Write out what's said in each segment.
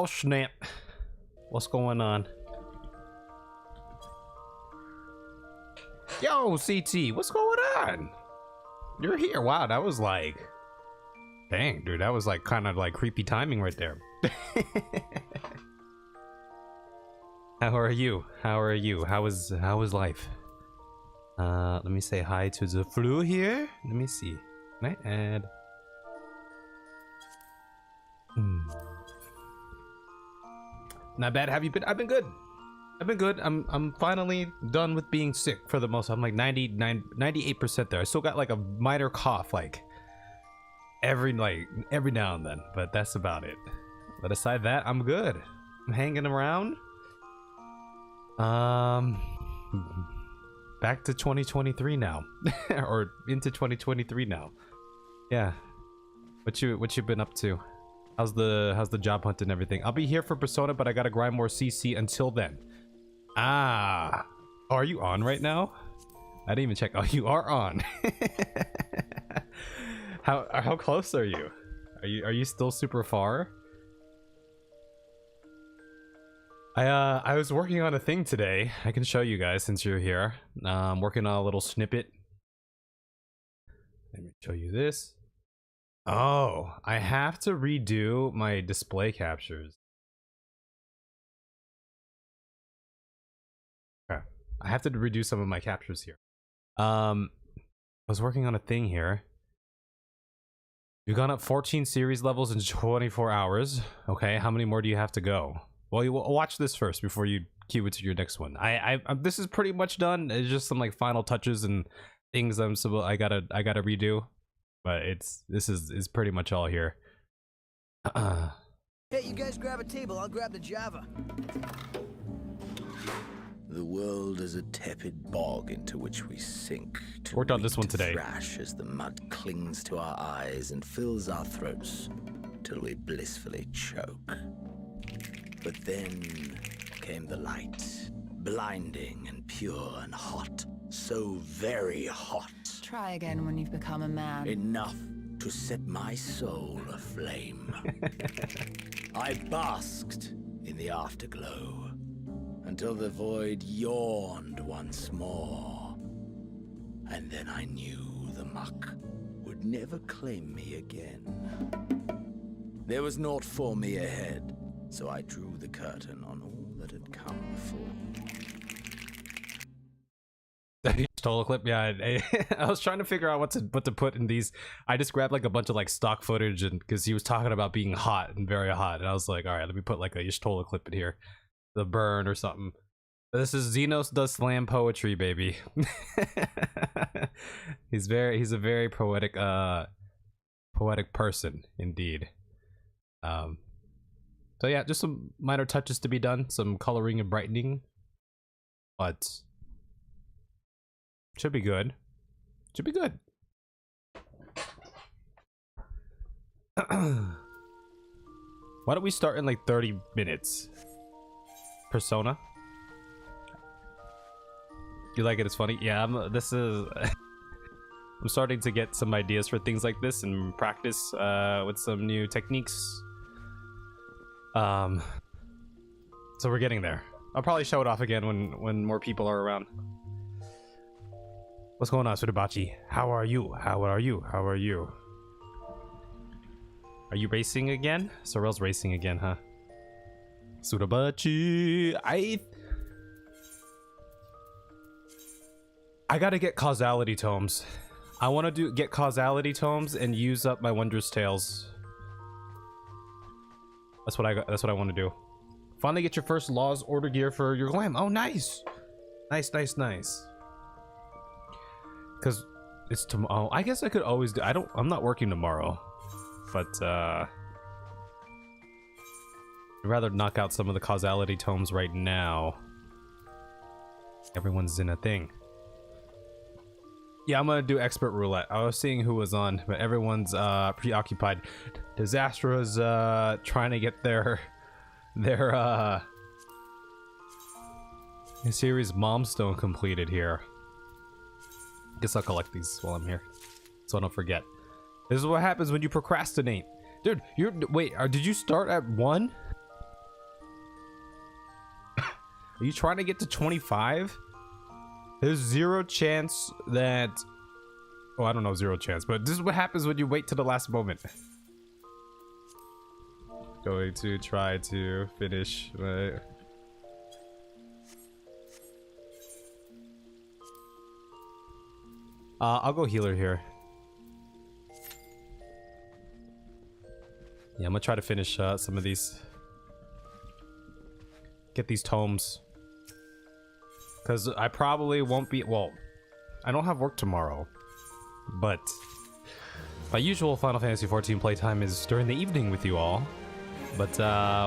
Oh snap. What's going on? Yo, CT, what's going on? You're here. Wow, that was like, dang, dude, that was like kind of like creepy timing right there. How are you? How are you? How is life? Let me say hi to the flu here. Let me see. Can I add? Not bad. Have you been? I've been good. I've been good. I'm finally done with being sick for the most. I'm like 98% there. I still got like a minor cough like every now and then, but that's about it. But aside that, I'm good. I'm hanging around. Back to 2023 now. Or into 2023 now. Yeah. What you been up to? How's the job hunt and everything? I'll be here for Persona, but I gotta grind more CC until then. Ah, are you on right now? I didn't even check. Oh, you are on. How close are you? Are you still super far? I was working on a thing today. I can show you guys since you're here. I'm working on a little snippet. Let me show you this. Oh, I have to redo my display captures. Okay. I have to redo some of my captures here. I was working on a thing here. You've gone up 14 series levels in 24 hours. Okay, how many more do you have to go? Well, you watch this first before you cue it to your next one. This is pretty much done. It's just some like final touches and things I gotta redo. But this is pretty much all here. Hey, you guys grab a table, I'll grab the Java. The world is a tepid bog into which we sink. Worked on this one today. Thrash as the mud clings to our eyes and fills our throats till we blissfully choke. But then came the light, blinding and pure and hot, so very hot. Try again when you've become a man. Enough to set my soul aflame. I basked in the afterglow until the void yawned once more. And then I knew the muck would never claim me again. There was naught for me ahead, so I drew the curtain on all that had come before. Stole a clip. Yeah, I was trying to figure out what to put in these. I just grabbed like a bunch of like stock footage, and because he was talking about being hot and very hot, and I was like, all right, let me put like a Y'shtola clip in here, the burn or something. This is Xenos does slam poetry, baby. he's a very poetic person indeed. So yeah, just some minor touches to be done, some coloring and brightening, but should be good. Should be good. Why don't we start in like 30 minutes? Persona. You like it? It's funny. Yeah, I'm starting to get some ideas for things like this and practice with some new techniques. So we're getting there. I'll probably show it off again when more people are around. What's going on, Sudabachi? How are you? How are you? How are you? Are you racing again? Sorel's racing again, huh? Sudabachi, I gotta get causality tomes. I want to get causality tomes and use up my Wondrous Tales. That's what I want to do. Finally get your first Laws order gear for your glam. Oh, nice. Nice. Because it's tomorrow. I guess I could always do. I'm not working tomorrow, but I'd rather knock out some of the causality tomes right now. Everyone's in a thing. Yeah, I'm gonna do expert roulette. I was seeing who was on, but everyone's preoccupied. Disastra's trying to get their series Momstone completed here. Guess I'll collect these while I'm here, so I don't forget. This is what happens when you procrastinate, dude. Wait. Did you start at 1? Are you trying to get to 25? There's zero chance that... Oh, I don't know, zero chance, but this is what happens when you wait to the last moment. Going to try to finish my... I'll go healer here. Yeah, I'm gonna try to finish some of these. Get these tomes. Because I probably won't be... Well, I don't have work tomorrow. But my usual Final Fantasy XIV playtime is during the evening with you all. But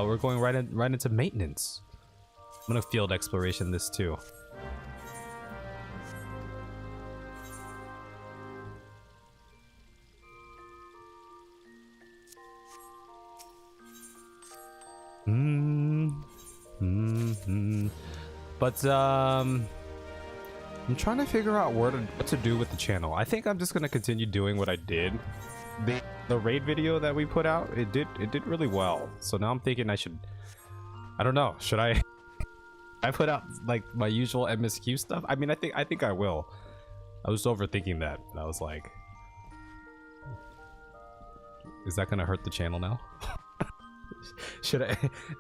we're going right into maintenance. I'm gonna field exploration this too. But I'm trying to figure out what to do with the channel. I think I'm just gonna continue doing what I did. The raid video that we put out, it did really well. So now I'm thinking I should, I don't know, should I put out like my usual MSQ stuff? I mean, I think I will. I was overthinking that, and I was like, is that gonna hurt the channel now?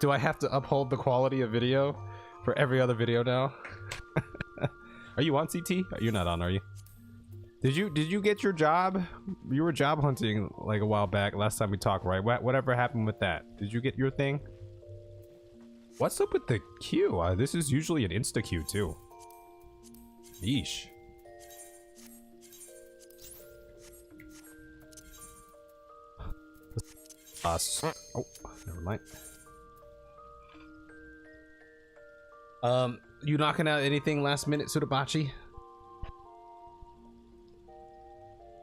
Do I have to uphold the quality of video for every other video now? Are you on CT? You're not on, are you? Did you get your job? You were job hunting like a while back, last time we talked, right? Whatever happened with that? Did you get your thing? What's up with the queue? This is usually an insta queue too. Yeesh. Oh, never mind. You knocking out anything last minute, Sudabachi?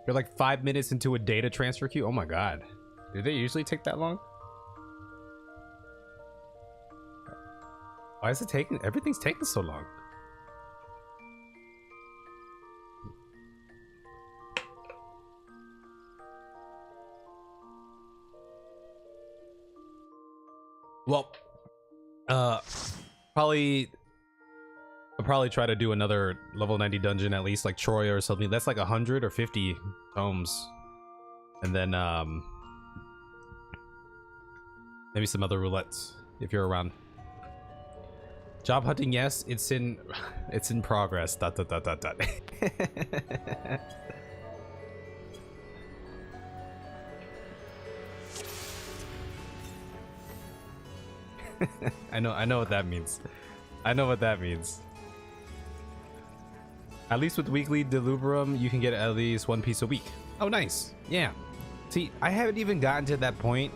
You're like 5 minutes into a data transfer queue? Oh my god. Do they usually take that long? Why is it taking... Everything's taking so long. Well, I'll probably try to do another level 90 dungeon at least, like Troy or something. That's like 100 or 50 tomes, and then maybe some other roulettes if you're around. Job hunting, yes, it's in progress. ... I know what that means. I know what that means. At least with weekly Delubrum, you can get at least one piece a week. Oh, nice. Yeah. See, I haven't even gotten to that point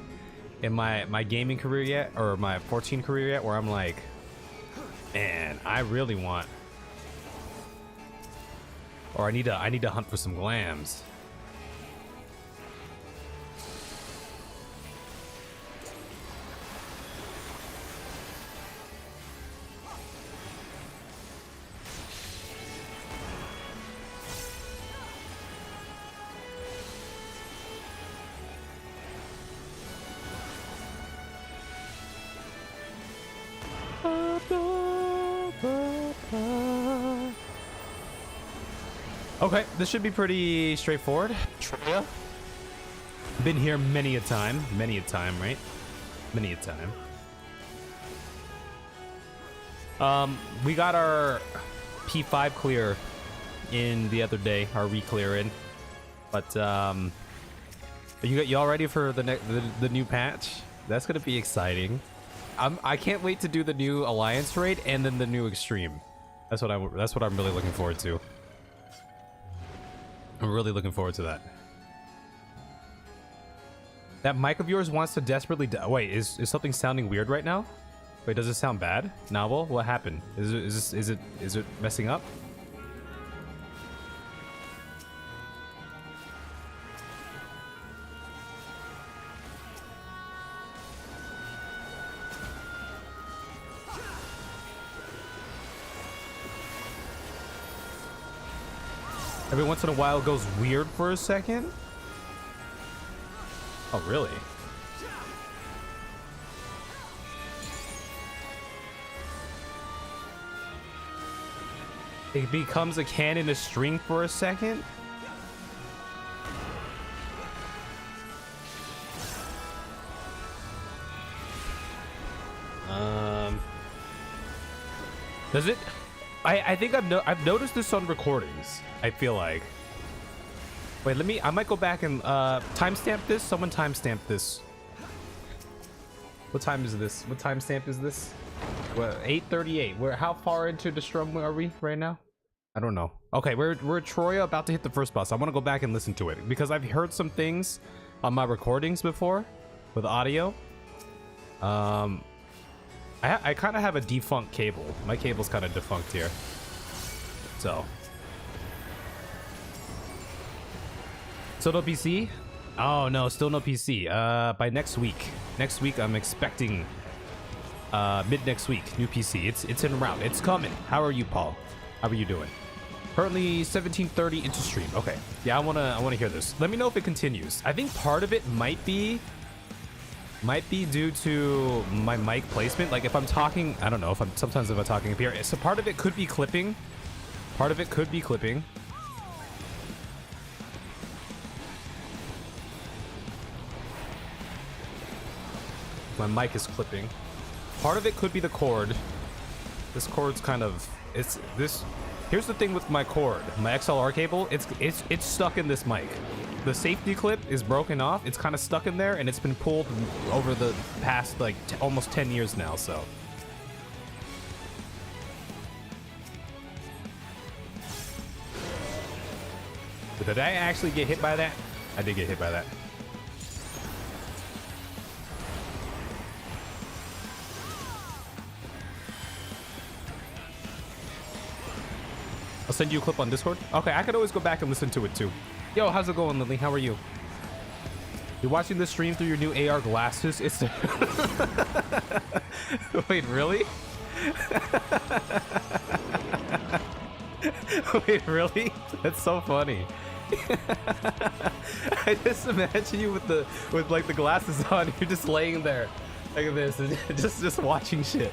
in my gaming career yet, or my 14 career yet, where I'm like, man, I really want, or I need to hunt for some glams. Okay, this should be pretty straightforward. Treya. Been here many a time, right? Many a time. We got our P5 clear in the other day, our re-clear in. But you all ready for the new patch? That's gonna be exciting. I can't wait to do the new Alliance raid and then the new Extreme. That's what I'm really looking forward to. I'm really looking forward to that. That mic of yours wants to desperately wait, is something sounding weird right now? Wait, does it sound bad? Novel? What happened? Is it messing up? Every once in a while it goes weird for a second? Oh, really? It becomes a can in a string for a second. Does it? I think I've noticed this on recordings. I feel like. Wait, I might go back and timestamp this. Someone timestamp this. What time is this? What timestamp is this? Well, 8:38. How far into the strum are we right now? I don't know. Okay, we're at Troya, about to hit the first boss. I want to go back and listen to it because I've heard some things on my recordings before with audio. I kind of have a defunct cable. My cable's kind of defunct here. So no PC? Oh no, still no PC. By next week. Next week I'm expecting mid next week, new PC. It's en route. It's coming. How are you, Paul? How are you doing? Currently 17:30 into stream. Okay. Yeah, I wanna hear this. Let me know if it continues. I think part of it might be due to my mic placement. Like if I'm talking, I don't know, if I'm talking up here. So part of it could be clipping. Part of it could be clipping. My mic is clipping. Part of it could be the cord. This cord's kind of, here's the thing with my cord, my XLR cable, it's stuck in this mic. The safety clip is broken off. It's kind of stuck in there and it's been pulled over the past like almost 10 years now, so. Did I actually get hit by that? I did get hit by that. I'll send you a clip on Discord. Okay, I could always go back and listen to it too. Yo, how's it going, Lily? How are you? You're watching this stream through your new AR glasses? It's Wait, really? Wait, really? That's so funny. I just imagine you with like the glasses on. You're just laying there like this, and just watching shit.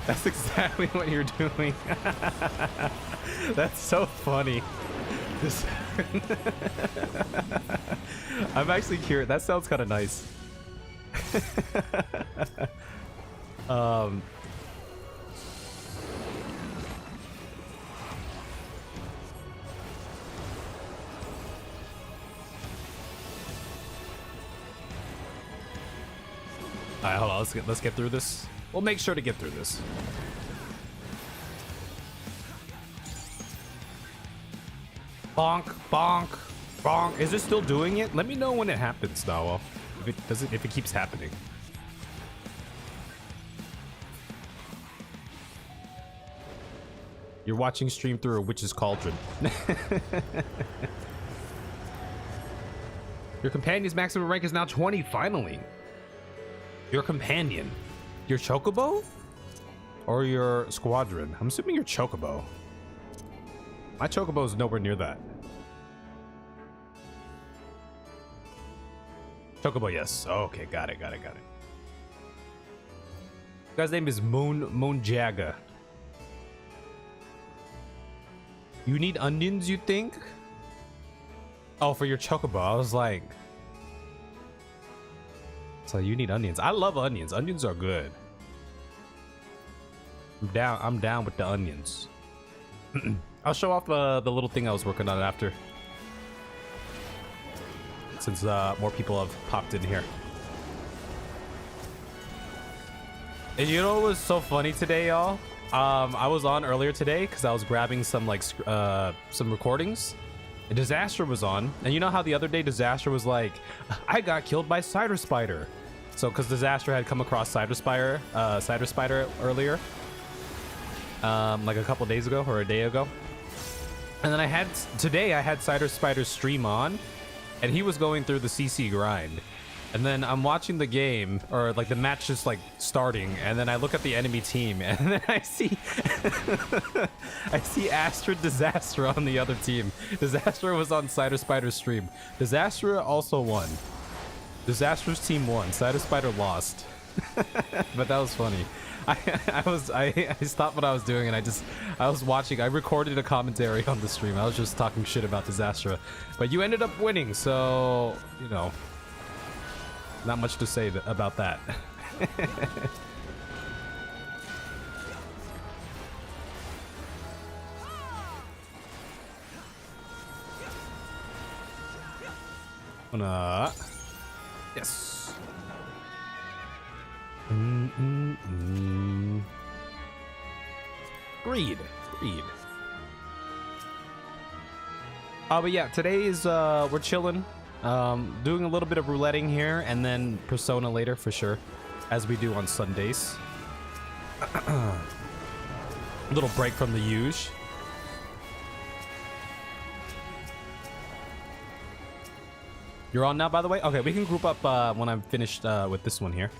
That's exactly what you're doing. That's so funny. I'm actually curious. That sounds kind of nice. Alright, hold on. Let's get through this. We'll make sure to get through this. Bonk, bonk, bonk. Is it still doing it? Let me know when it happens, though. If it keeps happening. You're watching stream through a witch's cauldron. Your companion's maximum rank is now 20, finally. Your companion. Your chocobo? Or your squadron? I'm assuming your chocobo. My chocobo is nowhere near that. Chocobo, yes. Oh, okay, got it. The guy's name is Moonjaga. You need onions, you think? Oh, for your chocobo. I was like... So you need onions. I love onions. Onions are good. I'm down with the onions. I'll show off the little thing I was working on after. Since more people have popped in here. And you know what was so funny today, y'all? I was on earlier today because I was grabbing some like some recordings. And Disaster was on, and you know how the other day Disaster was like, I got killed by Cider Spider. So because Disaster had come across Cider Spider earlier, like a couple days ago or a day ago. And then I had Cider Spider's stream on, and he was going through the CC grind. And then I'm watching the game, or like the match just like starting, and then I look at the enemy team, and then I see I see Astra Disaster on the other team. Disaster was on Cider Spider's stream. Disaster also won. Disaster's team won. Cider Spider lost. But that was funny. I stopped what I was doing and I was watching. I recorded a commentary on the stream. I was just talking shit about Disaster. But you ended up winning, so you know. Not much to say about that. Yes. Greed. But yeah, today is we're chilling. Doing a little bit of rouletting here, and then Persona later for sure, as we do on Sundays. A little break from the huge. You're on now, by the way? Okay, we can group up when I'm finished with this one here.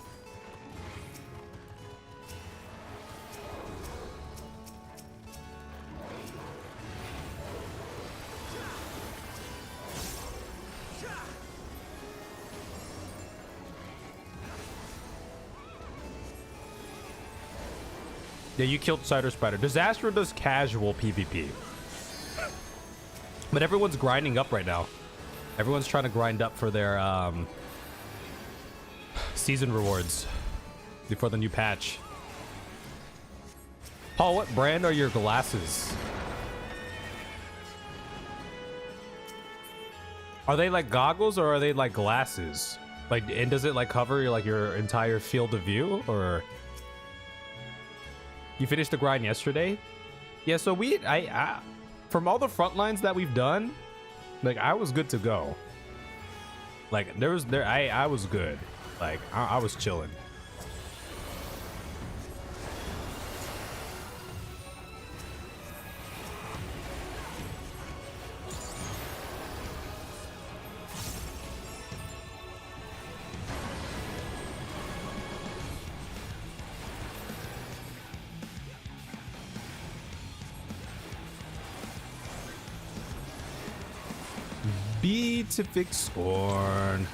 Yeah, you killed Cider Spider. Disaster does casual PvP. But everyone's grinding up right now. Everyone's trying to grind up for their season rewards before the new patch. Paul, what brand are your glasses? Are they like goggles or are they like glasses? Like, and does it like cover your entire field of view, or? You finished the grind yesterday? Yeah, so I from all the front lines that we've done, like I was good to go. Like I was good. Like I was chilling. Beatific Scorn.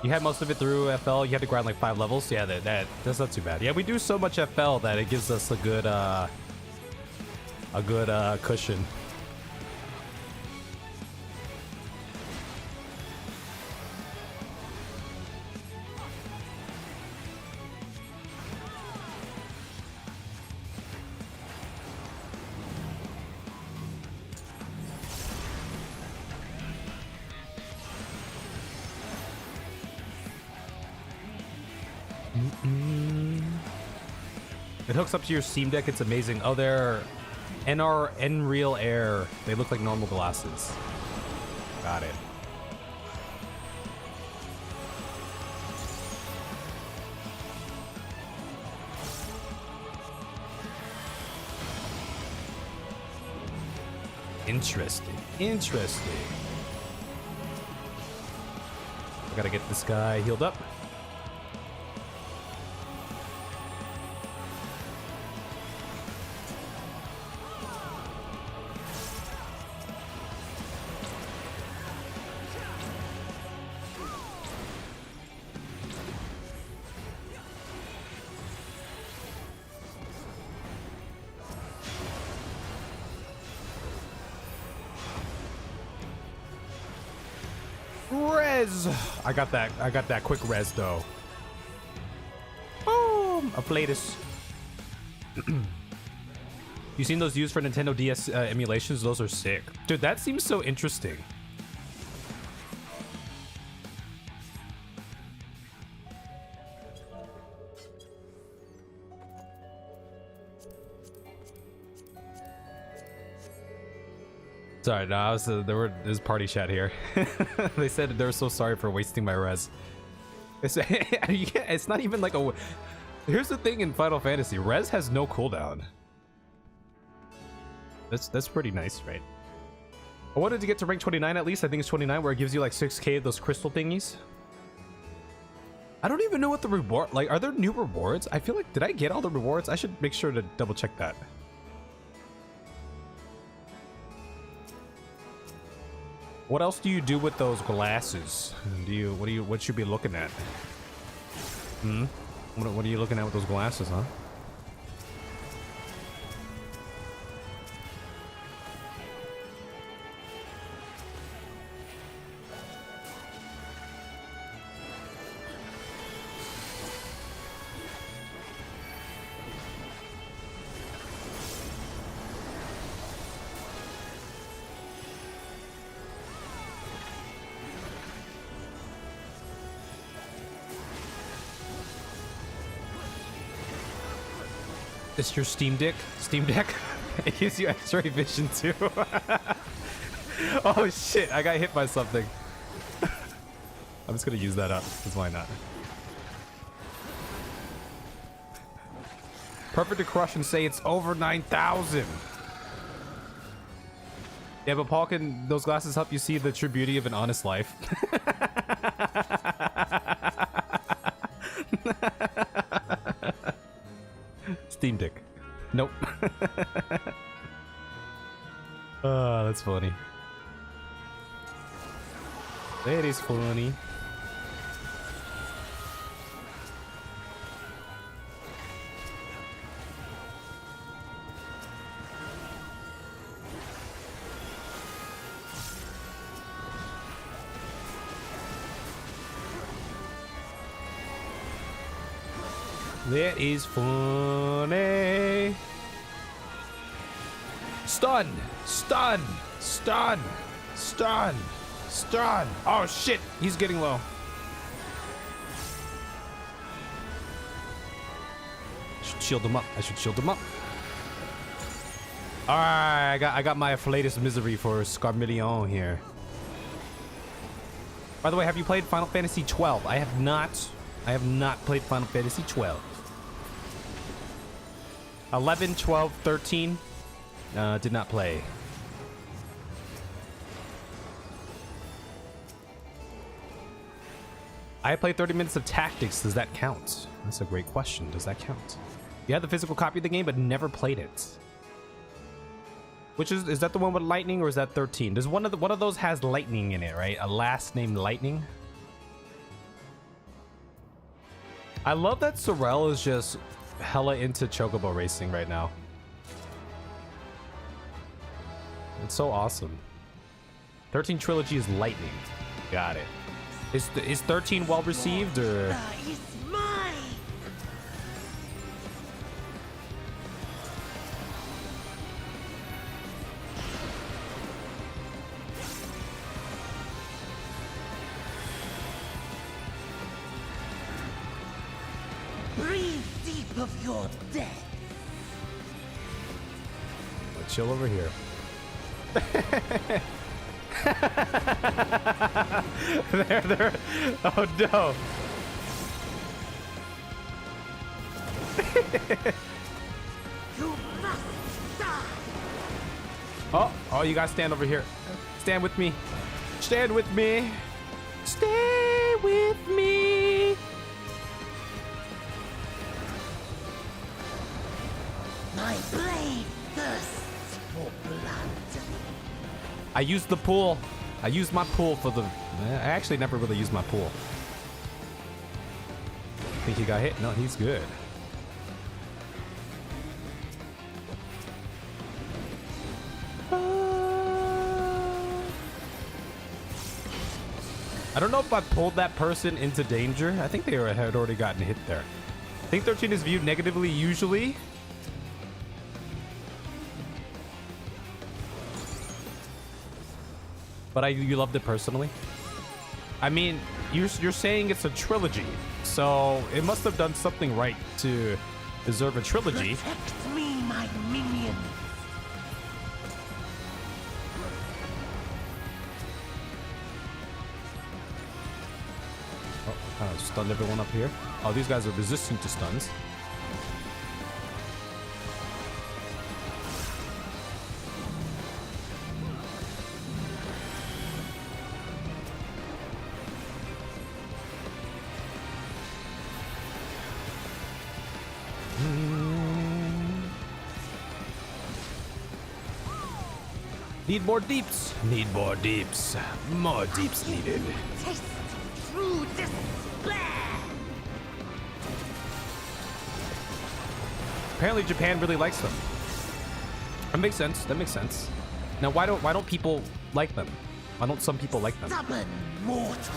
You had most of it through FL. You had to grind like 5 levels. Yeah, that's not too bad. Yeah, we do so much FL that it gives us a good cushion. It hooks up to your Steam Deck. It's amazing. Oh, they're Nreal Air. They look like normal glasses. Got it. Interesting. Interesting. I gotta get this guy healed up. Res. I got that quick res though. Boom! A Platus. You seen those used for Nintendo DS emulations? Those are sick. Dude, that seems so interesting. Sorry, no, there's party chat here. They said they're so sorry for wasting my res. It's not even like a... Here's the thing in Final Fantasy, res has no cooldown. That's pretty nice, right? I wanted to get to rank 29 at least. I think it's 29 where it gives you like 6k of those crystal thingies. I don't even know what the reward... Like, are there new rewards? I feel like... Did I get all the rewards? I should make sure to double check that. What else do you do with those glasses? What should you be looking at? What are you looking at with those glasses, huh? It's your Steam Deck? It gives you X-ray vision too. Oh shit, I got hit by something. I'm just gonna use that up, because why not? Perfect to crush and say it's over 9,000. Yeah, but Paul, can those glasses help you see the true beauty of an honest life? Steam Deck. Nope. Oh, that's funny. That is funny. That is funny. Stun! Stun! Stun! Stun! Stun! Oh shit! He's getting low. I should shield him up. I should shield him up. Alright, I got my latest misery for Scarmillion here. By the way, have you played Final Fantasy 12? I have not. I have not played Final Fantasy 12. 11, 12, 13. Did not play. I played 30 minutes of Tactics. Does that count? That's a great question. Does that count? You had the physical copy of the game, but never played it. Which is that the one with lightning, or is that 13? There's one of those has lightning in it, right? A last name Lightning. I love that Sorel is just hella into chocobo racing right now. It's so awesome. 13 Trilogy is lightning. Got it. Is 13 well received, or? It's mine. Breathe deep of your death. Let's chill over here. there. Oh no. You must die. Oh, you gotta stand over here. Stand with me. Stand with me. Stay with me. My blade thirsts for blood. I used the pool. I used my pool for the... I actually never really used my pool. Think he got hit? No, he's good. I don't know if I pulled that person into danger. I think they had already gotten hit there. I think 13 is viewed negatively usually. But you loved it personally. I mean, you're saying it's a trilogy, so it must have done something right to deserve a trilogy. Protect me, my minions. Kind of stunned everyone up here. Oh, these guys are resistant to stuns. Need more deeps. Need more deeps. More deeps needed. Taste true despair. Apparently Japan really likes them. That makes sense. That makes sense. Now why don't people like them? Why don't some people like them? Stubborn mortals.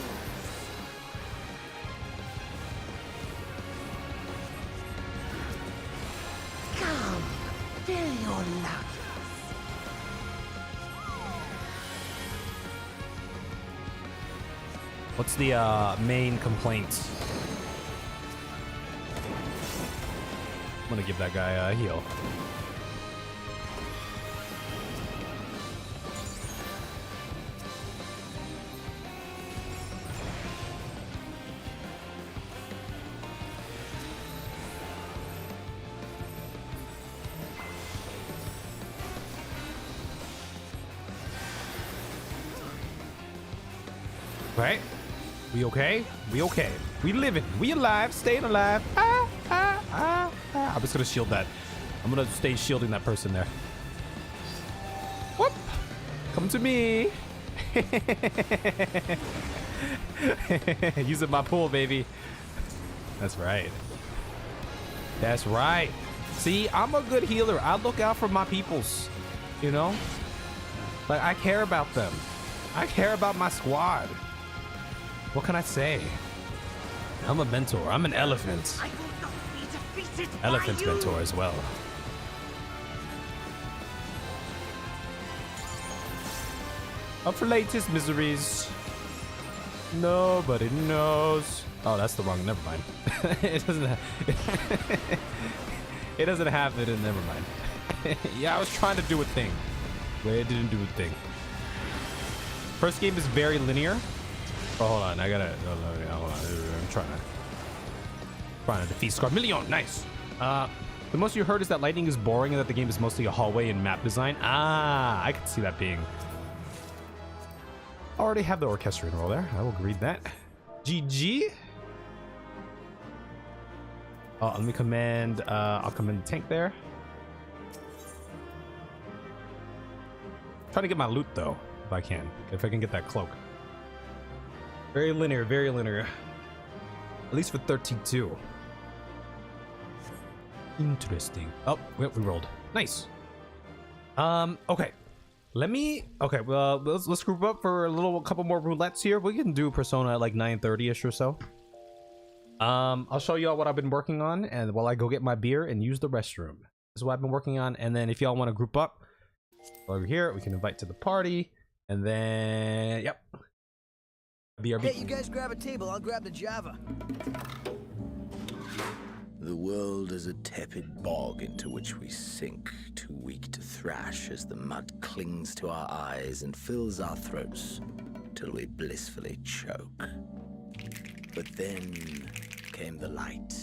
Come, fill your lungs. What's the main complaint? I'm gonna give that guy a heal. Right? We okay? We okay. We living. We alive. Staying alive. Ah, ah, ah, ah. I'm just gonna shield that. I'm gonna stay shielding that person there. Whoop! Come to me. Using my pool, baby. That's right. That's right. See, I'm a good healer. I look out for my peoples. You know? Like, I care about them. I care about my squad. What can I say? I'm a mentor. I'm an elephant. I will not be defeated Elephant by you. mentor as well. Up for latest miseries. Nobody knows. Oh, that's the wrong. Never mind. It doesn't. It doesn't have it. Never mind. Yeah, I was trying to do a thing, but it didn't do a thing. First game is very linear. Oh, hold on. I gotta. Hold on. I'm trying to defeat Scarmillion. Nice. The most you heard is that lightning is boring and that the game is mostly a hallway and map design. Ah, I can see that being. I already have the orchestra roll there. I will read that. GG. Oh, let me command. I'll command the tank there. Trying to get my loot though, if I can. If I can get that cloak. Very linear, very linear. At least for 13-2. Interesting. Oh, we rolled. Nice. Okay. Okay, well, let's group up for a couple more roulettes here. We can do Persona at like 9:30ish or so. I'll show y'all what I've been working on, and while I go get my beer and use the restroom. This is what I've been working on, and then if y'all want to group up over here, we can invite to the party, and then yep. BRB. Hey, you guys grab a table. I'll grab the Java. The world is a tepid bog into which we sink, too weak to thrash as the mud clings to our eyes and fills our throats till we blissfully choke. But then came the light,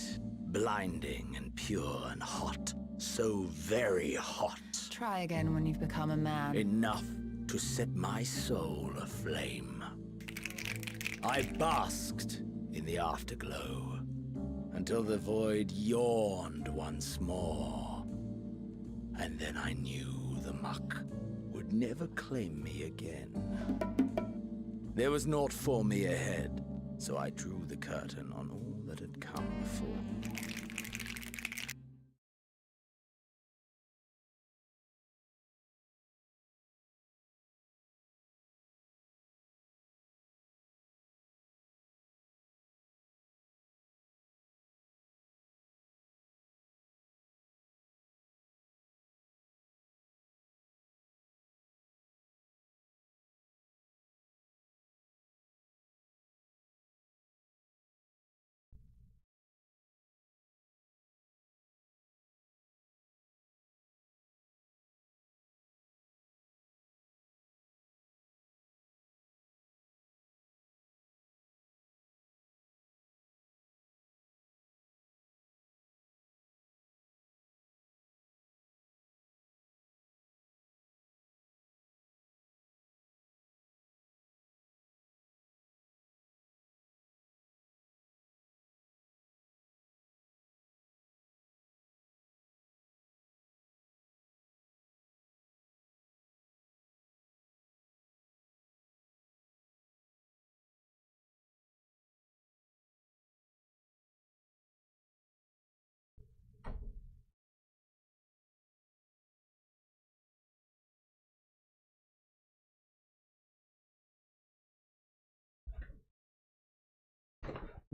blinding and pure and hot, so very hot. Try again when you've become a man. Enough to set my soul aflame. I basked in the afterglow until the void yawned once more. And then I knew the muck would never claim me again. There was naught for me ahead, so I drew the curtain on all that had come before.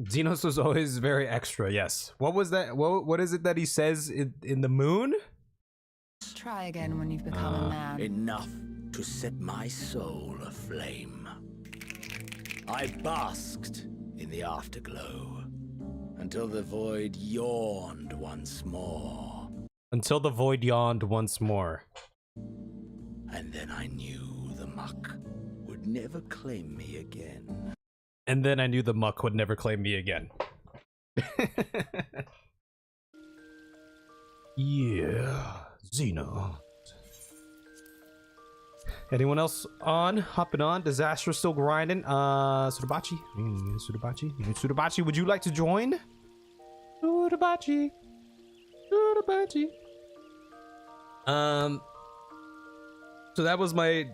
Xenos was always very extra. Yes. What was that? What is it that he says in the moon? Try again when you've become a man. Enough to set my soul aflame. I basked in the afterglow until the void yawned once more. Until the void yawned once more. And then I knew the muck would never claim me again. And then I knew the muck would never claim me again. Yeah, Xeno. Anyone else on? Hopping on? Disaster still grinding? Sudabachi? Sudabachi, would you like to join? Sudabachi. So that was my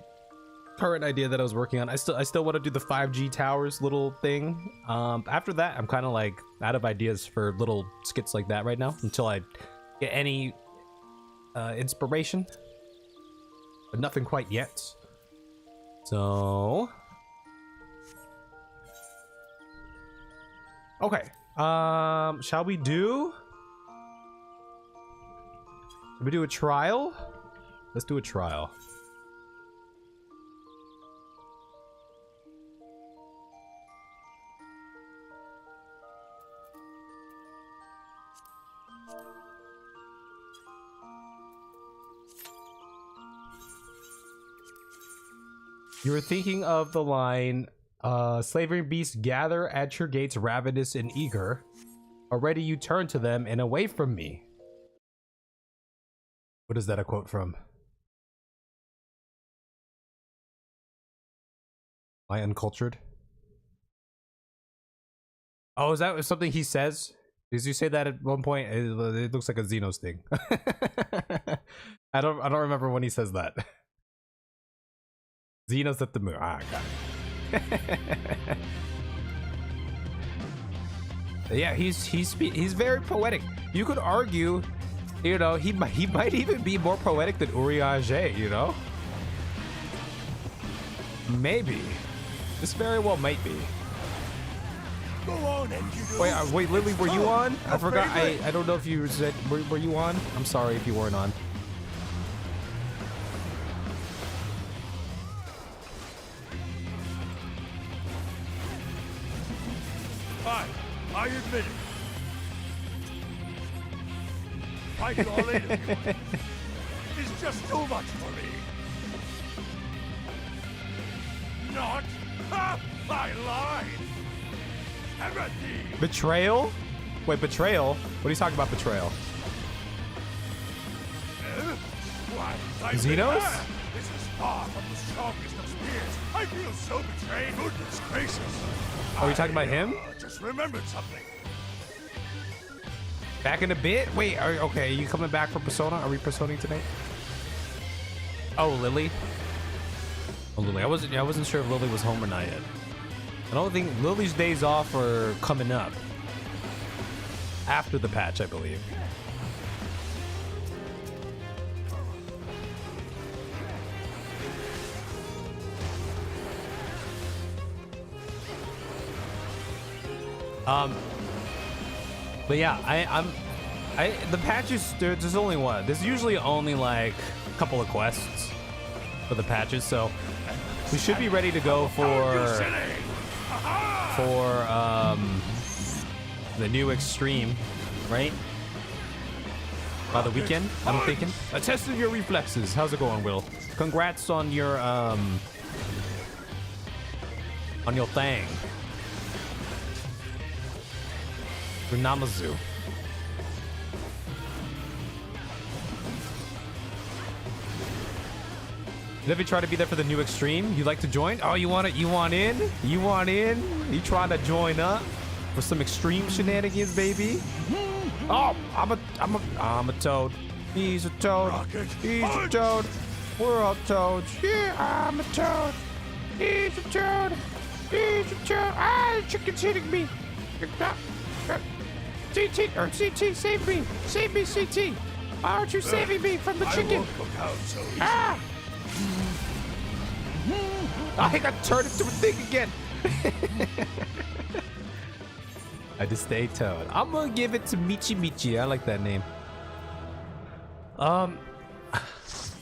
current idea that I was working on. I still want to do the 5G towers little thing. After that, I'm kind of like out of ideas for little skits like that right now until I get any inspiration. But nothing quite yet. So okay. Shall we do a trial? Let's do a trial. You were thinking of the line, slavering beasts gather at your gates ravenous and eager. Already you turn to them and away from me. What is that a quote from? Am I uncultured? Oh, is that something he says? Did you say that at one point? It looks like a Xenos thing. I don't remember when he says that. Xenos at the moon. Ah, got it. Yeah, he's very poetic. You could argue, you know, he might even be more poetic than Urianger, you know? Maybe. This very well might be. Go on, Wait, Lily, were you on? I forgot. I don't know if you said. Were you on? I'm sorry if you weren't on. I admit it. Fight it all in if you want. It's just too much for me. Not. Ha! I lied. Everything. Betrayal? Wait, betrayal? What are you talking about, betrayal? Why? Xenos? This is far from the strongest of spears. I feel so betrayed. Goodness gracious. Are you talking about him? Just remembered something. Back in a bit? Wait, okay, are you coming back for Persona? Are we Personing tonight? Oh, Lily? Oh, Lily. I wasn't sure if Lily was home or not yet. I don't think Lily's days off are coming up. After the patch, I believe. But yeah, the patches, there's only one. There's usually only like a couple of quests for the patches, so we should be ready to go for the new extreme, right? By the weekend, I'm thinking. I tested your reflexes. How's it going, Will? Congrats on your thing. Your Namazu. If you try to be there for the new extreme, you like to join? Oh, you want it? You want in? You want in? You trying to join up for some extreme shenanigans, baby? Oh, I'm a toad. He's a toad. He's a toad. We're all toads. Yeah, I'm a toad. He's a toad. He's a toad. Ah, the chicken's hitting me. CT, or CT, save me. Save me, CT. Why aren't you saving me from the chicken? Ah! I got turned into a thing again. I just stay Toad. I'm gonna give it to Michi Michi. I like that name.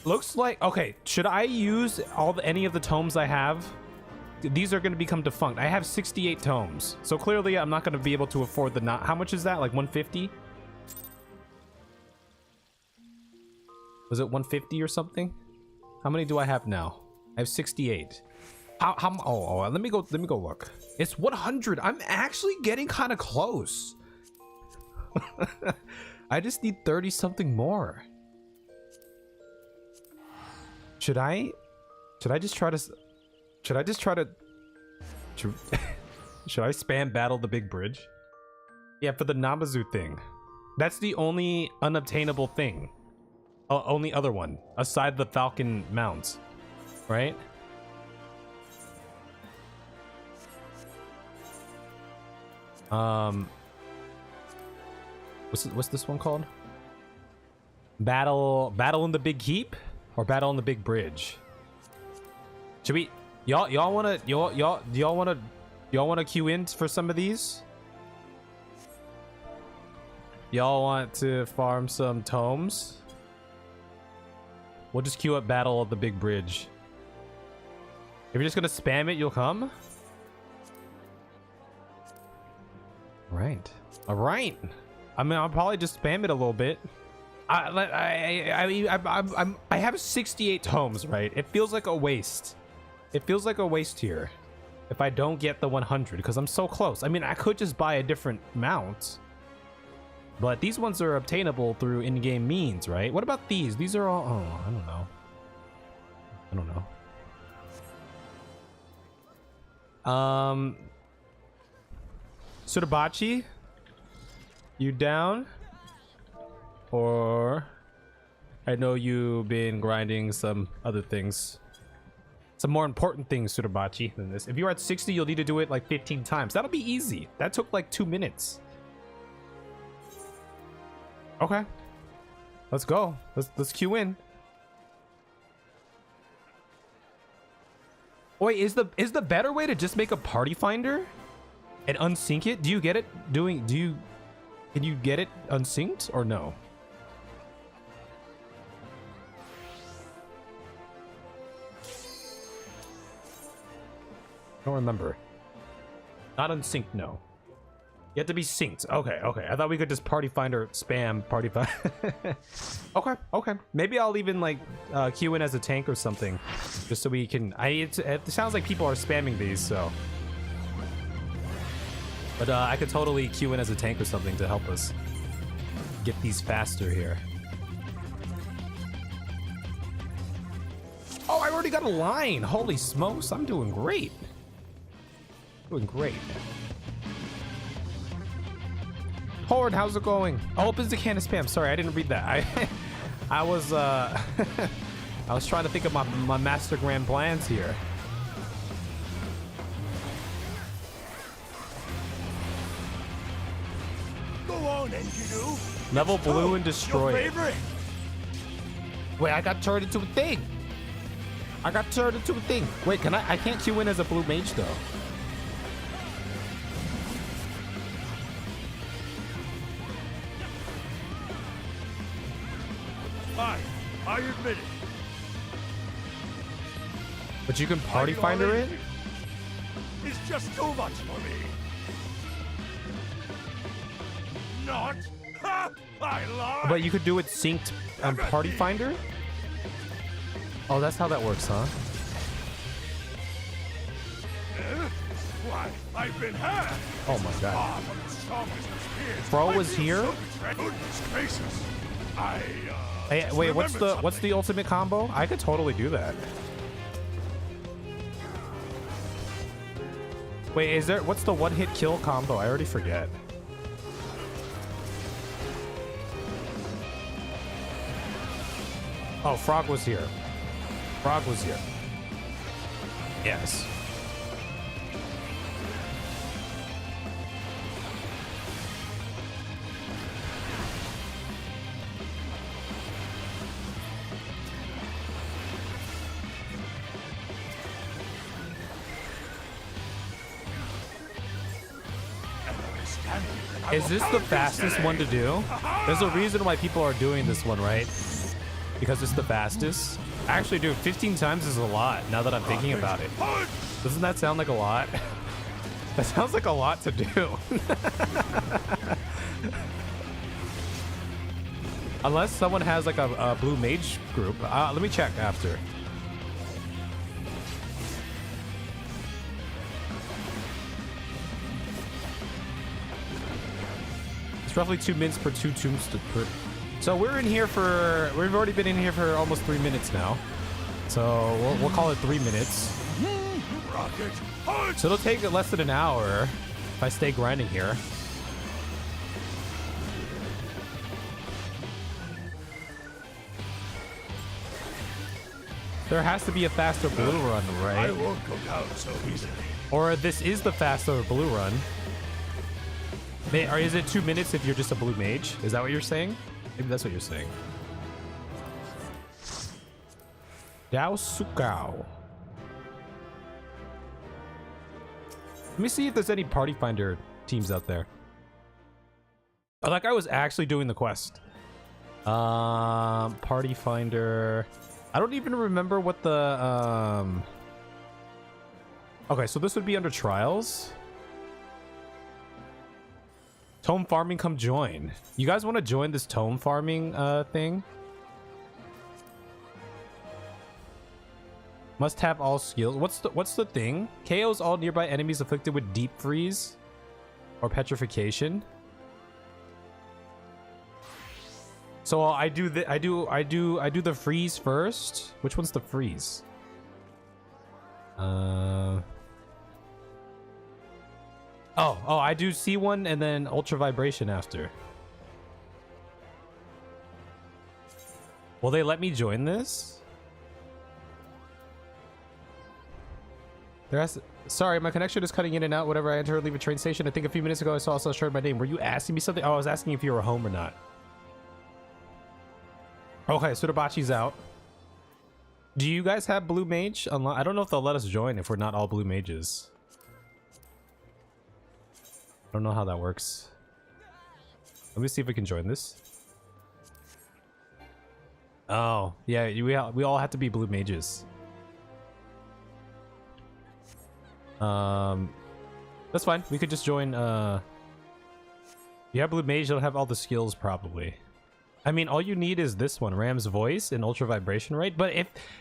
Looks like, okay, should I use any of the tomes I have? These are going to become defunct. I have 68 tomes, so clearly I'm not going to be able to afford the how much is that? Like 150? Was it 150 or something? How many do I have now? I have 68. Let me go look. It's 100. I'm actually getting kind of close. I just need 30 something more. Should I just try to should I spam battle the big bridge? Yeah, for the Namazu thing. That's the only unobtainable thing. Only other one aside the Falcon mounts, right? What's this one called? Battle in the big heap or battle in the big bridge? Should we y'all wanna queue in for some of these? Y'all want to farm some tomes? We'll just queue up battle of the big bridge. If you're just gonna spam it, you'll come. Right. All right. I mean, I'll probably just spam it a little bit. I have 68 tomes, right? It feels like a waste. It feels like a waste here if I don't get the 100 because I'm so close. I mean, I could just buy a different mount, but these ones are obtainable through in-game means, right? What about these? These are all... Oh, I don't know. Surabachi, you down? Or I know you've been grinding some other things. Some more important things, Surabachi, than this. If you're at 60, you'll need to do it like 15 times. That'll be easy. That took like 2 minutes. Okay. Let's go. Let's queue in. Wait, is the better way to just make a party finder and unsync it? Do you get it can you get it unsynced or no? I don't remember. Not unsynced, no. You have to be synced. Okay. I thought we could just party finder spam party finder. Okay. Maybe I'll even like queue in as a tank or something, just so we can. It sounds like people are spamming these, so. But I could totally queue in as a tank or something to help us get these faster here. Oh, I already got a line. Holy smokes, I'm doing great. Doing great. Horde, how's it going? Oh, opens the can of spam. Sorry, I didn't read that. I was I was trying to think of my master grand plans here. Go on, Engineer. Level blue and destroy it. Wait, I got turned into a thing. Wait, I can't queue in as a blue mage though. I admit it. But you can party finder it? It's just too much for me. Not. Ha! I lied. But you could do it synced on party finder? Oh, that's how that works, huh? Why, I've been had. Oh my god. Ah, but the strongest of spears. Fro was here? Goodness gracious. Hey, wait, what's the ultimate combo? I could totally do that. Wait, what's the one-hit kill combo? I already forget. Oh, Frog was here. Yes. Is this the fastest one to do? There's a reason why people are doing this one, right? Because it's the fastest. Actually, dude, 15 times is a lot now that I'm thinking about it. Doesn't that sound like a lot? That sounds like a lot to do. Unless someone has like a blue mage group. Let me check after. It's roughly 2 minutes per 2 tombs per. So we're in here for. We've already been in here for almost 3 minutes now. So we'll call it 3 minutes. So it'll take less than an hour if I stay grinding here. There has to be a faster blue run, right? I won't go down so easily. Or this is the faster blue run. Or is it 2 minutes if you're just a blue mage? Is that what you're saying? Maybe that's what you're saying. Dao Sukao. Let me see if there's any party finder teams out there. Oh, that guy was actually doing the quest. Party finder. I don't even remember what the Okay, so this would be under trials. Tome farming, come join. You guys want to join this tome farming thing? Must have all skills. What's the thing? KOs all nearby enemies afflicted with deep freeze or petrification. So I do the freeze first. Which one's the freeze? Oh, I do C1 and then ultra vibration after. Will they let me join this? Sorry, my connection is cutting in and out whenever I enter or leave a train station. I think a few minutes ago I saw someone showed my name. Were you asking me something? Oh, I was asking if you were home or not. Okay, Surabachi's out. Do you guys have blue mage? I don't know if they'll let us join if we're not all blue mages. I don't know how that works. Let me see if we can join this. Oh, yeah, we all have to be blue mages. That's fine. We could just join. Yeah, blue mage. You'll have all the skills probably. I mean, all you need is this one, Ram's voice and ultra vibration, right? But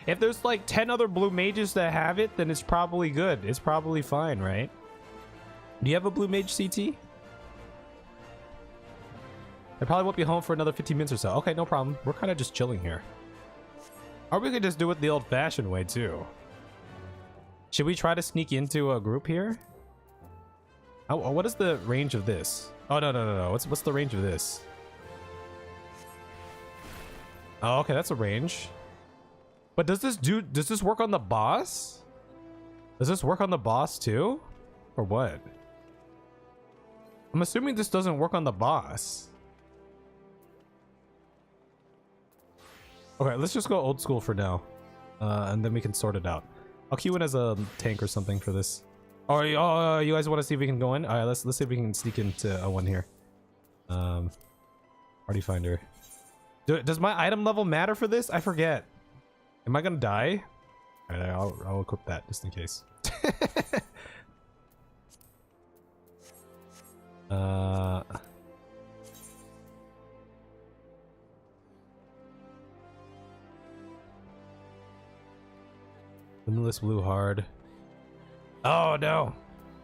if there's like 10 other blue mages that have it, then it's probably good. It's probably fine, right? Do you have a blue mage CT? I probably won't be home for another 15 minutes or so. Okay, no problem. We're kind of just chilling here. Or we could just do it the old-fashioned way too. Should we try to sneak into a group here? Oh, what is the range of this? Oh, no. What's the range of this? Oh, okay, that's a range. But does this work on the boss? Does this work on the boss too? Or what? I'm assuming this doesn't work on the boss. Okay, let's just go old school for now. And then we can sort it out. I'll queue in as a tank or something for this. Oh, you guys want to see if we can go in? All right, let's see if we can sneak into a one here. Party finder. Does my item level matter for this? I forget. Am I gonna die? All right, I'll equip that just in case. Limitless blue hard. Oh no!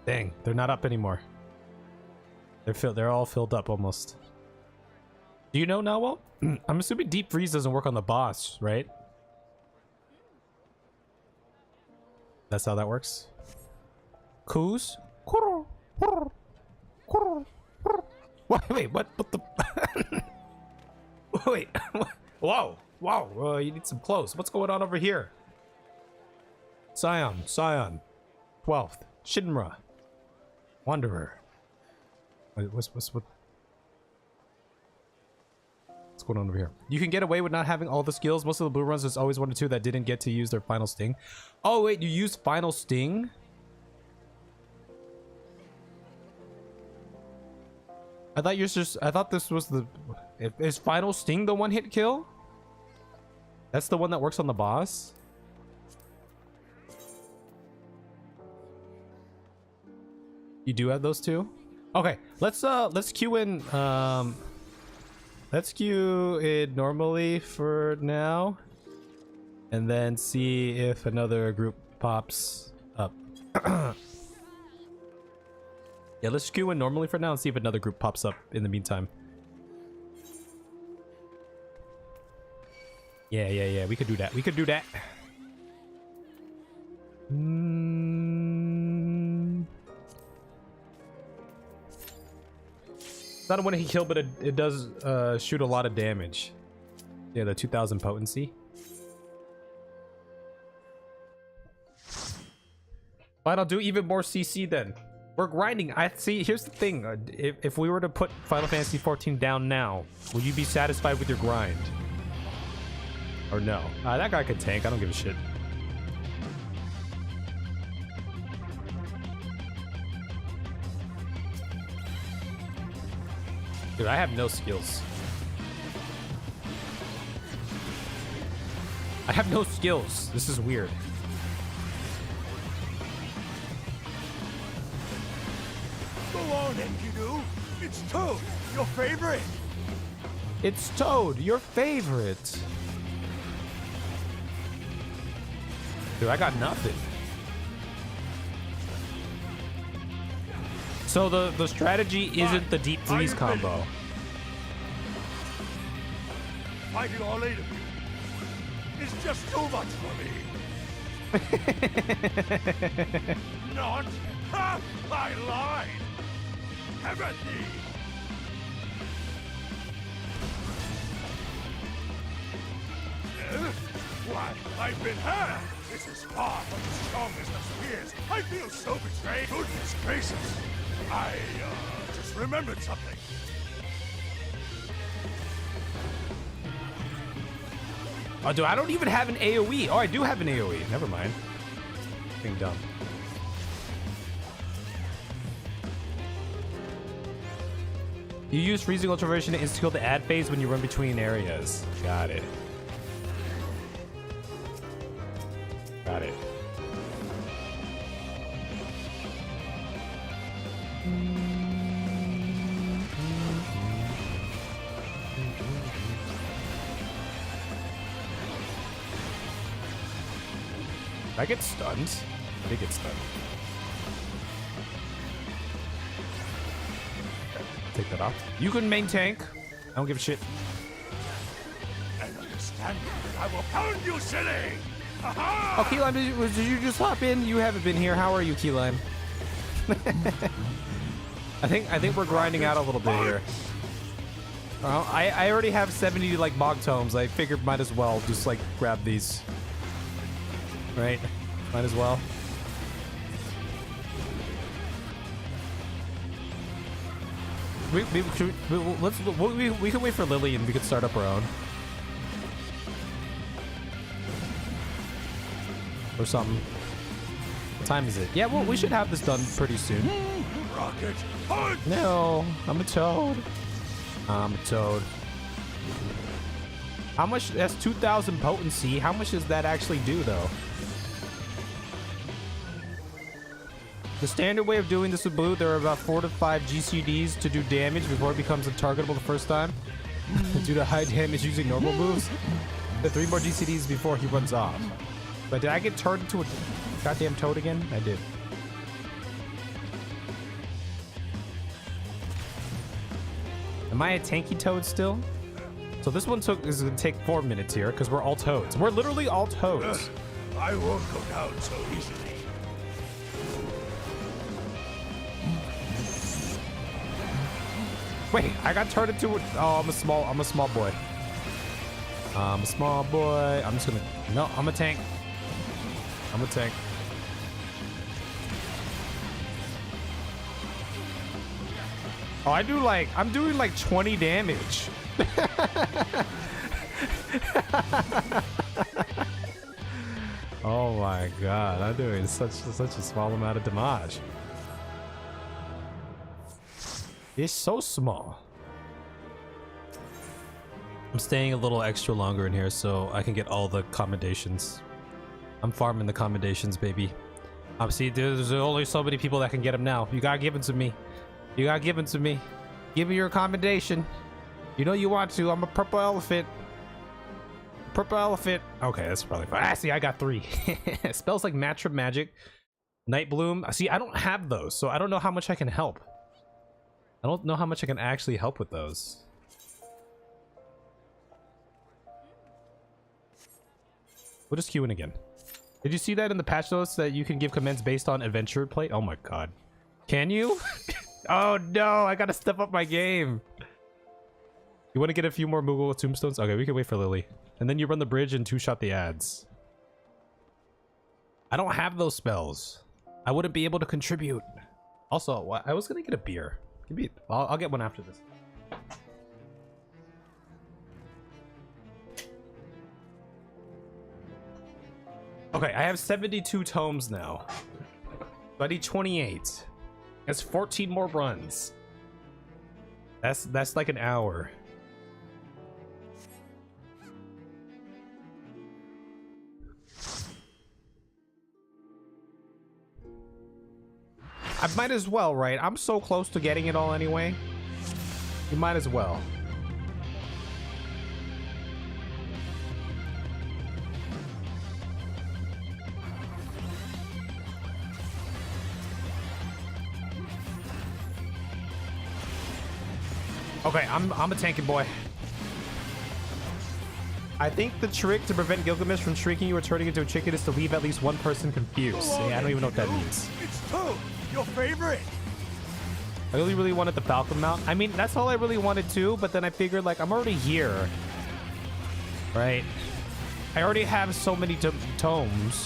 Dang, they're not up anymore. They're all filled up almost. Do you know now? Well, I'm assuming deep freeze doesn't work on the boss, right? That's how that works. Coos. Wait, what the? Wait. Whoa. You need some clothes. What's going on over here? Scion. 12th. Shinra. Wanderer. Wait, what's going on over here? You can get away with not having all the skills. Most of the blue runs, there's always 1 or 2 that didn't get to use their final sting. Oh wait, you use final sting? I thought you're just. I thought this was the. Is Final Sting the one-hit kill? That's the one that works on the boss. You do have those two? Okay, let's queue in let's queue it normally for now. And then see if another group pops up. Yeah, let's queue in normally for now and see if another group pops up in the meantime. Yeah, we could do that. We could do that. It's not a one-hit kill, but it does shoot a lot of damage. Yeah, the 2000 potency. Fine, I'll do even more CC then. We're grinding. I see. Here's the thing. If we were to put Final Fantasy 14 down now, will you be satisfied with your grind? Or no? That guy could tank. I don't give a shit. Dude, I have no skills. I have no skills. This is weird. Go on, Enkidu. It's Toad, your favorite. It's Toad, your favorite. Dude, I got nothing. So the strategy isn't the deep freeze combo. Fighting all 8 of you is just too much for me. Not? Ha! I lied. Everything. Why, I've been hurt. This is far from as strong as the spears. I feel so betrayed. Goodness gracious. I just remembered something. Oh, dude, I don't even have an AoE. Oh, I do have an AoE. Never mind. Being dumb. You use freezing ultravision to insta-kill the ad phase when you run between areas. Got it. Got it. Did I get stunned? I did get stunned. Take that off. You can main tank. I don't give a shit. And understand that I will pound you, silly! Oh, Keyline, did you just hop in? You haven't been here. How are you, Keyline? I think we're grinding out a little bit here. I already have 70 like bog tomes. I figured might as well just like grab these. Right? Might as well. We can wait for Lily and we can start up our own. Or something. What time is it? Yeah, well, we should have this done pretty soon. Rocket punch! No, I'm a toad. I'm a toad. How much? That's 2000 potency. How much does that actually do, though? The standard way of doing this with blue, there are about 4 to 5 GCDs to do damage before it becomes untargetable the first time. Due to high damage using normal moves. The 3 more GCDs before he runs off. But did I get turned into a goddamn toad again? I did. Am I a tanky toad still? So this one is gonna take 4 minutes here because we're all toads. We're literally all toads. I won't go down so easily. Wait, I got turned into a, oh, I'm a small boy. I'm a small boy. I'm just gonna, no, I'm a tank. I'm a tank. Oh, I'm doing like 20 damage. Oh my god, I'm doing such a small amount of damage. It's so small. I'm staying a little extra longer in here so I can get all the commendations. I'm farming the commendations, baby. See, there's only so many people that can get them now. You gotta give them to me. You gotta give them to me. Give me your commendation. You know you want to. I'm a purple elephant. Purple elephant. Okay, that's probably fine. Ah, see, I got 3. Spells like Matchup Magic, Night Bloom. See, I don't have those, so I don't know how much I can help. I don't know how much I can actually help with those. We'll just queue in again. Did you see that in the patch notes that you can give commands based on adventure play? Oh my god. Can you? Oh no, I gotta step up my game. You want to get a few more Moogle tombstones? Okay, we can wait for Lily. And then you run the bridge and 2-shot the ads. I don't have those spells. I wouldn't be able to contribute. Also, I was gonna get a beer. Give me, I'll get one after this. Okay, I have 72 tomes now. So I need 28. That's 14 more runs. That's like an hour. I might as well, right? I'm so close to getting it all anyway. You might as well. Okay, I'm a tanking boy. I think the trick to prevent Gilgamesh from shrinking you or turning into a chicken is to leave at least one person confused. Yeah, I don't even know what that means. It's Toad, your favorite. I really wanted the Falcon mount. I mean, that's all I really wanted too, but then I figured, like, I'm already here. Right? I already have so many tomes.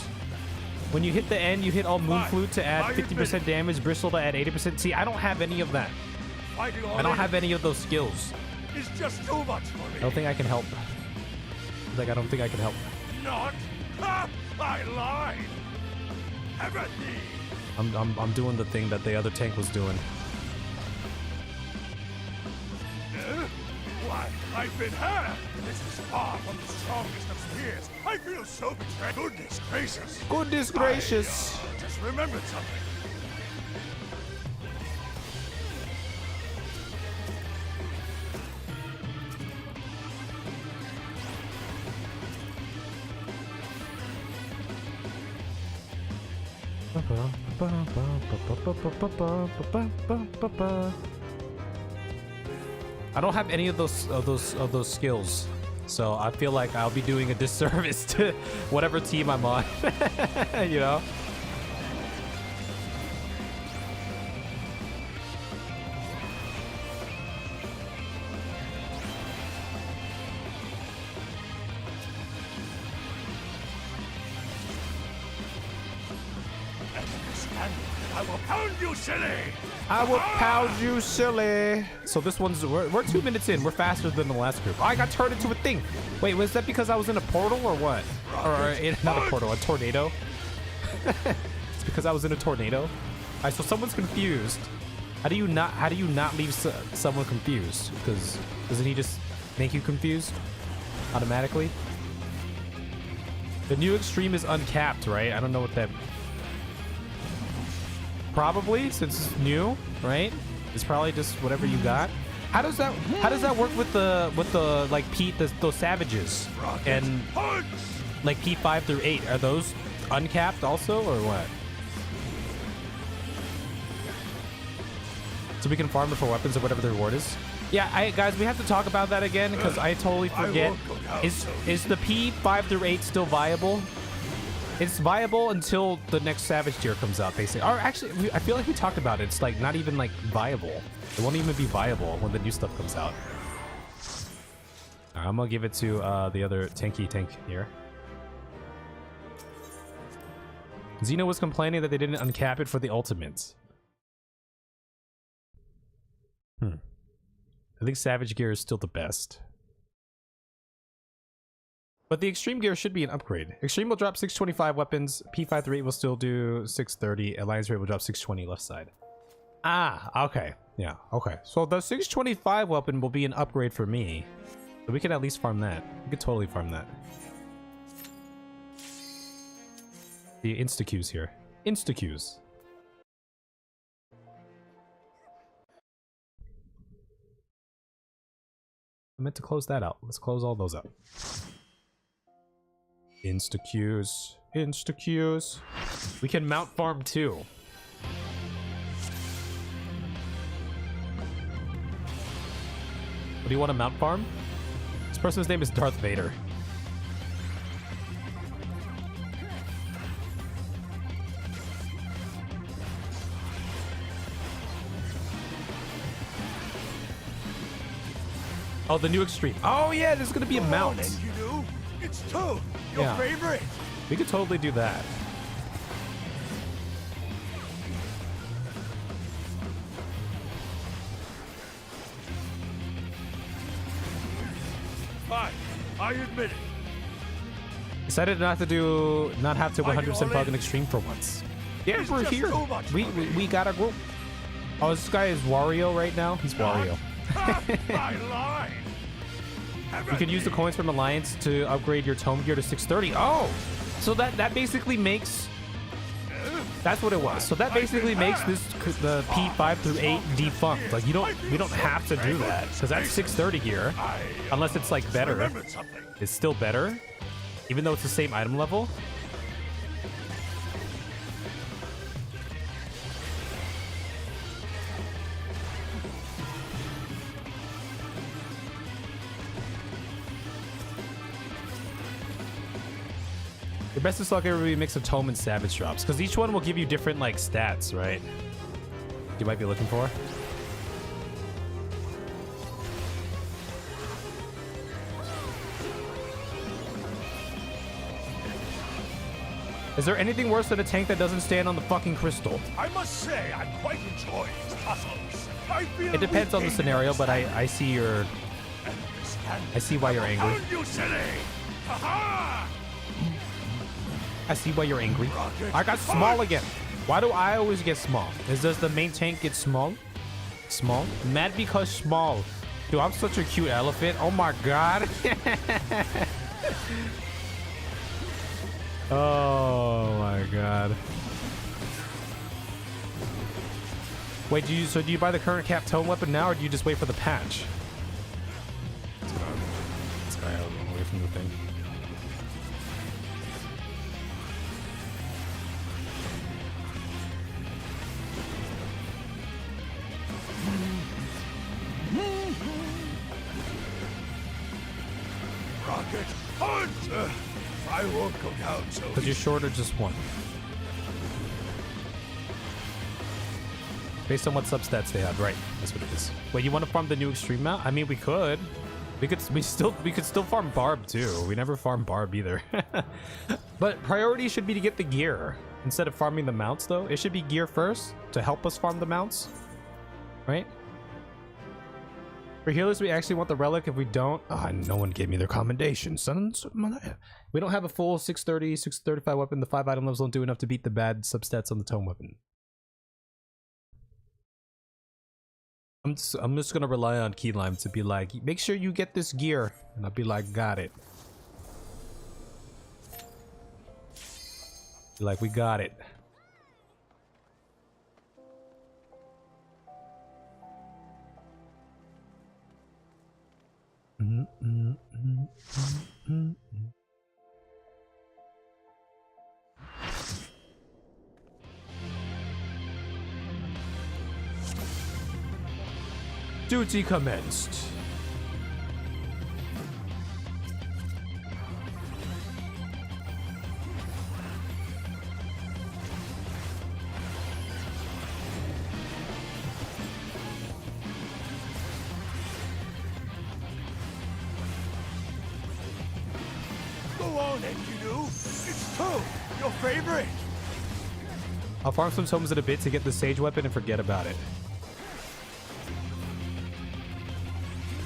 When you hit the end, you hit all Moon Flute to add 50% damage, Bristle to add 80%. See, I don't have any of that. I don't have any of those skills. It's just too much for me. I don't think I can help. Like, I don't think I can help. Not. Ha! I lied. Everything. I'm doing the thing that the other tank was doing. Why, I've been hurt. This is far from the strongest of spears. I feel so betrayed. Goodness gracious. Goodness gracious. I just remembered something. I don't have any of those skills, so I feel like I'll be doing a disservice to whatever team I'm on. You know. I will pound you, silly! I will pound you, silly. So this one's we're 2 minutes in. We're faster than the last group. Oh, I got turned into a thing. Wait, was that because I was in a portal or what? Or not a portal, a tornado? It's because I was in a tornado. All right, so someone's confused. How do you not leave someone confused? Because doesn't he just make you confused automatically? The new extreme is uncapped, right? I don't know what that. Probably, since it's new, right? It's probably just whatever you got. How does that work with the like those savages and like P5 through 8? Are those uncapped also or what? So we can farm it for weapons or whatever the reward is. Yeah, guys, we have to talk about that again because I totally forget. Is the P5 through 8 still viable? It's viable until the next Savage tier comes out, they say. Or actually, I feel like we talked about it. It's like not even like viable. It won't even be viable when the new stuff comes out. All right, I'm gonna give it to the other tanky tank here. Xeno was complaining that they didn't uncap it for the ultimates. I think Savage gear is still the best. But the Extreme gear should be an upgrade. Extreme will drop 625 weapons. P5 through 8 will still do 630. Alliance rate will drop 620 left side. Ah, okay. Yeah, okay. So the 625 weapon will be an upgrade for me. So we can at least farm that. We could totally farm that. The insta-Qs here. Insta-Qs. I meant to close that out. Let's close all those out. Insta-Qs. Insta-Qs. We can mount farm too. What do you want to mount farm? This person's name is Darth Vader. Oh, the new extreme. Oh yeah, there's gonna be a mount. It's Toad, your favorite. We could totally do that. Fine, I admit it. Decided not to 100% bug an extreme for once. Yeah, we're here. We got a group. Oh, this guy is Wario right now. He's Wario. I lied. You can use the coins from Alliance to upgrade your tome gear to 630. Oh, so that basically makes. That's what it was. So that basically makes the P5 through 8 defunct. Like we don't have to do that because that's 630 gear, unless it's like better. It's still better, even though it's the same item level. Your best of luck ever be a mix of tome and savage drops, because each one will give you different like stats, right? You might be looking for. Is there anything worse than a tank that doesn't stand on the fucking crystal? I must say, I quite enjoy these tussles. I feel It depends on the scenario, but I see your. I see why you're angry. You silly! Ha-ha! I see why you're angry. I got small again. Why do I always get small? Does the main tank get small? Small? Mad because small. Dude, I'm such a cute elephant. Oh my god. Oh my god. Wait, do you buy the current cap tone weapon now, or do you just wait for the patch? Let's get this guy out away from the thing. Rocket punch! I won't go down so. Because you're short or just one. Based on what substats they have, right? That's what it is. Wait, you want to farm the new extreme mount? I mean, we could. We could still farm Barb too. We never farm Barb either. But priority should be to get the gear instead of farming the mounts, though. It should be gear first to help us farm the mounts, right? For healers, we actually want the relic. If we don't, no one gave me their commendation, sons. We don't have a full 630, 635 weapon. The 5 item levels don't do enough to beat the bad substats on the tome weapon. I'm just gonna rely on Keylime to be like, make sure you get this gear, and I'll be like, got it. Be like, we got it. Duty commenced. Go on, Enkidu. It's Toad, your favorite. I'll farm some tomes in a bit to get the sage weapon and forget about it.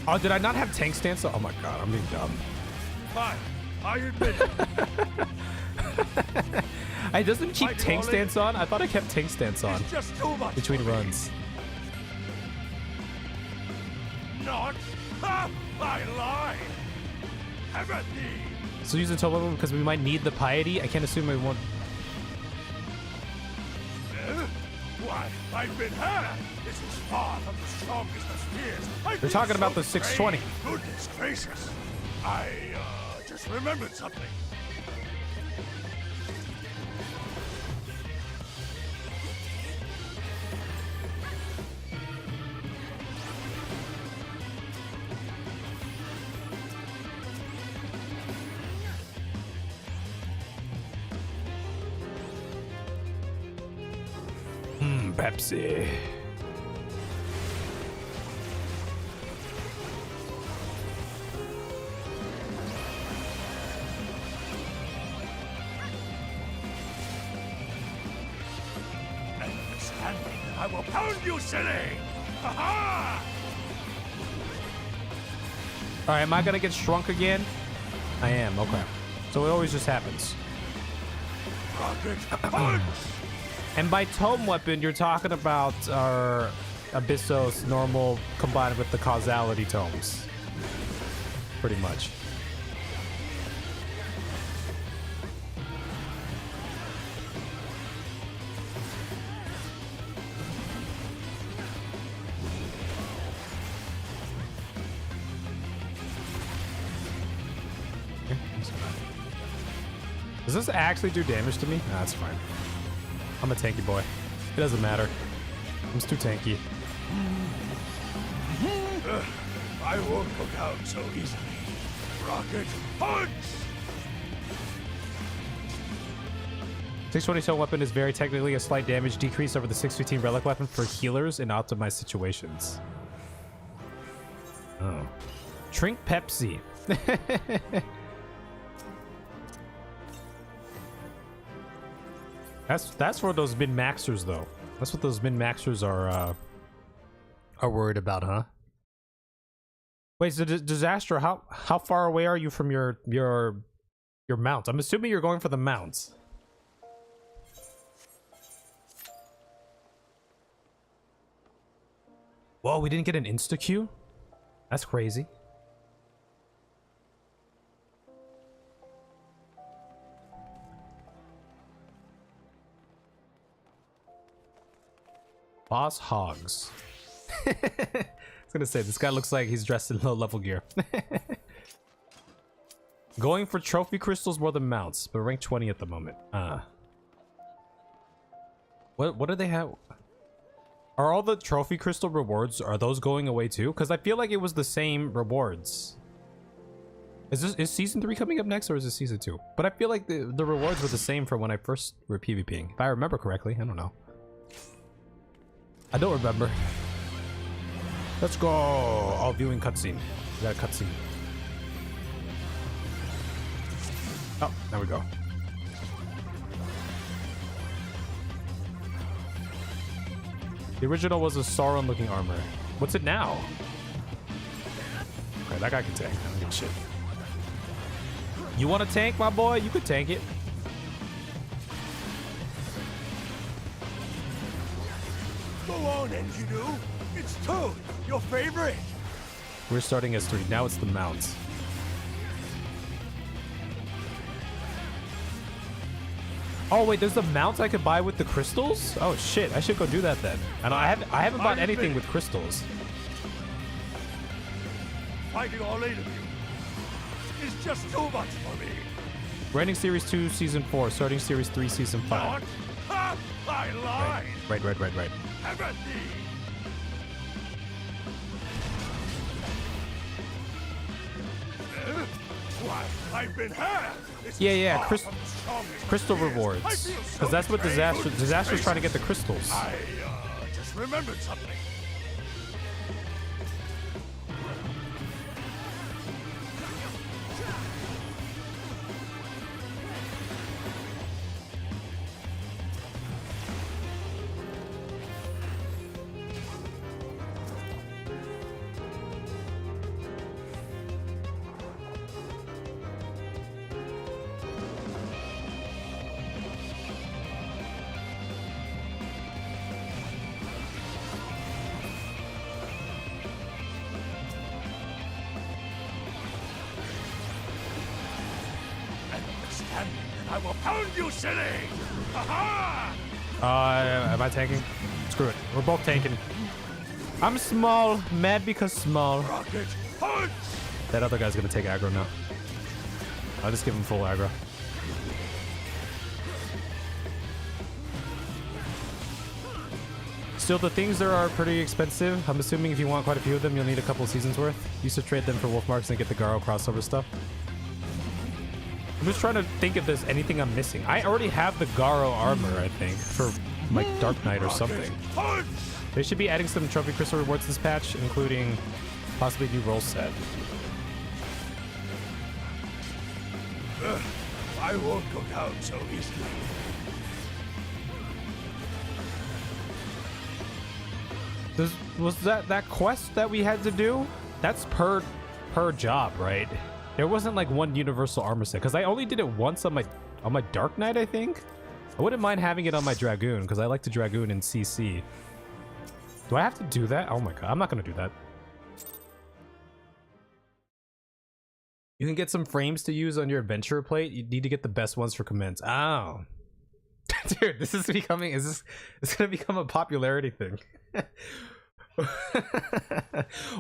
Oh, did I not have tank stance? Oh my god, I'm being dumb. Fine, I admit it. I doesn't keep tank stance on. I thought I kept tank stance on It's just too much between for me. runs. not. Ha! I lied. Everything. So using total weapon because we might need the piety. I can't assume we won't. Why, I've been hurt. This is far from the strongest of spears. They're talking about the 620. Goodness gracious. I just remembered something. Pepsi. Understand me, I will pound you silly! Ha-ha! Alright, am I gonna get shrunk again? I am, okay. So it always just happens. Rocket punch! And by tome weapon, you're talking about our Abyssos normal combined with the causality tomes. Pretty much. Does this actually do damage to me? Nah, that's fine. I'm a tanky boy. It doesn't matter. I'm just too tanky. I won't go down so easily. Rocket punch! 620 tone weapon is very technically a slight damage decrease over the 615 relic weapon for healers in optimized situations. Oh. Trink Pepsi. That's for those min-maxers though. That's what those min-maxers are worried about, huh? Wait, so Disaster, how far away are you from your mount? I'm assuming you're going for the mounts. Whoa, we didn't get an insta-queue? That's crazy. Boss Hogs. I was gonna say, this guy looks like he's dressed in low-level gear. Going for trophy crystals more than mounts, but rank 20 at the moment. What do they have? Are all the trophy crystal rewards, are those going away too? Because I feel like it was the same rewards. Is season 3 coming up next, or is it season 2? But I feel like the rewards were the same from when I first were PvPing. If I remember correctly, I don't know. I don't remember. Let's go. Oh, viewing cutscene. We got a cutscene. Oh, there we go. The original was a Sauron looking armor. What's it now? Okay, that guy can tank. I don't give a shit. You want to tank, my boy? You could tank it. Go on, Engineer. It's Toad, your favorite. We're starting S3. Now it's the mounts. Oh wait, there's the mounts I could buy with the crystals? Oh shit, I should go do that then. And I haven't bought anything with crystals. Fighting all 8 of you is just too much for me. Rating Series 2, Season 4. Starting Series 3, Season 5. Not? Ha! I lied. Right. Everything. Why, I've been hurt. Yeah, crystal rewards. Because that's what Disaster's trying to get the crystals. I just remembered something. I will pound you silly! Ha-ha! Am I tanking? Screw it. We're both tanking. I'm small. Mad because small. Rocket punch! That other guy's gonna take aggro now. I'll just give him full aggro. Still, the things there are pretty expensive. I'm assuming if you want quite a few of them, you'll need a couple seasons worth. Used to trade them for wolf marks and get the Garo crossover stuff. I'm just trying to think if there's anything I'm missing. I already have the Garo armor, I think, for like Dark Knight or something. They should be adding some trophy crystal rewards this patch, including possibly new roll set. I won't go down so easily. Was that quest that we had to do? That's per job, right? There wasn't like one universal armor set because I only did it once on my Dark Knight, I think. I wouldn't mind having it on my Dragoon because I like to Dragoon in CC. Do I have to do that? Oh my god, I'm not gonna do that. You can get some frames to use on your adventure plate. You need to get the best ones for commence. Oh. Dude, this is becoming, it's gonna become a popularity thing.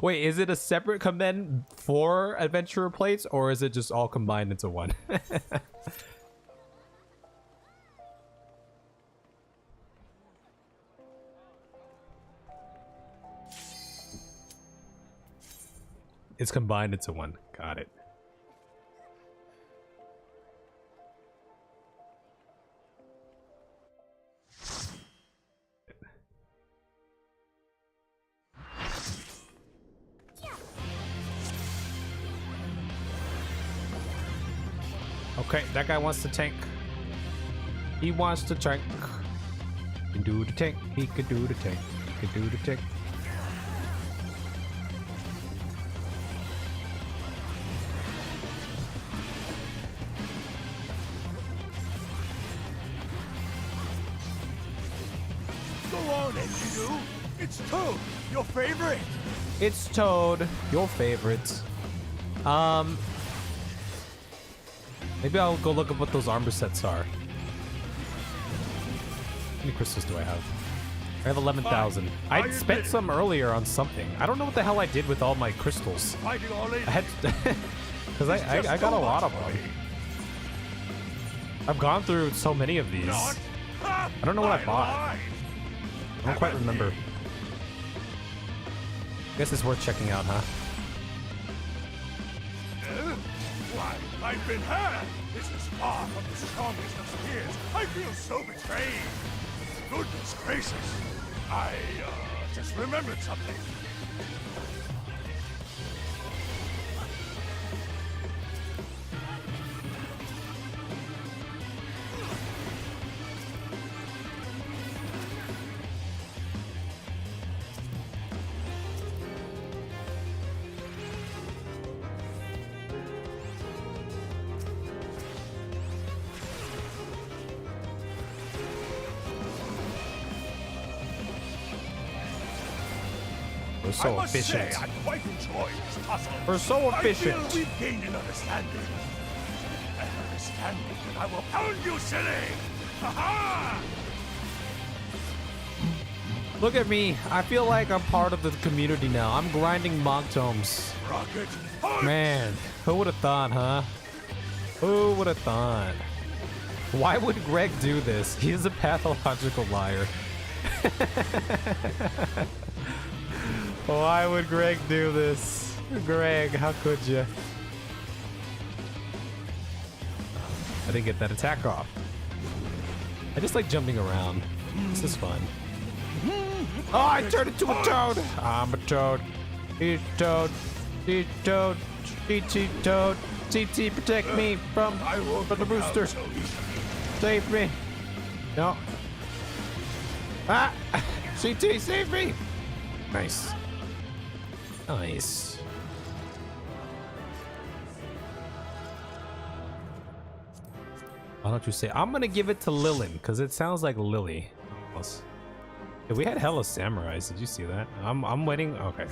Wait, is it a separate commend for adventurer plates or is it just all combined into one? It's combined into one. Got it. Okay, that guy wants to tank. He wants to tank. He can do the tank. He can do the tank. He can do the tank. Go on, Engineer. It's Toad, your favorite. It's Toad, your favorite. Maybe I'll go look up what those armor sets are. How many crystals do I have? I have 11,000. I spent some earlier on something. I don't know what the hell I did with all my crystals. I had because I got a lot of them. I've gone through so many of these. I don't know what I bought. I don't quite remember. Guess it's worth checking out, huh? Why, I've been hurt! This is far from the strongest of spears. I feel so betrayed. Goodness gracious. I, just remembered something. We're so efficient. I quite enjoy this tussle. We're so efficient. I feel we've gained an understanding. An understanding that I will pound you silly. Ha-ha! Look at me. I feel like I'm part of the community now. I'm grinding monk tomes. Rocket punch! Man, who would have thought, huh? Who would have thought? Why would Greg do this? He is a pathological liar. Why would Greg do this? Greg, how could you? I didn't get that attack off. I just like jumping around. This is fun. Oh, I turned into a toad! I'm a toad. He's toad. He's toad. CT toad. CT, protect me from the rooster. Save me. No. Ah! CT, save me! Nice. Nice. Why don't you say? I'm gonna give it to Lilin because it sounds like Lily. Yeah, we had hella samurais. Did you see that? I'm waiting. Okay.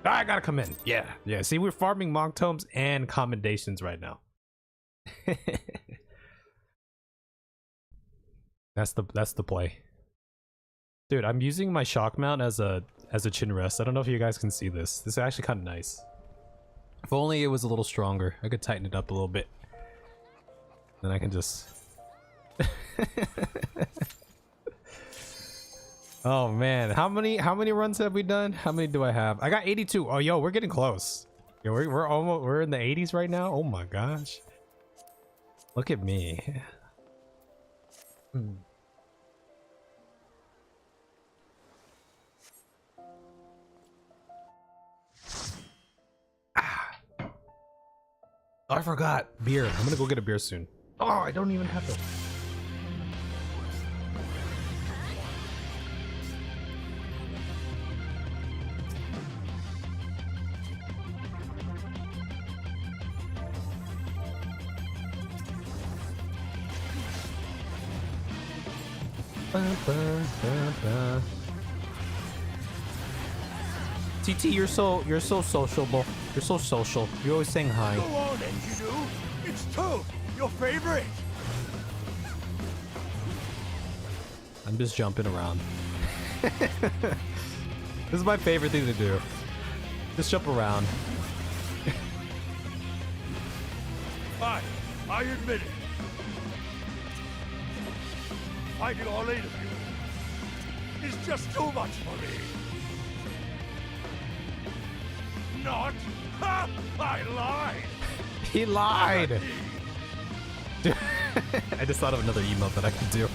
I gotta come in. Yeah. Yeah. See, we're farming monk tomes and commendations right now. That's the play. Dude, I'm using my shock mount as a chin rest. I don't know if you guys can see this. This is actually kind of nice. If only it was a little stronger. I could tighten it up a little bit. Then I can just... Oh man, how many runs have we done? How many do I have? I got 82. Oh yo, we're getting close. Yo, we're in the 80s right now. Oh my gosh. Look at me. Oh, I forgot beer. I'm gonna go get a beer soon. Oh, I don't even have to. TT, you're so sociable. You're so social. You're always saying hi. Go on, Engineer. It's Toad, your favorite. I'm just jumping around. This is my favorite thing to do. Just jump around. I admit it. Fighting all 8 of you is just too much for me. Not? Ha! I lied! He lied! Dude, I just thought of another emote that I could do.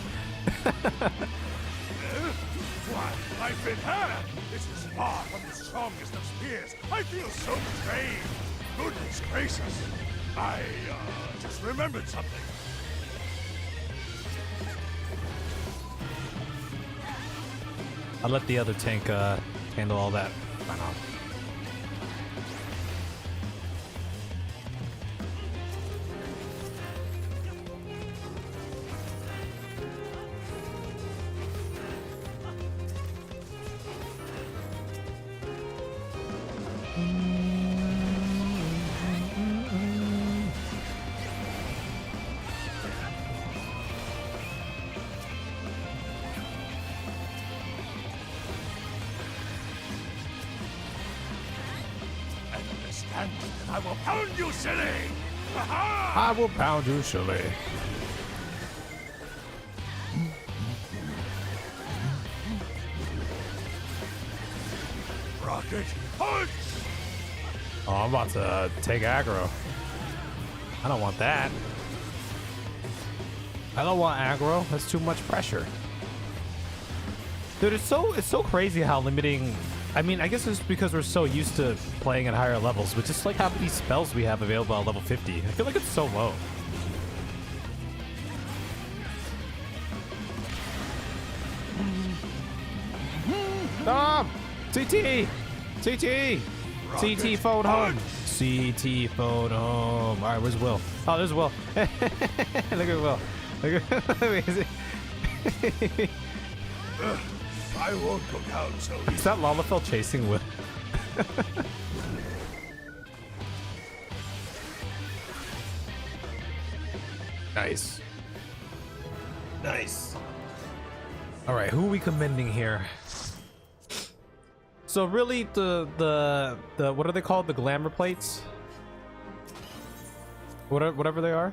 Why, I've been had! This is far from the strongest of spears. I feel so betrayed. Goodness gracious. I, just remembered something. I'll let the other tank, handle all that. Why not? I will pound you silly! I will pound you silly. Rocket punch! Oh, I'm about to take aggro. I don't want that. I don't want aggro. That's too much pressure. Dude, it's so crazy how limiting. I mean, I guess it's because we're so used to playing at higher levels, but just like how many spells we have available at level 50. I feel like it's so low. Stop! CT! CT! CT phone home! CT phone home. Alright, where's Will? Oh, there's Will. Look at Will. Look at I won't go down so easy. Is that Lalafell chasing Will? Nice. Nice. All right, who are we commending here? So really, the what are they called? The glamour plates? Whatever they are.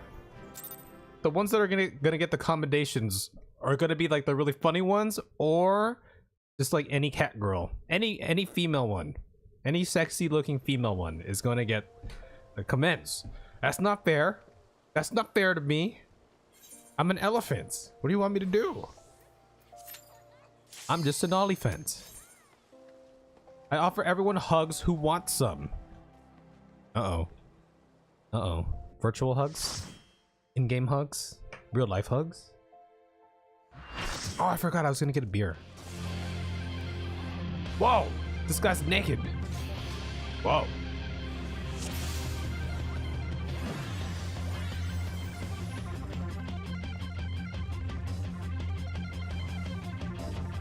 The ones that are gonna get the commendations are gonna be like the really funny ones, or just like any cat girl, any female one, any sexy looking female one is gonna get the commends. That's not fair. That's not fair to me. I'm an elephant. What do you want me to do? I'm just an elephant. I offer everyone hugs who want some. Uh-oh. Uh-oh. Virtual hugs? In-game hugs? Real life hugs? Oh, I forgot I was gonna get a beer. Whoa! This guy's naked. Whoa.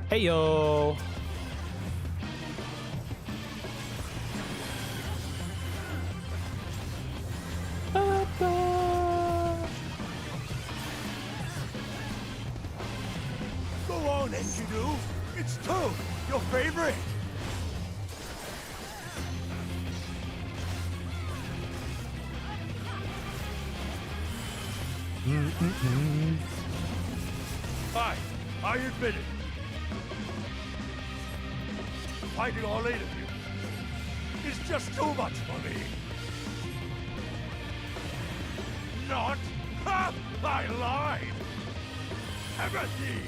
Hey yo. Oh, your favorite? I admit it. Fighting all 8 of you is just too much for me. Not? Ha! I lied! Empathy!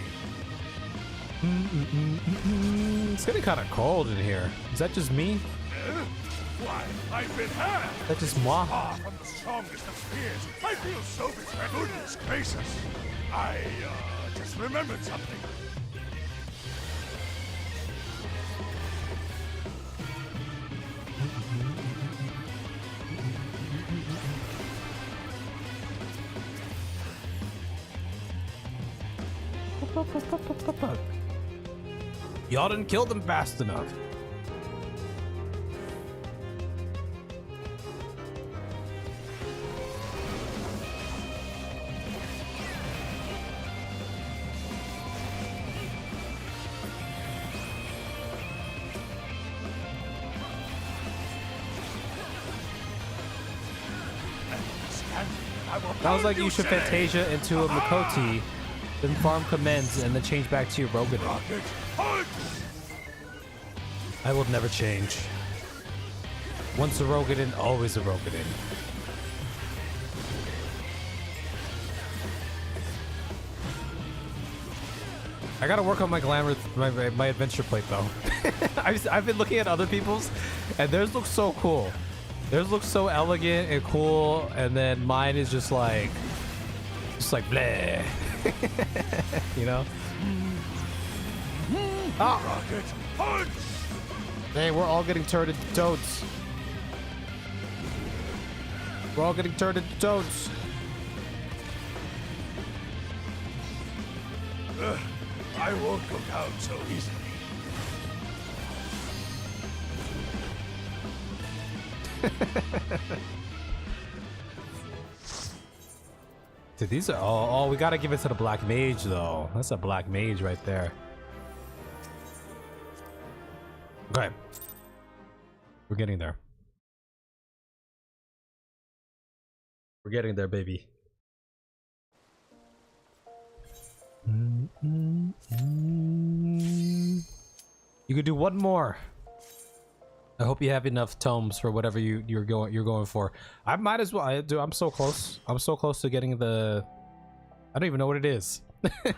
It's getting kind of cold in here. Is that just me? Why, I've been had! Is that just moi? Far from the strongest of spears. I feel so betrayed. Goodness gracious. I, just remembered something. Y'all didn't kill them fast enough. Sounds like you should Fantasia into a Makoti, then farm commands, and then change back to your Rogan. I will never change. Once a Rogan, always a Rogan. I gotta work on my glamour, my adventure plate though. I've been looking at other people's, and theirs look so cool. Theirs looks so elegant and cool, and then mine is just like bleh. You know? Oh. Hey, we're all getting turned into toads. We're all getting turned into toads. I won't go down so easily. Dude, these are all. Oh, we gotta give it to the black mage though. That's a black mage right there. Okay, we're getting there. We're getting there, baby. You could do one more. I hope you have enough tomes for whatever you're going for. I might as well. I'm so close. I'm so close to getting the. I don't even know what it is.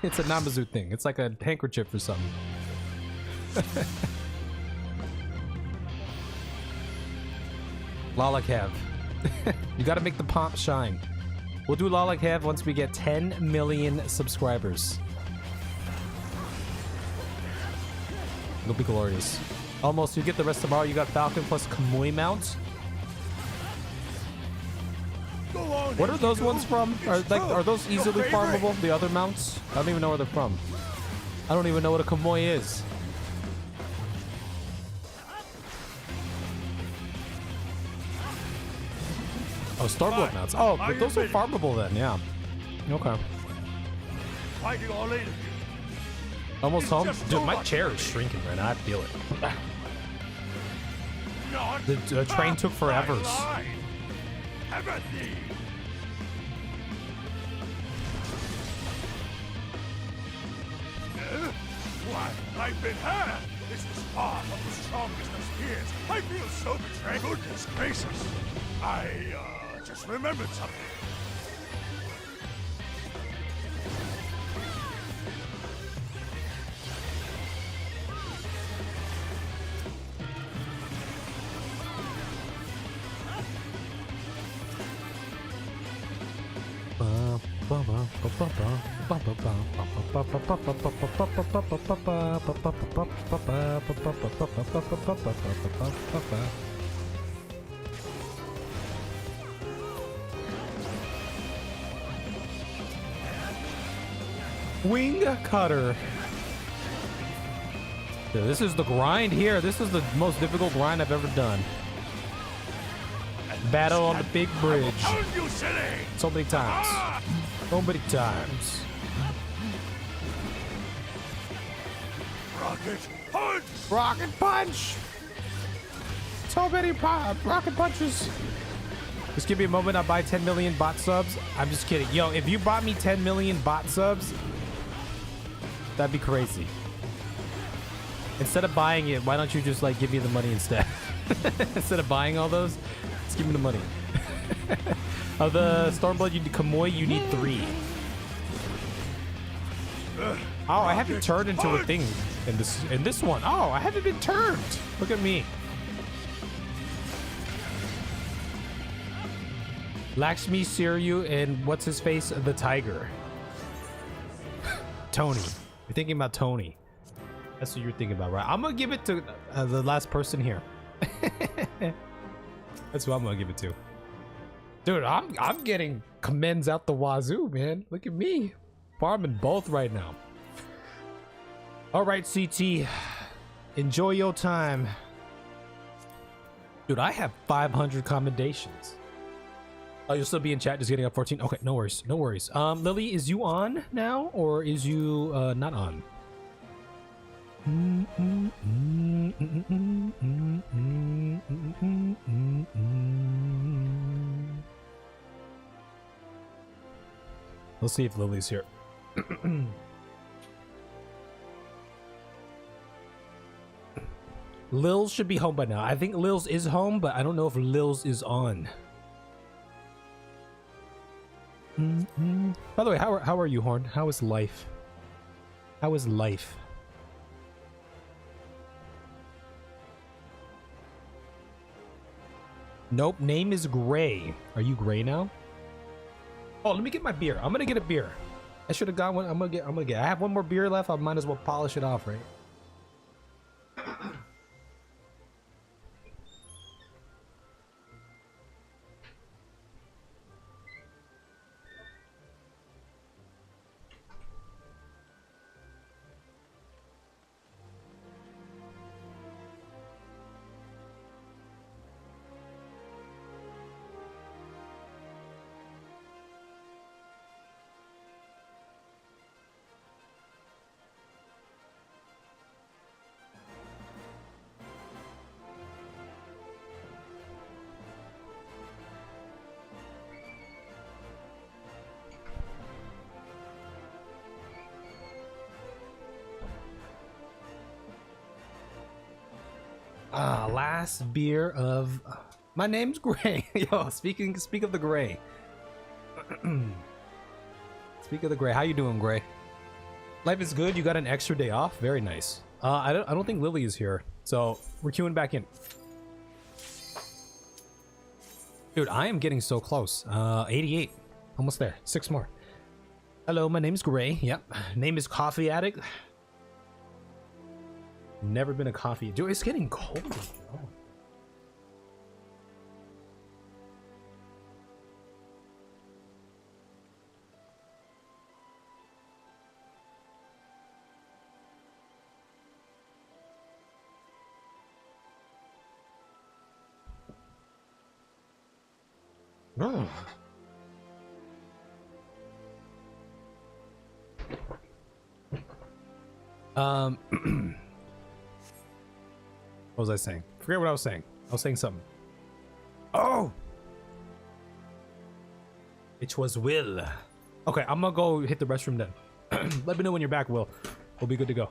It's a Namazu thing. It's like a handkerchief or something. Lalacav. You got to make the pomp shine. We'll do Lalacav once we get 10 million subscribers. It'll be glorious. Almost, you get the rest tomorrow. You got Falcon plus Kamui mount. What are those ones from? Are those easily farmable? The other mounts? I don't even know where they're from. I don't even know what a Kamui is. Oh, Starblood mounts. Oh, but those are farmable then, yeah. Okay. Fighting all 8 of you. Almost home? Dude, my chair is shrinking right now. I feel it. The train took forever. Why, I've been had! This is far from the strongest of spears. I feel so betrayed. Goodness gracious. I, just remembered something. Wing cutter. Dude, this is the grind here. This is the most difficult grind I've ever done. Battle on the big bridge. So many times. So many times. Rocket punch! Rocket punch! So many rocket punches. Just give me a moment. I'll buy 10 million bot subs. I'm just kidding. Yo, if you bought me 10 million bot subs, that'd be crazy. Instead of buying it, why don't you just like give me the money instead? Instead of buying all those, just give me the money. Of the Stormblood Kamuy, you need 3. Oh, I haven't turned into a thing in this one. Oh, I haven't been turned. Look at me. Lakshmi, Siryu, and what's his face? The tiger. Tony. You're thinking about Tony. That's what you're thinking about, right? I'm gonna give it to the last person here. That's who I'm gonna give it to. Dude, I'm getting commends out the wazoo, man. Look at me. Farming both right now. All right, CT. Enjoy your time. Dude, I have 500 commendations. Oh, you'll still be in chat, just getting up 14. Okay, no worries, no worries. Lily, is you on now, or is you not on? Let's see if Lily's here. Lils should be home by now. I think Lils is home, but I don't know if Lils is on. By the way, how are you, Horn? How is life? How is life? Nope, name is Gray. Are you Gray now? Oh, let me get my beer. I'm gonna get a beer. I should have got one. I'm gonna get. I have one more beer left. I might as well polish it off, right? Last beer of my name's Gray. Yo, speak of the Gray. Speak of the Gray. How you doing, Gray? Life is good. You got an extra day off. Very nice. I don't think Lily is here, so we're queuing back in. Dude, I am getting so close. 88, almost there. 6 more. Hello, my name's Gray. Yep. Name is Coffee Addict. Never been a coffee. Dude, it's getting cold. Oh. What was I saying? Forget what I was saying. I was saying something. Oh! It was Will. Okay, I'm gonna go hit the restroom then. Let me know when you're back, Will. We'll be good to go.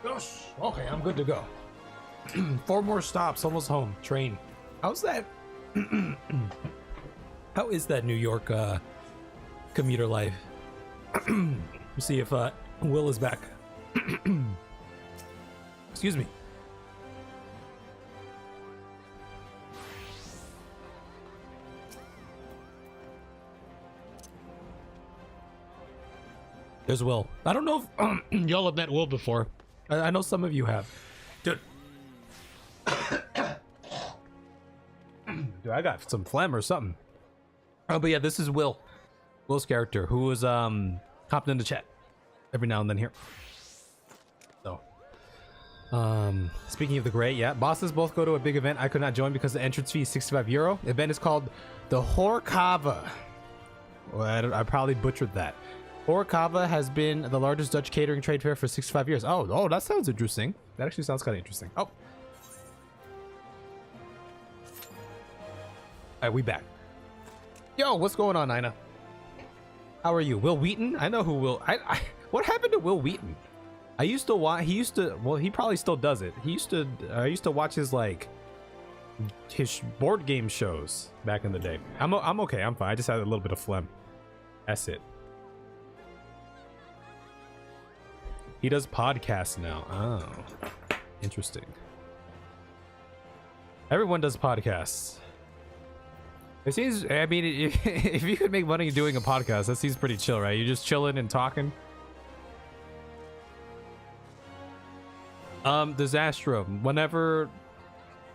Yes. Okay, I'm good to go. 4 more stops, almost home. Train. How's that? How is that New York commuter life? Let's see if Will is back. Excuse me. There's Will. I don't know if y'all have met Will before. I know some of you have. Dude. Dude, I got some phlegm or something. Oh, but yeah, this is Will. Will's character, who was hopped into chat every now and then here. So, speaking of the gray, yeah, bosses both go to a big event. I could not join because the entrance fee is €65. The event is called the Horecava. Well, I probably butchered that. Horecava has been the largest Dutch catering trade fair for 65 years. Oh, that sounds interesting. That actually sounds kind of interesting. Oh. All right, we back. Yo, what's going on, Ina? How are you? Will Wheaton? I know who Will... what happened to Will Wheaton? I used to watch... Well, he probably still does it. I used to watch his, like... his board game shows back in the day. I'm okay. I'm fine. I just had a little bit of phlegm. That's it. He does podcasts now. Oh, interesting. Everyone does podcasts. It seems, I mean, if you could make money doing a podcast, that seems pretty chill, right? You're just chilling and talking. Disastro. Whenever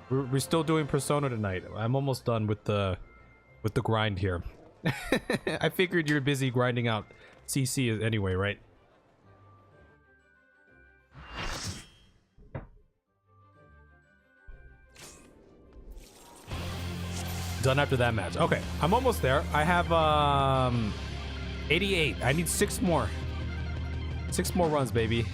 we're still doing Persona tonight. I'm almost done with the grind here. I figured you're busy grinding out CC anyway, right? Done after that match. Okay, I'm almost there. I have 88. I need 6 more. 6 more runs, baby.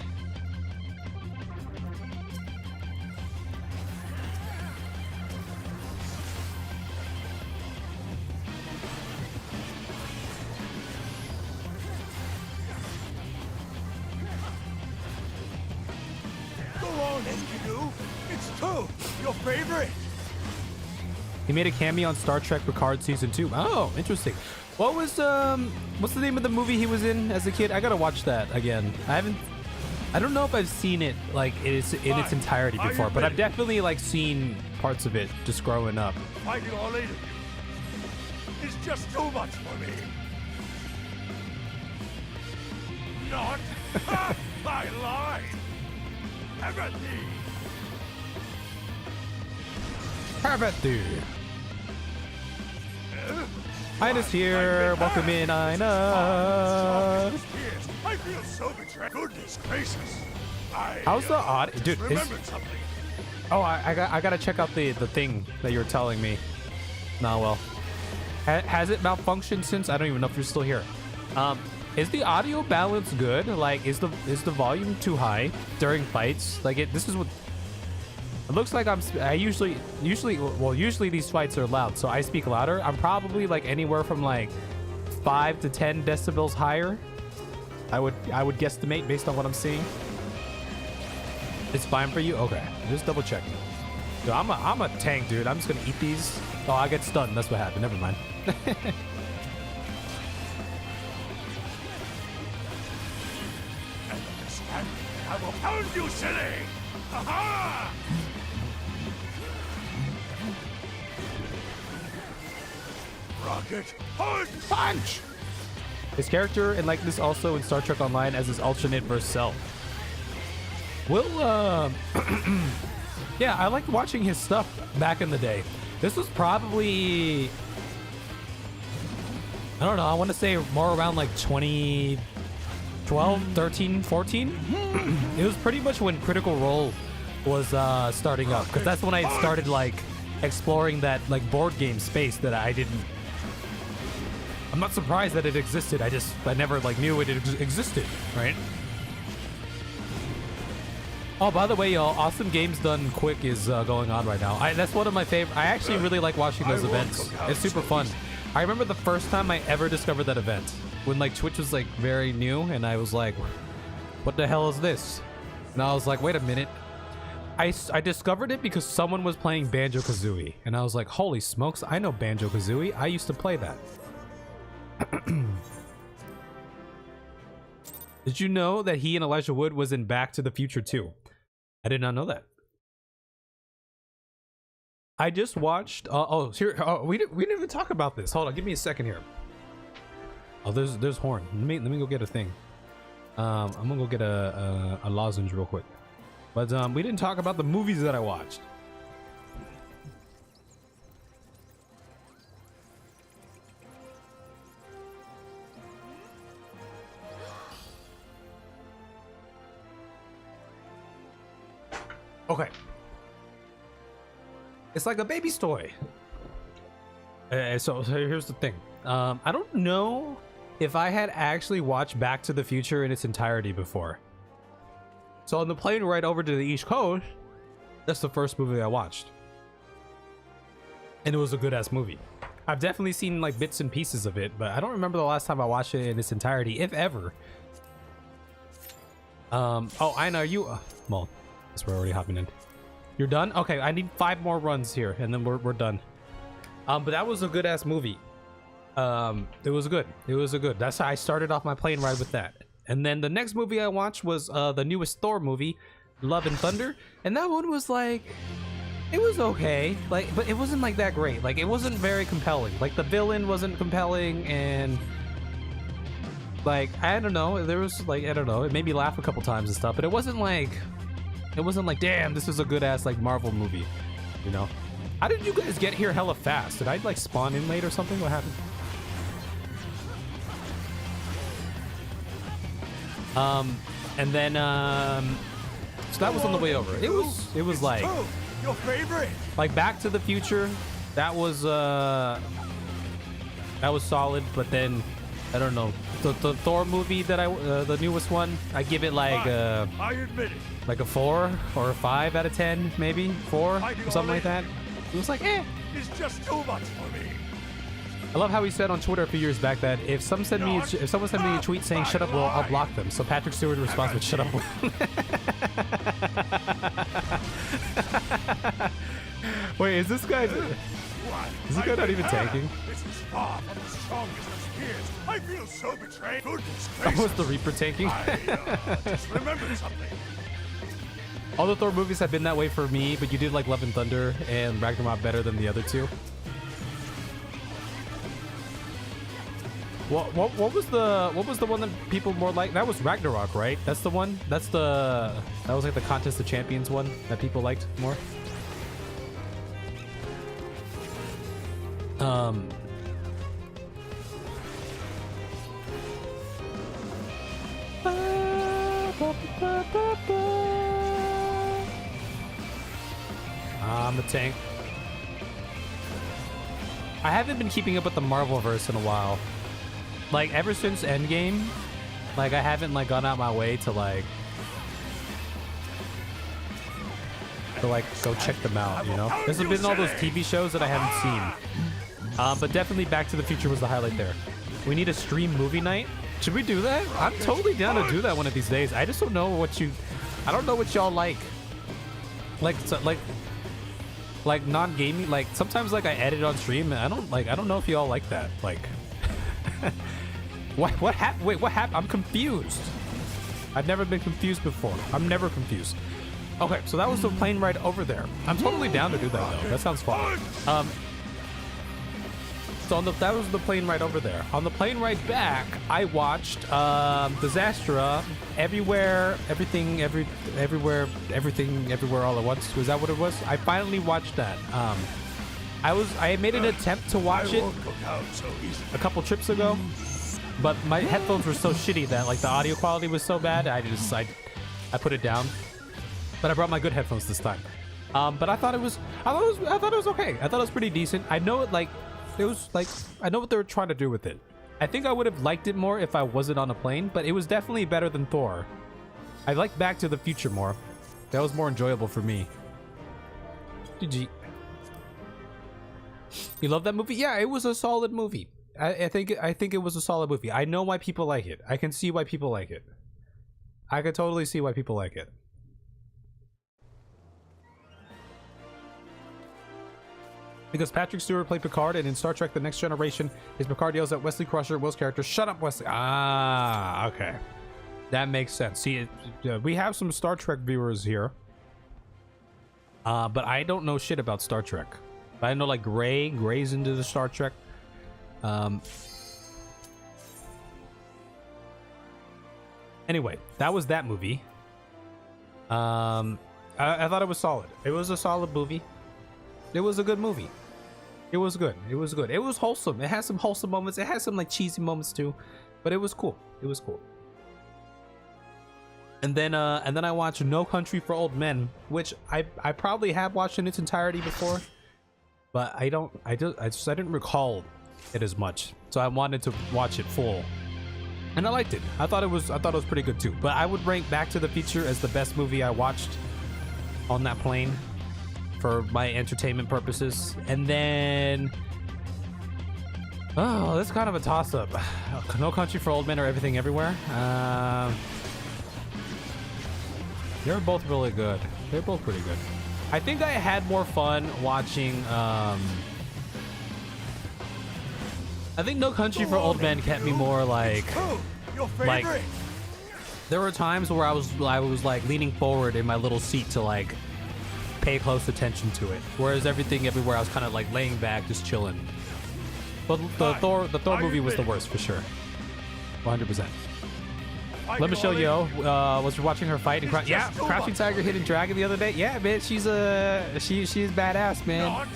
Go on, Enkidu. It's Toad, your favorite. He made a cameo on Star Trek Picard Season 2. Oh, interesting. What was, what's the name of the movie he was in as a kid? I gotta watch that again. I don't know if I've seen it, like, in its entirety before, but I've definitely, like, seen parts of it just growing up. Fight it all later. It's just too much for me. Not. Ha! I lied. Everything. Perfect. Ina's here. Welcome in, Ina. I feel so betrayed. Goodness gracious. How's the odd, dude? Remembered something. Oh, I gotta check out the thing that you were telling me. Nah, well, has it malfunctioned since? I don't even know if you're still here. Is the audio balance good? Like, is the volume too high during fights? Like, this is what. It looks like usually these fights are loud, so I speak louder. I'm probably like anywhere from like 5 to 10 decibels higher. I would guesstimate based on what I'm seeing. It's fine for you? Okay, just double checking. Dude, I'm a tank, dude. I'm just gonna eat these. Oh, I get stunned. That's what happened. Never mind. I will pound you, silly! Aha! Rocket punch! His character and likeness also in Star Trek Online as his alternate verse self. Will, yeah, I liked watching his stuff back in the day. This was probably, I don't know, I want to say more around like 2012, 13, 14. It was pretty much when Critical Role was starting up, because that's when I started like exploring that like board game space that I'm not surprised that it existed. I never like knew it existed, right? Oh, by the way, y'all, Awesome Games Done Quick is going on right now. That's one of my favorite. I actually really like watching those events. It's super fun. I remember the first time I ever discovered that event when like Twitch was like very new, and I was like, "What the hell is this?" And I was like, wait a minute. I discovered it because someone was playing Banjo-Kazooie. And I was like, holy smokes, I know Banjo-Kazooie. I used to play that. Did you know that he and Elijah Wood was in Back to the Future 2? I did not know that. I just watched. We didn't even talk about this. Hold on, give me a second here. Oh, there's Horn. Let me go get a thing. I'm gonna go get a lozenge real quick. But we didn't talk about the movies that I watched. Okay. It's like a baby's toy. So here's the thing. I don't know if I had actually watched Back to the Future in its entirety before. So on the plane ride over to the East Coast, that's the first movie I watched. And it was a good ass movie. I've definitely seen like bits and pieces of it, but I don't remember the last time I watched it in its entirety, if ever. Oh, I know you. Well, I guess we're already hopping in. You're done? Okay, I need 5 more runs here, and then we're done. But that was a good ass movie. It was good. It was a good. That's how I started off my plane ride with that. And then the next movie I watched was the newest Thor movie, Love and Thunder, and that one was like, it was okay, like, but it wasn't like that great. Like, it wasn't very compelling. Like, the villain wasn't compelling, and like, I don't know. There was like, I don't know. It made me laugh a couple times and stuff, but it wasn't like, damn, this is a good ass like Marvel movie, you know? How did you guys get here hella fast? Did I like spawn in late or something? What happened? And then so that was on the way over. It was like your favorite, like Back to the Future. That was solid, but then I don't know, the Thor movie that the newest one, I give it like I admit it, like a 4 or a 5 out of 10, maybe 4 or something like that. It was like, eh. It's just too much for me. I love how he said on Twitter a few years back that if someone sent me a tweet saying "shut up," Will, I'll block them. So Patrick Stewart responds with "shut up." Wait, is this guy? Is this guy not even tanking? This is far from the strongest of spears. I feel so betrayed. Goodness That gracious. was the Reaper tanking. I just remembered something. All the Thor movies have been that way for me, but you did like Love and Thunder and Ragnarok better than the other two. What was the one that people more like? That was Ragnarok, right? That's the one. That was like the Contest of Champions one that people liked more. I'm a tank. I haven't been keeping up with the Marvelverse in a while. Like, ever since Endgame, like, I haven't, like, gone out my way to, like, go check them out, you know? There's been all those TV shows that I haven't seen. But definitely Back to the Future was the highlight there. We need a stream movie night. Should we do that? I'm totally down to do that one of these days. I just don't know I don't know what y'all like. Like non-gaming, like, sometimes, like, I edit on stream, and I don't know if y'all like that. Like... What happened? Wait, what happened? I'm confused. I've never been confused before. I'm never confused. Okay, so that was the plane ride over there. I'm totally down to do that though. That sounds fun. So that was the plane ride over there. On the plane ride back, I watched Disaster, Everywhere, Everything, Everywhere, All at Once. Was that what it was? I finally watched that. I made an attempt to watch it a couple trips ago, but my headphones were so shitty that like the audio quality was so bad. I put it down. But I brought my good headphones this time. But I thought it was okay. I thought it was pretty decent. I know I know what they were trying to do with it. I think I would have liked it more if I wasn't on a plane, but it was definitely better than Thor. I liked Back to the Future more. That was more enjoyable for me. GG. You love that movie? Yeah, it was a solid movie. I think it was a solid movie. I know why people like it. I can see why people like it. I can totally see why people like it. Because Patrick Stewart played Picard, and in Star Trek The Next Generation, his Picard yells at Wesley Crusher, Will's character, "Shut up, Wesley." Ah, okay. That makes sense. See, we have some Star Trek viewers here. But I don't know shit about Star Trek. I know like Gray's into the Star Trek. Anyway, that was that movie. I thought it was solid. It was a solid movie. It was a good movie. It was good. It was good. It was wholesome. It had some wholesome moments. It had some like cheesy moments too, but it was cool. It was cool. And then I watched No Country for Old Men, which I probably have watched in its entirety before, but I didn't recall it as much. So I wanted to watch it full, and I liked it. I thought it was pretty good too. But I would rank Back to the Future as the best movie I watched on that plane for my entertainment purposes. And then, oh, that's kind of a toss-up. No Country for Old Men or Everything Everywhere. They're both really good. They're both pretty good. I think I had more fun watching. I think No Country for Old Men kept me more like there were times where I was like leaning forward in my little seat to like pay close attention to it, whereas Everything Everywhere I was kind of like laying back, just chilling. But the Thor movie was the worst for sure, 100%. Let me show you. Was watching her fight. Yeah, Crouching Tiger, Hidden Dragon the other day. Yeah, man, she's badass, man.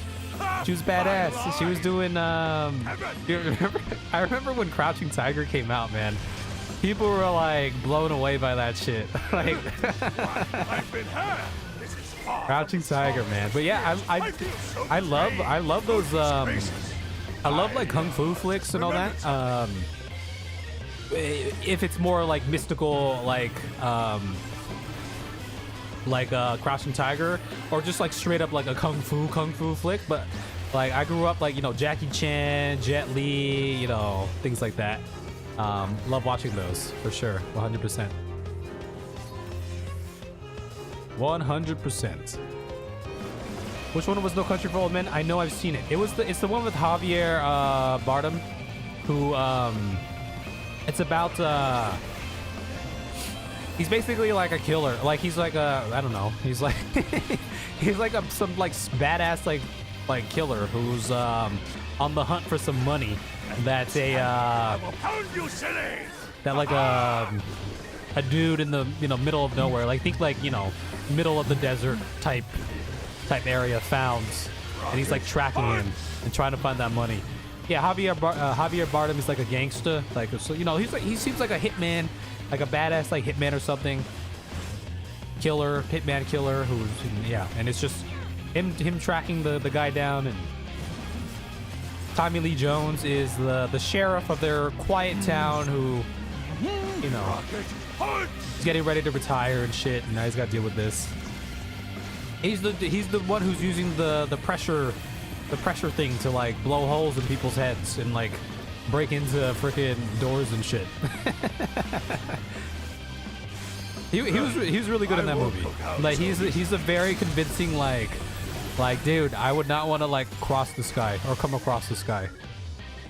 She was badass. She was doing. You remember? I remember when Crouching Tiger came out, man. People were like blown away by that shit. Like Crouching Tiger, man. But yeah, I love those. I love like kung fu flicks and all that. If it's more like mystical, like Crouching Tiger, or just like straight up like a kung fu flick. But like I grew up like, you know, Jackie Chan, Jet Li, you know, things like that. Love watching those for sure. 100%. 100%. Which one was No Country for Old Men? I know I've seen it. It's the one with Javier Bardem, who it's about he's basically like a killer. Like he's like a, I don't know. He's like he's like some like badass like killer who's on the hunt for some money. That's that like a dude in the, you know, middle of nowhere. Like think like, you know, middle of the desert type area founds, and he's like tracking him and trying to find that money. Yeah, Javier Bardem is like a gangster, like, so, you know, he seems like a hitman, like a badass like hitman or something. Hitman killer who's, yeah, and it's just him tracking the guy down. And Tommy Lee Jones is the sheriff of their quiet town who, you know, he's getting ready to retire and shit, and now he's got to deal with this. He's the one who's using the pressure thing to like blow holes in people's heads and like break into freaking doors and shit. he was really good in that movie. Like he's a very convincing like dude, I would not want to like cross the sky or come across the sky.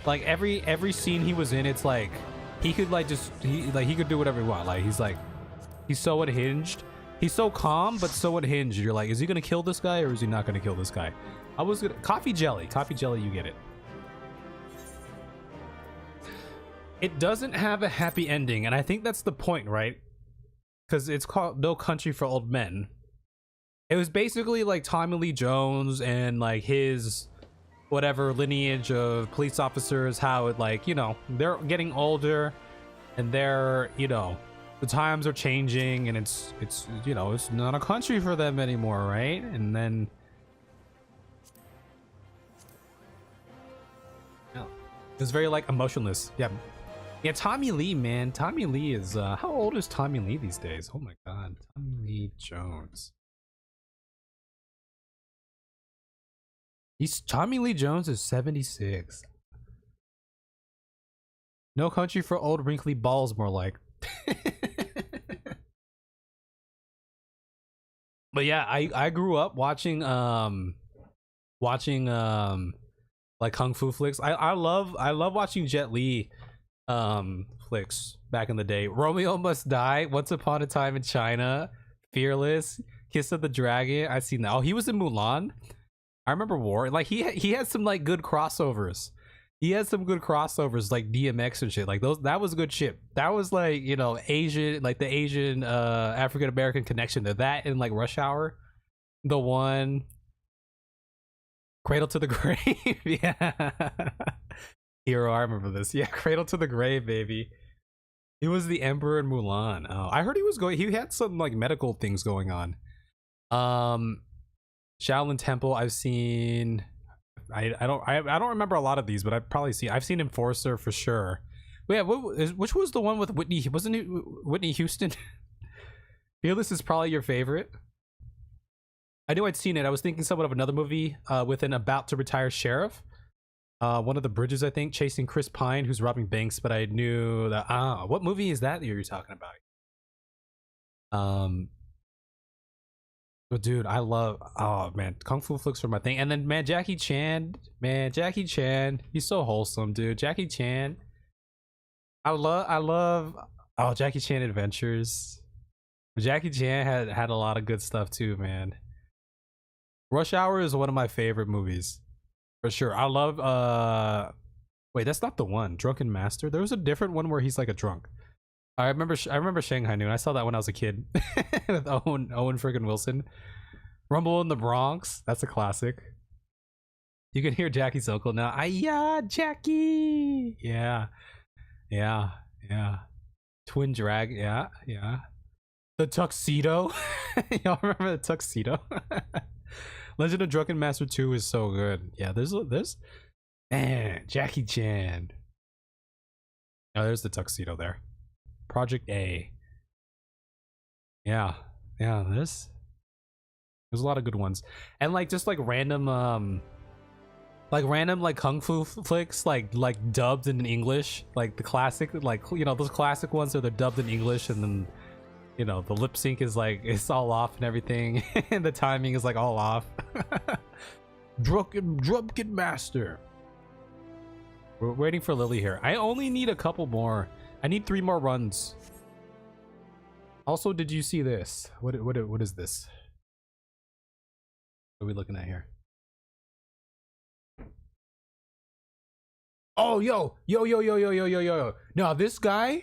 Like every scene he was in, it's like he could like he could do whatever he want. Like he's so unhinged. He's so calm but so unhinged. You're like, is he gonna kill this guy or is he not gonna kill this guy? Coffee jelly, you get it. It doesn't have a happy ending, and I think that's the point, right? Because it's called No Country for Old Men. It was basically like Tommy Lee Jones and like his whatever lineage of police officers, how it, like, you know, they're getting older and they're, you know, the times are changing, and it's you know, it's not a country for them anymore, right? And then it's very like emotionless. Yeah, Tommy Lee, man. Tommy Lee is how old is Tommy Lee these days? Oh my god, Tommy Lee Jones. Tommy Lee Jones is 76. No Country for Old Wrinkly Balls, more like. But yeah, I grew up watching watching like kung fu flicks. I love watching Jet Li flicks back in the day. Romeo Must Die, Once Upon a Time in China, Fearless, Kiss of the Dragon. I've seen that. Oh, he was in Mulan. I remember War. Like he had some like good crossovers. He had some good crossovers like DMX and shit. Like those, that was good shit. That was like, you know, Asian, like the Asian African American connection there. That and like Rush Hour, the one Cradle to the Grave. Yeah. Hero, I remember this. Yeah, Cradle to the Grave, baby. He was the Emperor in Mulan. Oh, I heard he had some like medical things going on. Shaolin Temple, I've seen. I don't remember a lot of these, but I've seen Enforcer for sure. But yeah, which was the one with Whitney? Wasn't it Whitney Houston? Fearless is probably your favorite. I knew I'd seen it. I was thinking somewhat of another movie with an about to retire sheriff. One of the bridges, I think, chasing Chris Pine, who's robbing banks. But I knew that. What movie is that you're talking about? But dude, I love, oh man, kung fu flicks are my thing. And then man, Jackie Chan, he's so wholesome, dude. Jackie Chan, I love oh, Jackie Chan Adventures. Jackie Chan had a lot of good stuff too, man. Rush Hour is one of my favorite movies for sure. I love wait, that's not the one. Drunken Master. There was a different one where he's like a drunk. I remember Shanghai Noon. I saw that when I was a kid with Owen friggin' Wilson. Rumble in the Bronx. That's a classic. You can hear Jackie's uncle now. Yeah, Jackie. Yeah. Twin Drag. Yeah. The Tuxedo. Y'all remember the Tuxedo? Legend of Drunken Master 2 is so good. Yeah, there's man, Jackie Chan. Oh, there's the Tuxedo there. Project A. Yeah, there's a lot of good ones. And like just like random like kung fu flicks like dubbed in English, like the classic, like, you know, those classic ones are they're dubbed in English, and then, you know, the lip sync is like it's all off and everything and the timing is like all off. Drunken Master. We're waiting for Lily here. I only need a couple more. I need 3 more runs. Also, did you see this? What is this? What are we looking at here? Oh, yo. Now this guy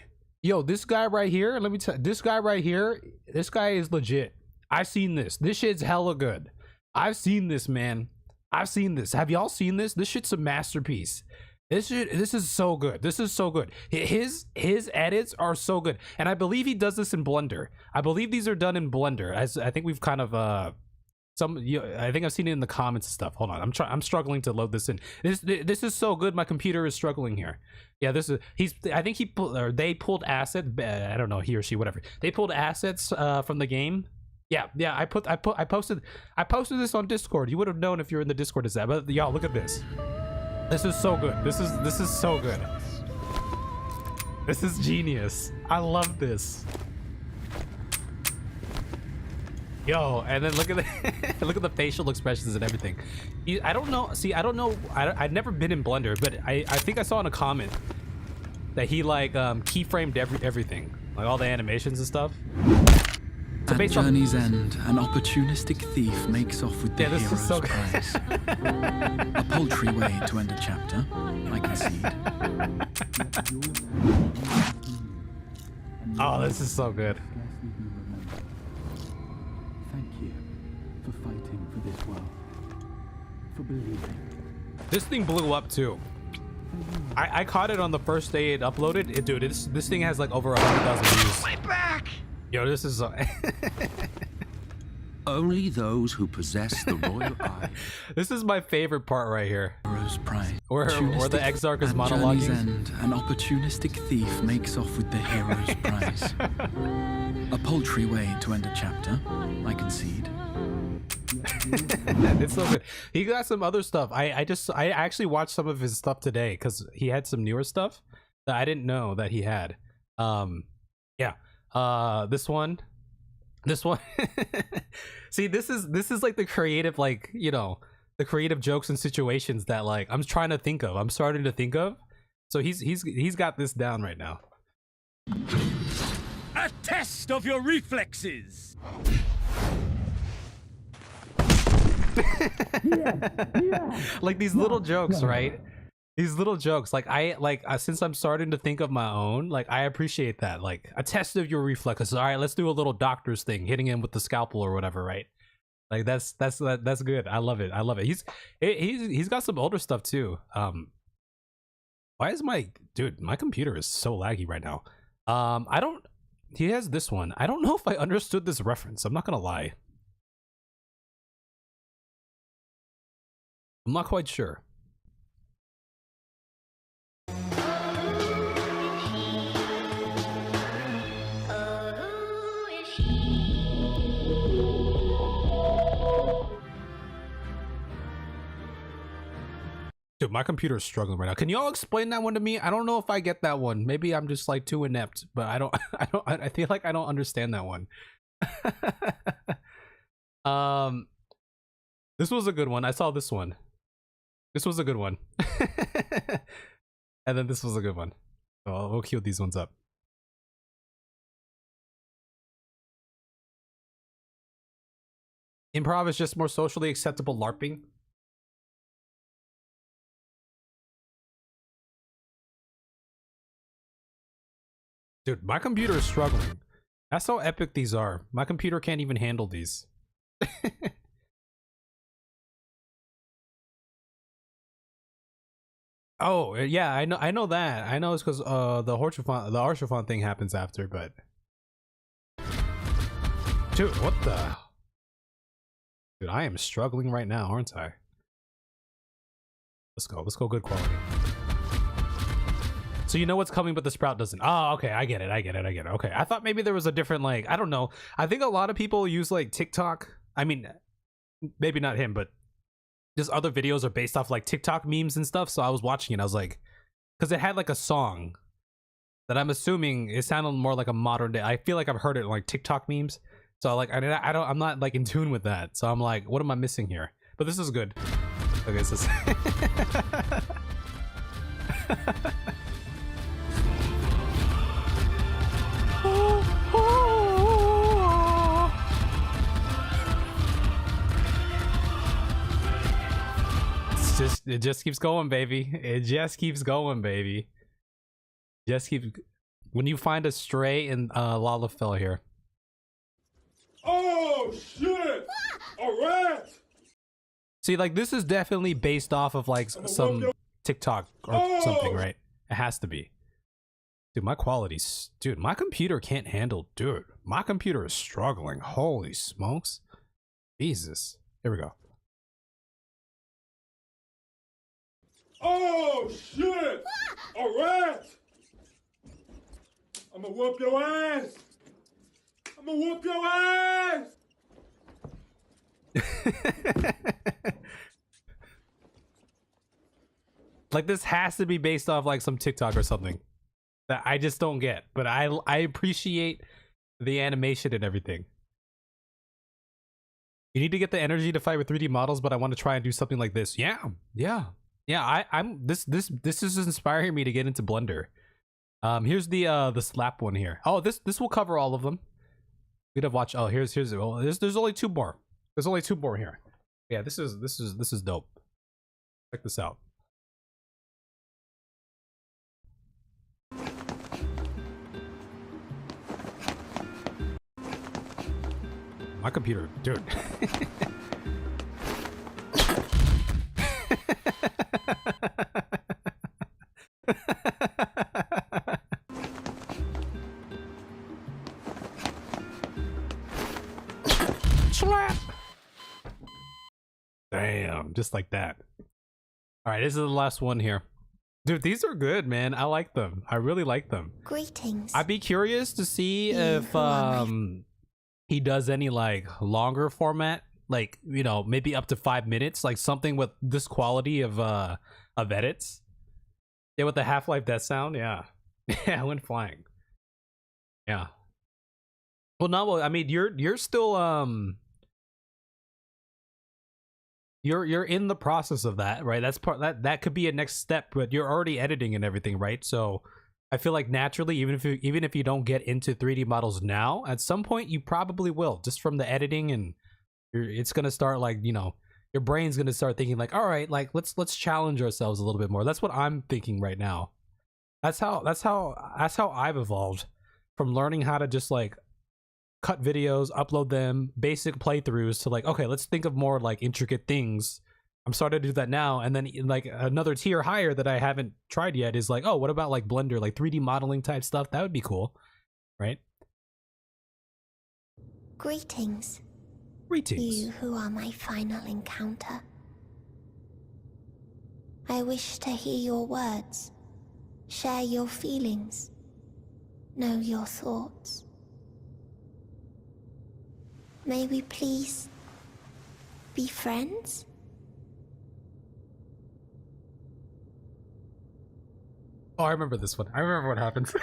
right here, let me tell you, this guy right here, this guy is legit. I've seen this. This shit's hella good. I've seen this, man. I've seen this. Have y'all seen this? This shit's a masterpiece. This is so good. This is so good. His edits are so good, and I believe he does this in Blender. I believe these are done in Blender. As I think we've kind of I think I've seen it in the comments and stuff. Hold on, I'm struggling to load this in. This is so good. My computer is struggling here. Yeah, this is I think they pulled assets. I don't know, he or she, whatever. They pulled assets from the game. Yeah. I posted this on Discord. You would have known if you're in the Discord as that. But y'all, look at this. This is so good. This is so good. This is genius. I love this. Yo, and then look at the look at the facial expressions and everything. I don't know. See, I don't know. I've never been in Blender, but I think I saw in a comment that he like keyframed everything, like all the animations and stuff. So At journey's end, an opportunistic thief makes off with the hero's so prize. A paltry way to end a chapter, I concede. Oh, this is so good. Thank you for fighting for this world, for believing. This thing blew up too. I caught it on the first day it uploaded. Dude, this thing has like over 100,000 views. My back! Yo, this is Only those who possess the royal eye. This is my favorite part right here. Hero's prize. Where the Exarch is At journey's monologuing. end, an opportunistic thief makes off with the hero's prize. A paltry way to end a chapter, I concede. It's so good. He got some other stuff. I actually watched some of his stuff today because he had some newer stuff that I didn't know that he had. Yeah. This one. See, this is like the creative, like, you know, the creative jokes and situations that like I'm trying to think of. I'm starting to think of. So he's got this down right now. A test of your reflexes. Like these little jokes, right? These little jokes, like since I'm starting to think of my own, like I appreciate that. Like a test of your reflexes. All right, let's do a little doctor's thing, hitting him with the scalpel or whatever, right? Like that's good. I love it. I love it. He's got some older stuff too. Why is my computer is so laggy right now? He has this one. I don't know if I understood this reference. I'm not gonna lie. I'm not quite sure. Dude, my computer is struggling right now. Can y'all explain that one to me? I don't know if I get that one. Maybe I'm just like too inept, but I feel like I don't understand that one. This was a good one. I saw this one. This was a good one. And then this was a good one. So we'll queue these ones up. Improv is just more socially acceptable LARPing. Dude, my computer is struggling. That's how epic these are. My computer can't even handle these. Oh, yeah, I know that. I know it's because the Archifont thing happens after, but dude, what the? Dude, I am struggling right now, aren't I? Let's go good quality. So you know what's coming, but the Sprout doesn't. Oh, okay, I get it. Okay, I thought maybe there was a different, like, I don't know. I think a lot of people use like TikTok. I mean, maybe not him, but just other videos are based off like TikTok memes and stuff. So I was watching it. I was like, because it had like a song that I'm assuming it sounded more like a modern day. I feel like I've heard it in like TikTok memes. So like I'm not like in tune with that. So I'm like, what am I missing here? But this is good. Okay, this is. It just keeps going, baby. It just keeps going, baby. Just keep. When you find a stray in Lalafell here. Oh shit! A rat! See, like this is definitely based off of like some TikTok or something, right? It has to be. Dude, my quality's... Dude, my computer can't handle... Dude, my computer is struggling. Holy smokes. Jesus. Here we go. Oh, shit! A rat! I'ma whoop your ass! I'ma whoop your ass! Like, this has to be based off, like, some TikTok or something. That I just don't get. But I appreciate the animation and everything. You need to get the energy to fight with 3D models, but I want to try and do something like this. Yeah. This is inspiring me to get into Blender. Here's the slap one here. Oh, this will cover all of them. We'd have watched. Oh, here's well, there's only two more. There's only two more here. Yeah, this is dope. Check this out. My computer, dude. Slap. Damn, just like that. All right, this is the last one here. Dude, these are good, man. I like them. I really like them. Greetings. I'd be curious to see if he does any like longer format, like, you know, maybe up to 5 minutes, like something with this quality of edits. Yeah, with the Half-Life death sound, yeah. Yeah, I went flying. Yeah. Well, no, well, I mean, you're still you're in the process of that, right? That's that could be a next step, but you're already editing and everything, right? So I feel like naturally, even if you don't get into 3D models now, at some point you probably will, just from the editing, and it's gonna start, like, you know, your brain's gonna start thinking like, all right, like let's challenge ourselves a little bit more. That's what I'm thinking right now. That's how I've evolved from learning how to just like cut videos, upload them, basic playthroughs, to like, okay, let's think of more like intricate things. I'm starting to do that now. And then like another tier higher that I haven't tried yet is like, oh, what about like Blender, like 3D modeling type stuff? That would be cool, right? Greetings. Greetings. You who are my final encounter. I wish to hear your words, share your feelings, know your thoughts. May we please be friends? Oh, I remember this one. I remember what happens.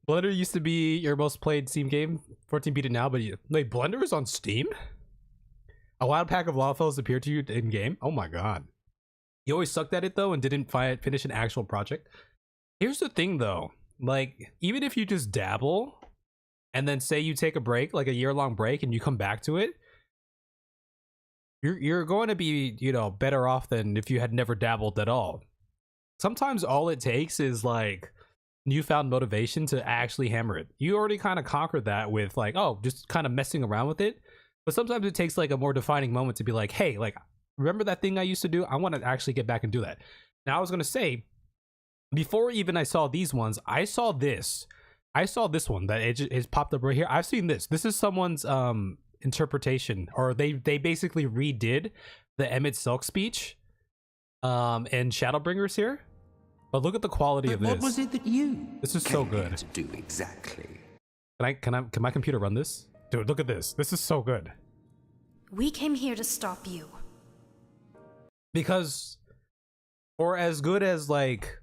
Blender used to be your most played Steam game. 14 beat it now, but wait, Blender is on Steam? A wild pack of lawfellows appeared to you in game? Oh my god. You always sucked at it though and didn't finish an actual project. Here's the thing though, like, even if you just dabble and then say you take a break, like a year-long break, and you come back to it, you're going to be, you know, better off than if you had never dabbled at all. Sometimes all it takes is like newfound motivation to actually hammer it. You already kind of conquered that with like, oh, just kind of messing around with it. But sometimes it takes like a more defining moment to be like, hey, like, remember that thing I used to do? I want to actually get back and do that. Now I was going to say, before even I saw these ones, I saw this one that it popped up right here. I've seen this. This is someone's interpretation, or they basically redid the Emmett Silk speech and Shadowbringers here. But look at the quality of this. What was it that you This is so good. to do exactly? Can my computer run this? Dude, look at this. This is so good. We came here to stop you. Because for as good as like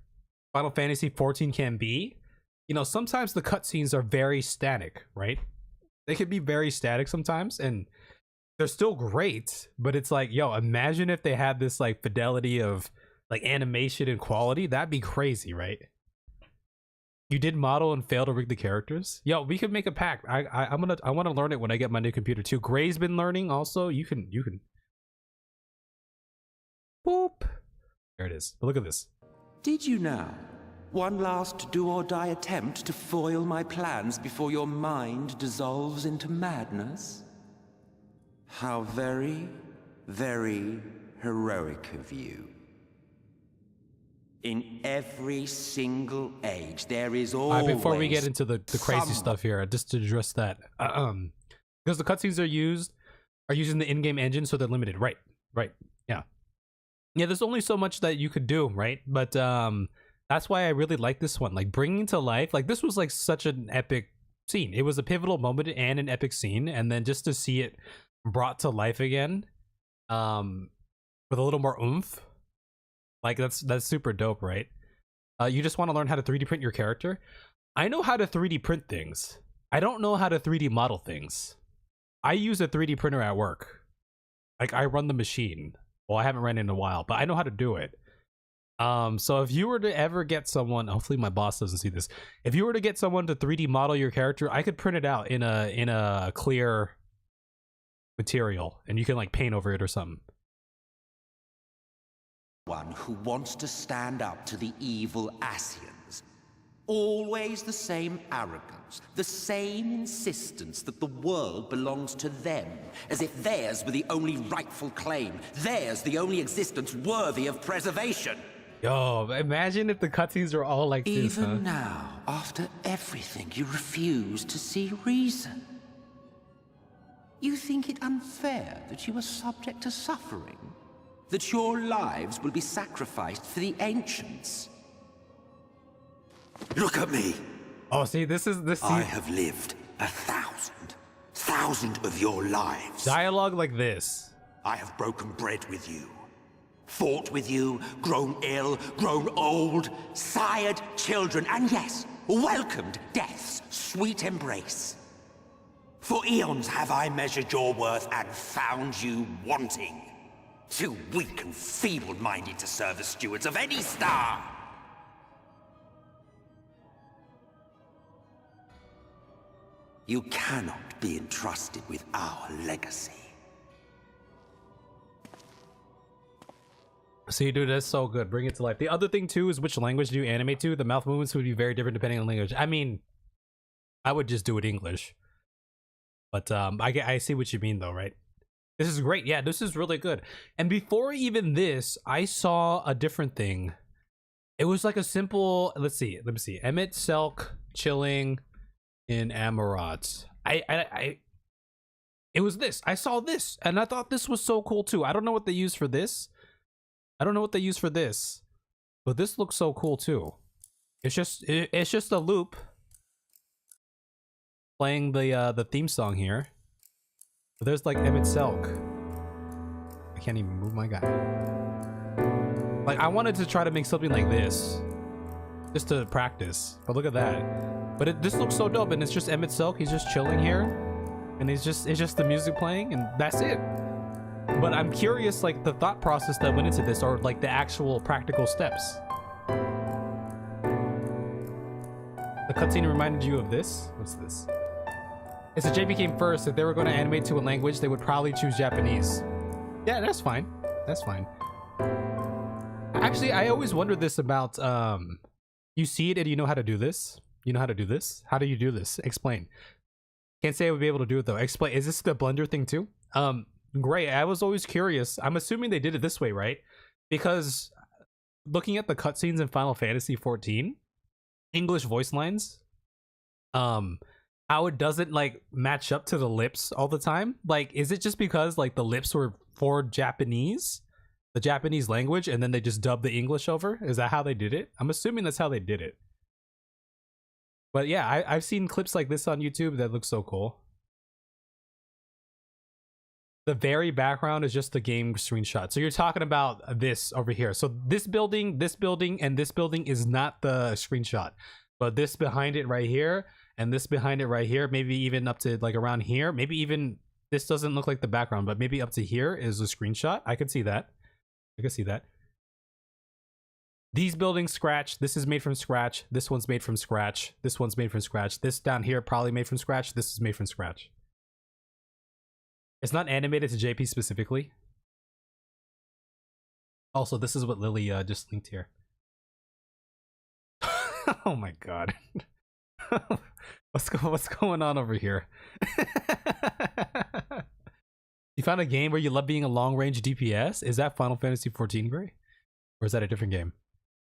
Final Fantasy 14 can be, you know, sometimes the cutscenes are very static, right? They can be very static sometimes, and they're still great, but it's like, yo, imagine if they had this like fidelity of like animation and quality. That'd be crazy, right? You did model and fail to rig the characters. Yo, we could make a pact. I want to learn it when I get my new computer too. Gray's been learning also. You can boop. There it is. But look at this. Did you now? One last do-or-die attempt to foil my plans before your mind dissolves into madness? How very, very heroic of you. In every single age, there is always... Before we get into the crazy stuff here, just to address that, because the cutscenes are using the in-game engine, so they're limited. Right, yeah. There's only so much that you could do, right? But that's why I really like this one. Like, bringing to life, like, this was like such an epic scene. It was a pivotal moment and an epic scene, and then just to see it brought to life again, with a little more oomph, like, that's super dope, right? You just want to learn how to 3D print your character. I know how to 3D print things. I don't know how to 3D model things. I use a 3D printer at work. Like, I run the machine. Well, I haven't ran it in a while, but I know how to do it. So if you were to ever get someone, hopefully my boss doesn't see this. If you were to get someone to 3D model your character, I could print it out in a clear material, and you can like paint over it or something. One who wants to stand up to the evil Asians. Always the same arrogance, the same insistence that the world belongs to them, as if theirs were the only rightful claim, theirs the only existence worthy of preservation. Yo, imagine if the cutscenes are all like this, huh? Even now, after everything, you refuse to see reason. You think it unfair that you are subject to suffering? That your lives will be sacrificed for the ancients? Look at me! Oh, see, this is this. I have lived 1,000 of your lives. Dialogue like this. I have broken bread with you, fought with you, grown ill, grown old, sired children, and yes, welcomed death's sweet embrace. For eons have I measured your worth and found you wanting. Too weak and feeble-minded to serve as stewards of any star. You cannot be entrusted with our legacy. See, dude, that's so good. Bring it to life. The other thing too is which language do you animate to? The mouth movements would be very different depending on language. I mean, I would just do it English. But I see what you mean though, right? This is great. Yeah, this is really good. And before even this, I saw a different thing. It was like a simple, let me see. Emmett Selk chilling in Amarat. It was this. I saw this and I thought this was so cool too. I don't know what they use for this. But this looks so cool too. It's just a loop playing the theme song here. But there's like Emmett Selk. I can't even move my guy. Like I wanted to try to make something like this just to practice, but look at that. But this looks so dope, and it's just Emmett Selk. He's just chilling here, and it's just the music playing, and that's it. But I'm curious, like the thought process that went into this, or like the actual practical steps. The cutscene reminded you of this? What's this? It's a JP came first. If they were going to animate to a language, they would probably choose Japanese. Yeah, that's fine. That's fine. Actually, I always wondered this about, you see it and you know how to do this? You know how to do this? How do you do this? Explain. Can't say I would be able to do it though. Explain. Is this the Blender thing too? Great. I was always curious. I'm assuming they did it this way, right? Because looking at the cutscenes in Final Fantasy XIV, English voice lines, how it doesn't like match up to the lips all the time. Like, is it just because like the lips were for Japanese, the Japanese language, and then they just dubbed the English over? Is that how they did it? I'm assuming that's how they did it. But yeah, I've seen clips like this on YouTube that look so cool. The very background is just the game screenshot. So you're talking about this over here. So this building, and this building is not the screenshot. But this behind it right here, and this behind it right here, maybe even up to like around here. Maybe even, this doesn't look like the background, but maybe up to here is a screenshot. I could see that. I could see that. These buildings scratch. This is made from scratch. This one's made from scratch. This one's made from scratch. This down here probably made from scratch. This is made from scratch. It's not animated to JP specifically. Also, this is what Lily just linked here. Oh my god. What's going on over here? You found a game where you love being a long-range DPS? Is that Final Fantasy XIV, Gray? Or is that a different game?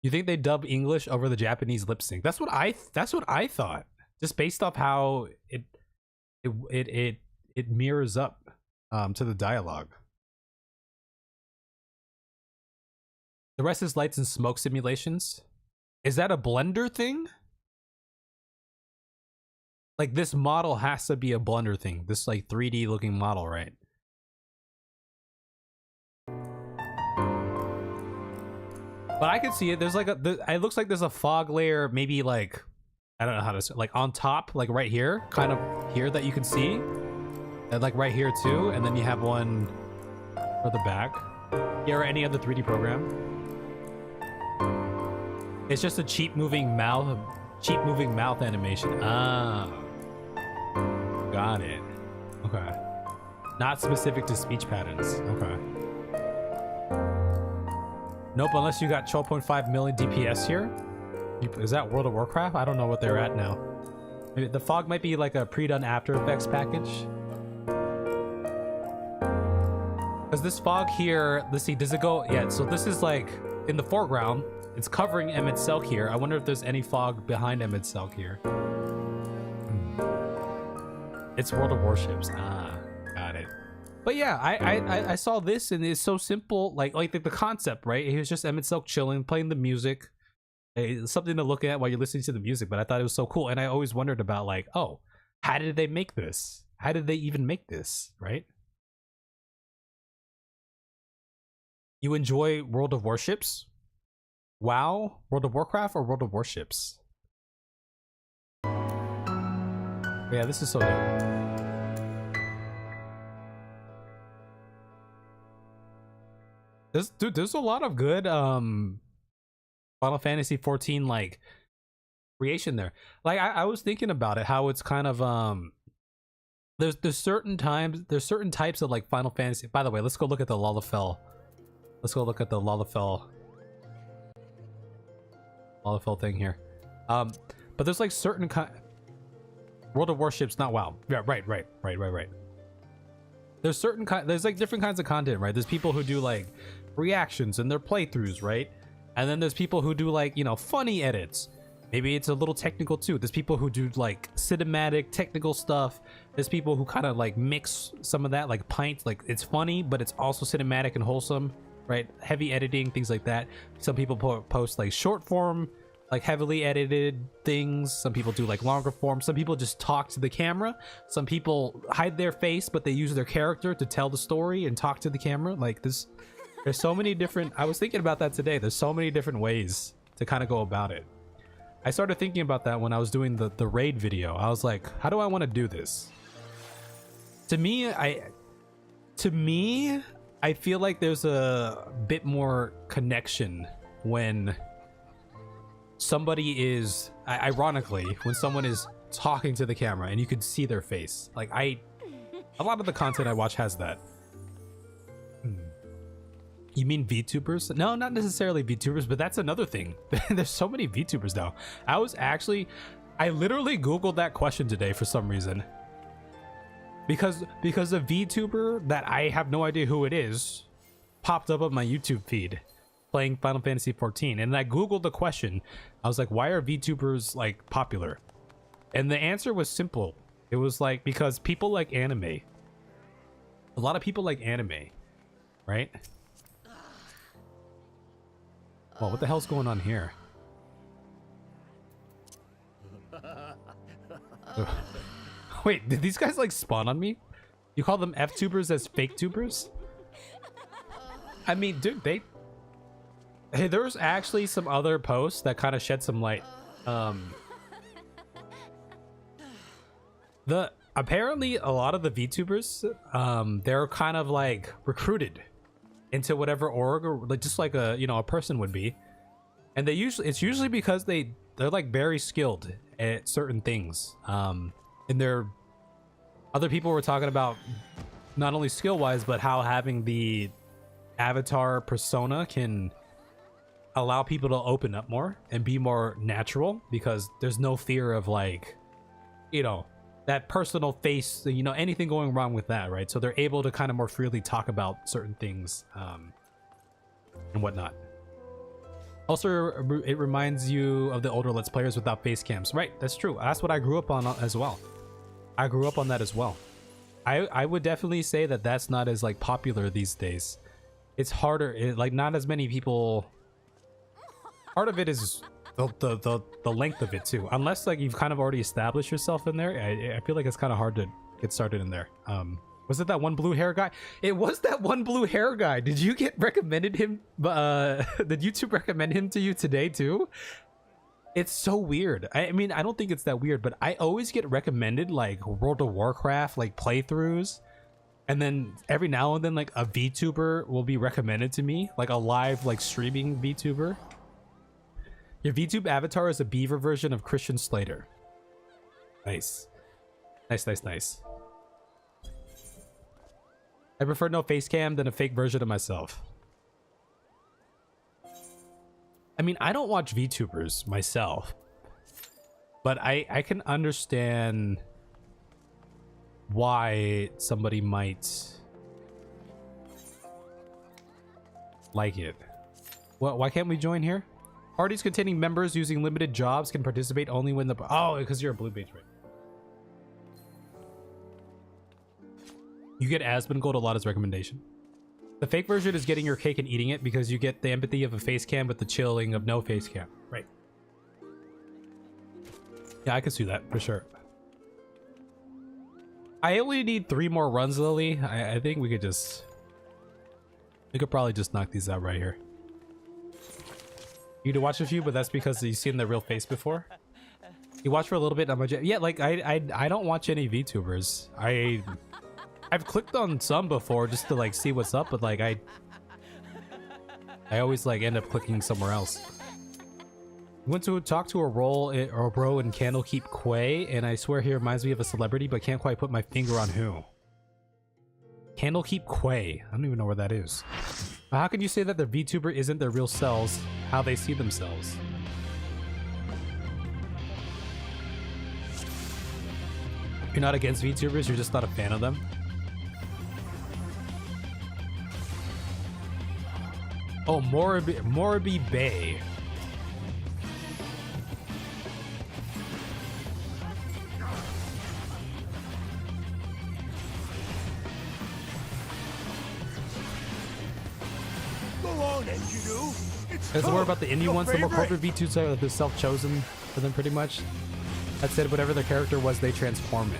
You think they dub English over the Japanese lip sync? That's what I thought. Just based off how it mirrors up to the dialogue. The rest is lights and smoke simulations. Is that a Blender thing? Like this model has to be a Blender thing. This like 3D looking model, right? But I can see it. There's like it looks like there's a fog layer, maybe like, I don't know how to say, like on top, like right here, kind of here that you can see. And like right here too, and then you have one for the back. Yeah, or any other 3D program. It's just a cheap moving mouth animation. Ah, got it. Okay, not specific to speech patterns. Okay. Nope, unless you got 12.5 million DPS here. Is that World of Warcraft? I don't know what they're at now. Maybe the fog might be like a pre-done After Effects package. Because this fog here, let's see, does it go? Yeah, so this is like in the foreground. It's covering Emmett Selk here. I wonder if there's any fog behind Emmett Selk here. It's World of Warships. Ah, got it. But yeah, I saw this and it's so simple, like the concept, right? It was just Emmett Selk chilling, playing the music. It's something to look at while you're listening to the music, but I thought it was so cool. And I always wondered about like, oh, how did they make this? How did they even make this, right? You enjoy World of Warships? WoW, World of Warcraft, or World of Warships? Yeah, this is so dope. There's a lot of good Final Fantasy 14 like creation there. Like I was thinking about it, how it's kind of there's certain types of like Final Fantasy. By the way, let's go look at the Lalafell. Let's go look at the Lalafell thing here. But there's like certain World of Warships, not WoW. Yeah, right. There's there's like different kinds of content, right? There's people who do like reactions and their playthroughs, right? And then there's people who do like, you know, funny edits. Maybe it's a little technical too. There's people who do like cinematic technical stuff. There's people who kind of like mix some of that, like pints, like it's funny, but it's also cinematic and wholesome, right? Heavy editing, things like that. Some people post like short form, like heavily edited things. Some people do like longer form. Some people just talk to the camera. Some people hide their face, but they use their character to tell the story and talk to the camera. Like this, there's so many different, I was thinking about that today. There's so many different ways to kind of go about it. I started thinking about that when I was doing the raid video. I was like, how do I want to do this? To me, I feel like there's a bit more connection when somebody is, ironically, when someone is talking to the camera and you can see their face. Like a lot of the content I watch has that. You mean VTubers? No, not necessarily VTubers, but that's another thing. There's so many VTubers now. I literally Googled that question today for some reason. Because a VTuber that I have no idea who it is popped up on my YouTube feed playing Final Fantasy 14. And I Googled the question. I was like, why are VTubers like popular? And the answer was simple. It was like, because people like anime. A lot of people like anime, right? Well, what the hell's going on here? Wait, did these guys like spawn on me? You call them F-tubers as fake tubers? I mean, dude, hey, there's actually some other posts that kind of shed some light. Apparently a lot of the VTubers, they're kind of like recruited into whatever org, or like just like a, you know, a person would be, and it's usually because they're like very skilled at certain things. And other people were talking about not only skill wise, but how having the avatar persona can allow people to open up more and be more natural, because there's no fear of like, you know, that personal face, you know, anything going wrong with that, right? So they're able to kind of more freely talk about certain things and whatnot. Also, it reminds you of the older Let's Players without face cams. Right, that's true. That's what I grew up on as well. I grew up on that as well. I would definitely say that that's not as like popular these days. It's harder, like not as many people. Part of it is the length of it too. Unless like you've kind of already established yourself in there, I feel like it's kind of hard to get started in there. Was it that one blue hair guy? It was that one blue hair guy. Did you get recommended him? Did YouTube recommend him to you today too? It's so weird. I mean, I don't think it's that weird, but I always get recommended like World of Warcraft like playthroughs, and then every now and then like a VTuber will be recommended to me, like a live like streaming VTuber. Your VTube avatar is a beaver version of Christian Slater. Nice. Nice. I prefer no face cam than a fake version of myself. I mean, I don't watch VTubers myself, but I can understand why somebody might like it. Well, why can't we join here? Parties containing members using limited jobs can participate only when the... Oh, because you're a blue badge, right? You get Asmongold a lot as recommendation. The fake version is getting your cake and eating it, because you get the empathy of a face cam but the chilling of no face cam. Right. Yeah, I can see that for sure. I only need 3 more runs, Lily. I think we could just... We could probably just knock these out right here. You need to watch a few, but that's because you've seen the real face before. You watch for a little bit. Yeah, like I don't watch any VTubers. I've clicked on some before just to like see what's up, but like I always like end up clicking somewhere else. Went to talk to a bro in Candlekeep Quay, and I swear he reminds me of a celebrity, but can't quite put my finger on who. Candlekeep Quay. I don't even know where that is. But how can you say that the VTuber isn't their real selves, how they see themselves? You're not against VTubers, you're just not a fan of them? Oh, Moribi Bay. That's the word about the indie ones. The more corporate V2s are the self-chosen for them, pretty much. That said, whatever their character was, they transform it.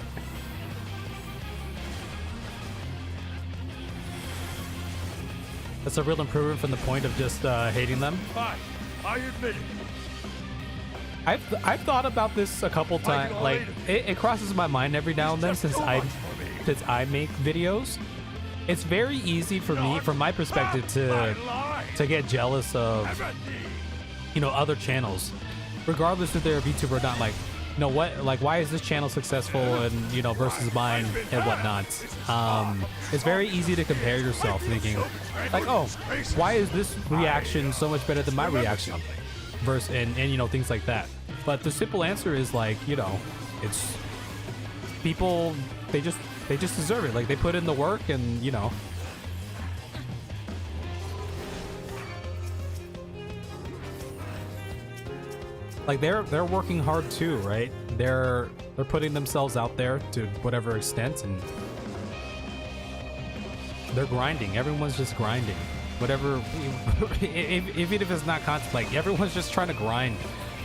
That's a real improvement from the point of just hating them. Fine, I admit it. I've thought about this a couple times. Like it crosses my mind every now and then since I make videos. It's very easy for me, from my perspective, to get jealous of, you know, other channels, regardless if they're a VTuber or not. Like, you know what? Like, why is this channel successful and, you know, versus mine and whatnot? It's very easy to compare yourself, thinking like, oh, why is this reaction so much better than my reaction? Versus and you know, things like that. But the simple answer is like, you know, it's people, they just deserve it. Like, they put in the work, and you know. Like they're working hard too, right? They're putting themselves out there to whatever extent, and they're grinding. Everyone's just grinding. Whatever, even if it's not content, like everyone's just trying to grind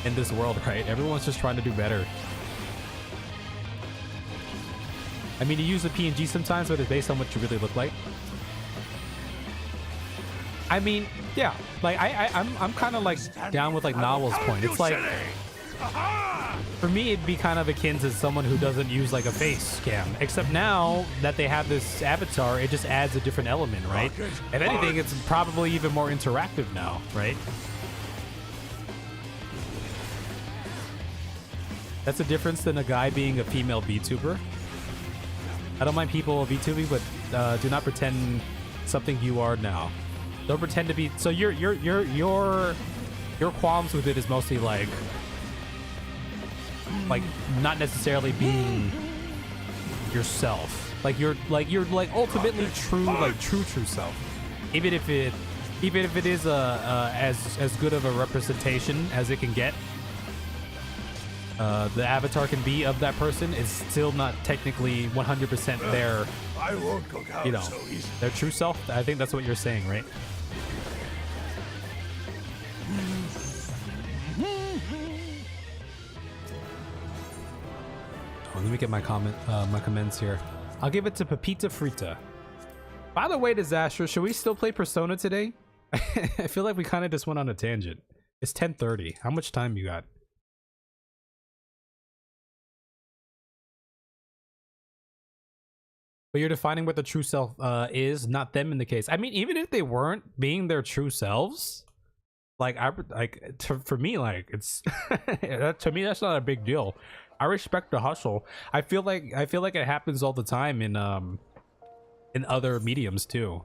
in this world, right? Everyone's just trying to do better. I mean, you use a PNG sometimes, but it's based on what you really look like. I mean, yeah, like I'm kind of like down with like Novel's point. It's like, for me, it'd be kind of akin to someone who doesn't use like a face cam. Except now that they have this avatar, it just adds a different element, right? If anything, it's probably even more interactive now, right? That's a difference than a guy being a female VTuber. I don't mind people VTubing, but do not pretend something you are now. Don't pretend to be. So your qualms with it is mostly like not necessarily being yourself. Like you're ultimately true self. Even if it is as good of a representation as it can get. The avatar can be of that person, is still not technically 100% their, I won't go down, you know, so easy. their true self. I think that's what you're saying, right? Oh, let me get my comments here. I'll give it to Pepita Frita. By the way, Disaster, should we still play Persona today? I feel like we kind of just went on a tangent. It's 10:30. How much time you got? But you're defining what the true self is, not them in the case. I mean, even if they weren't being their true selves, like for me, like it's to me that's not a big deal. I respect the hustle. I feel like it happens all the time in other mediums too,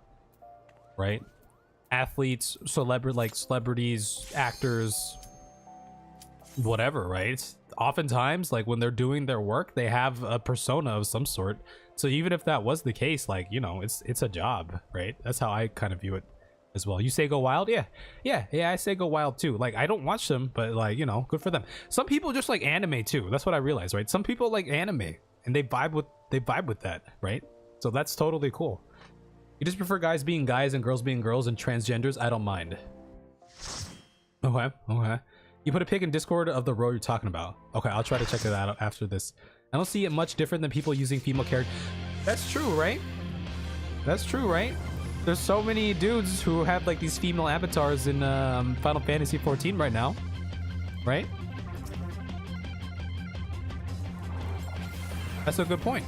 right? Athletes, celebrities, actors, whatever, right? Oftentimes, like when they're doing their work, they have a persona of some sort. So even if that was the case, like, you know, it's a job, right? That's how I kind of view it as well. You say go wild? Yeah, I say go wild too. Like, I don't watch them, but like, you know, good for them. Some people just like anime too. That's what I realized, right? Some people like anime and they vibe with that, right? So that's totally cool. You just prefer guys being guys and girls being girls and transgenders? I don't mind. Okay. You put a pic in Discord of the row you're talking about. Okay, I'll try to check it out after this. I don't see it much different than people using female characters. That's true, right? That's true, right? There's so many dudes who have like these female avatars in Final Fantasy 14 right now, right? That's a good point.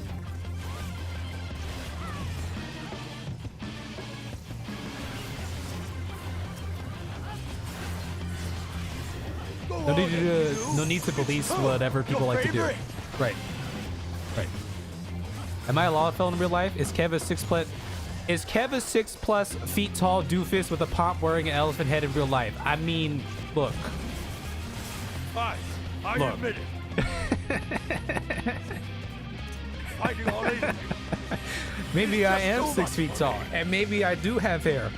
No need to police whatever people like to do. Right. Right. Am I a lawful in real life? Is Kev a 6+ feet tall doofus with a pop wearing an elephant head in real life? I mean, look. I admit it. Fighting all 8 of you. Maybe I am 6 feet tall, and maybe I do have hair,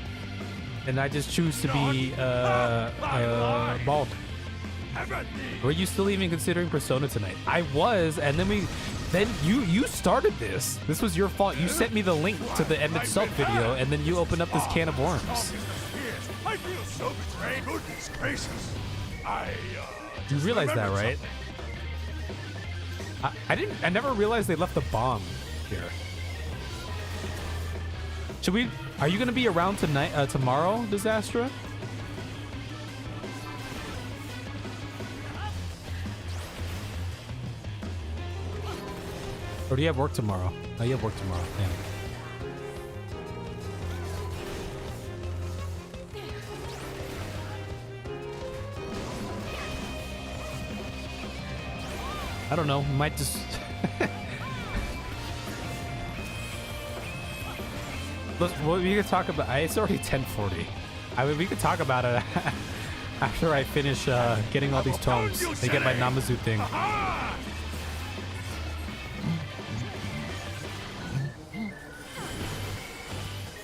and I just choose to be bald. Were you still even considering Persona tonight? I was, and then you started this. This was your fault. You sent me the link to the Emmett Sub video, and then you opened up this can of worms. I feel so betrayed. Goodness gracious. You realize that, right? I never realized they left the bomb here. Are you gonna be around tonight, tomorrow, Disastra? Or do you have work tomorrow? Oh, you have work tomorrow. Damn. I don't know. Might just. Look, well, we could talk about. It's already 10:40. I mean, we could talk about it after I finish getting all these tomes. They get my Namazu thing.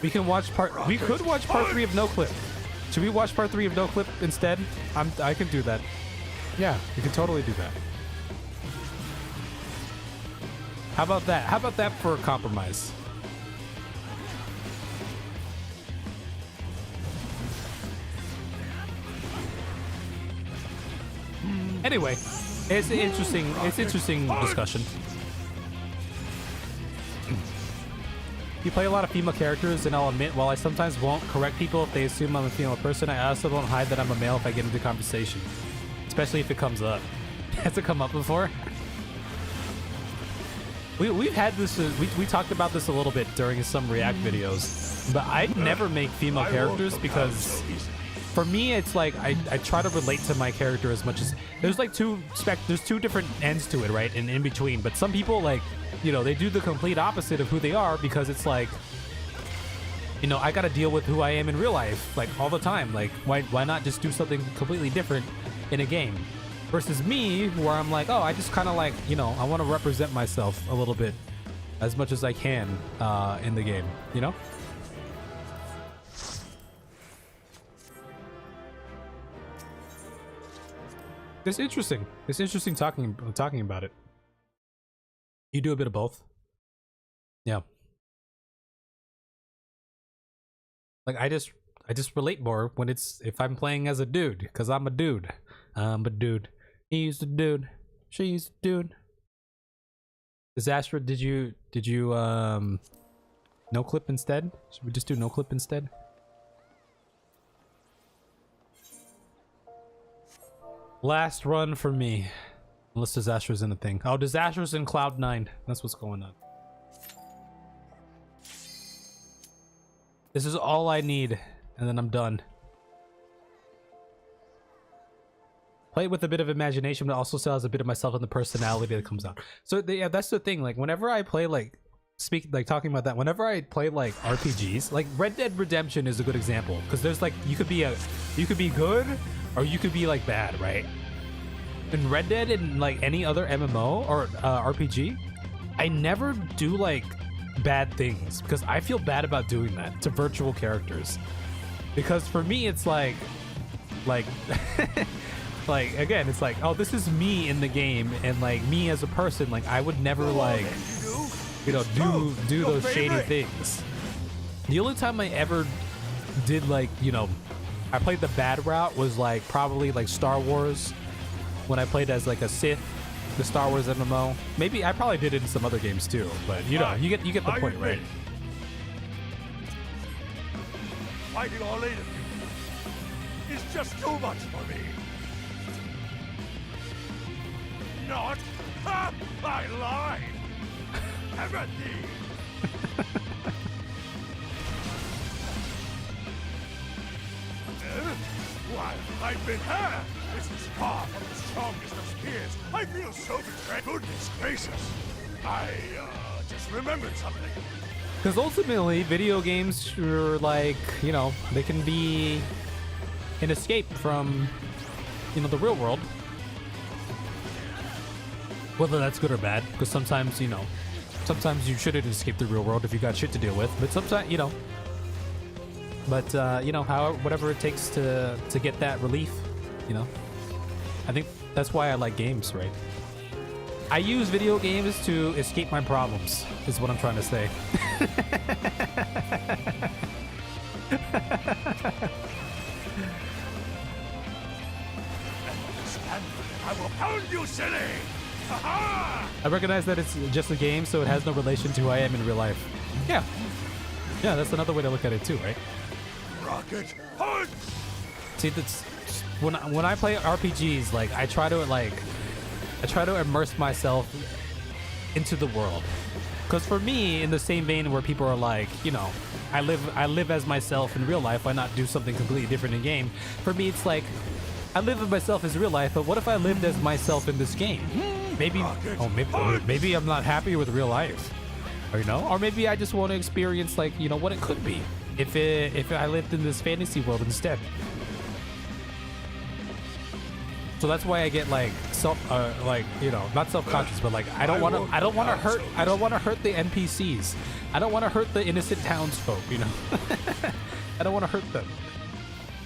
We can watch part. We could watch part 3 of No Clip. Should we watch part 3 of No Clip instead? I can do that. Yeah, we can totally do that. How about that? How about that for a compromise? Anyway, it's interesting. It's interesting discussion. You play a lot of female characters, and I'll admit, while I sometimes won't correct people if they assume I'm a female person, I also don't hide that I'm a male if I get into conversation, especially if it comes up. Has it come up before? We've had this. We talked about this a little bit during some React videos, but I never make female characters because, for me, it's like I try to relate to my character as much as there's like there's two different ends to it, right? And in between, but some people like. You know, they do the complete opposite of who they are because it's like, you know, I got to deal with who I am in real life, like all the time. Like, why not just do something completely different in a game? Versus me, where I'm like, oh, I just kind of like, you know, I want to represent myself a little bit as much as I can in the game, you know? It's interesting. It's interesting talking about it. You do a bit of both. Yeah. Like I just relate more when if I'm playing as a dude, because I'm a dude. I'm a dude. He's the dude. She's the dude. Disaster, did you no clip instead? Should we just do no clip instead? Last run for me. Unless Disaster's in the thing. Oh, Disaster's in Cloud 9. That's what's going on. This is all I need, and then I'm done. Play it with a bit of imagination, but also still has a bit of myself and the personality that comes out. So yeah, that's the thing. Like whenever I play talking about that, whenever I play like RPGs, like Red Dead Redemption is a good example because there's like you could be good or you could be like bad, right? In Red Dead and like any other MMO or RPG, I never do like bad things because I feel bad about doing that to virtual characters. Because for me, it's like like again, it's like, oh, this is me in the game, and like me as a person, like I would never like, you know, do those shady things. The only time I ever did like, you know, I played the bad route was like probably like Star Wars. When I played as like a Sith, the Star Wars MMO. Maybe I probably did it in some other games too, but you know, you get the point, right? Fighting all 8 of you is just too much for me. Not? Ha! I lied! Everything. Why, I've been hurt! This is far from the strongest of spears. I feel so betrayed. Goodness gracious. I, just remembered something. Because ultimately, video games are like, you know, they can be an escape from, you know, the real world. Whether that's good or bad, because sometimes, you know, sometimes you shouldn't escape the real world if you got shit to deal with. But sometimes, you know, you know, however, whatever it takes to get that relief, you know. I think that's why I like games, right? I use video games to escape my problems, is what I'm trying to say. I will pound you, silly! Ha-ha! I recognize that it's just a game, so it has no relation to who I am in real life. Yeah. Yeah, that's another way to look at it too, right? Rocket punch! See, that's when I play RPGs, like I try to immerse myself into the world. Because for me, in the same vein where people are like, you know, I live as myself in real life, why not do something completely different in game? For me, it's like, I live as myself as real life, but what if I lived as myself in this game? Maybe I'm not happy with real life, or you know, or maybe I just want to experience, like, you know, what it could be if I lived in this fantasy world instead. So that's why I get like like, you know, not self-conscious, but like I don't want to hurt the NPCs. I don't want to hurt the innocent townsfolk, you know. I don't want to hurt them.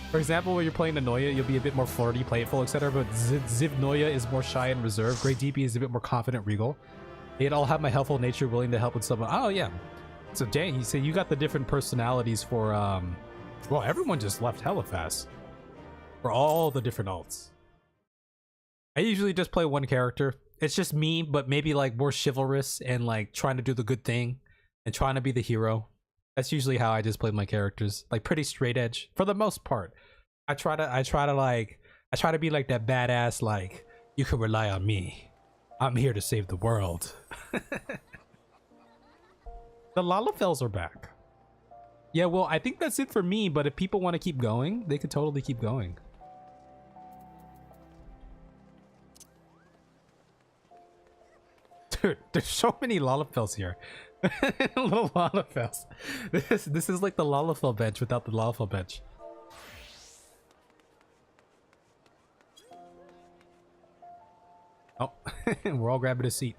For example, when you're playing Anoya, you'll be a bit more flirty, playful, etc. But Zivnoya is more shy and reserved. Great DP is a bit more confident, regal. They'd all have my helpful nature, willing to help with someone. Oh yeah. So dang, you say you got the different personalities for well, everyone just left hella fast for all the different alts. I usually just play one character. It's just me, but maybe like more chivalrous and like trying to do the good thing and trying to be the hero. That's usually how I just play my characters. Like pretty straight edge for the most part. I try to be like that badass, like, you can rely on me. I'm here to save the world. The Lalafels are back. Yeah, well, I think that's it for me, but if people want to keep going, they could totally keep going. Dude, there's so many Lalafels here. Little Lalafels. This is like the Lalafel bench without the Lalafel bench. Oh, we're all grabbing a seat.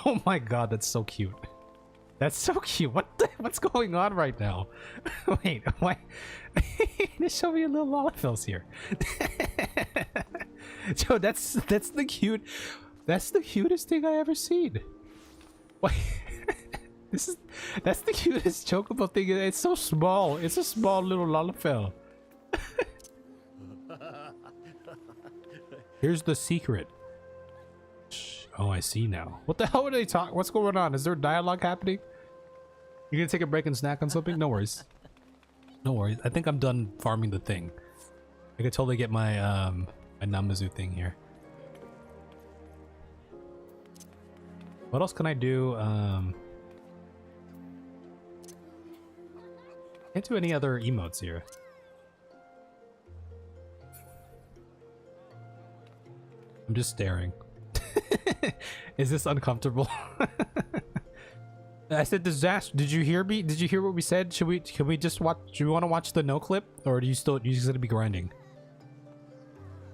Oh my god, that's so cute. That's so cute. What's going on right now? Wait, why? Just show me a little Lalafels here. Joe, that's the cutest thing I ever seen. Why? That's the cutest chocobo thing. It's so small. It's a small little Lalafell. Here's the secret. Oh, I see now. What the hell are they talking? What's going on? Is there dialogue happening? You gonna take a break and snack on something? No worries. No worries. I think I'm done farming the thing. I could totally get my my Namazu thing here. What else can I do? Can't do any other emotes here. I'm just staring. Is this uncomfortable? I said disaster. Did you hear me? Did you hear what we said? Can we just watch? Do you want to watch the no clip, or do you just gonna be grinding?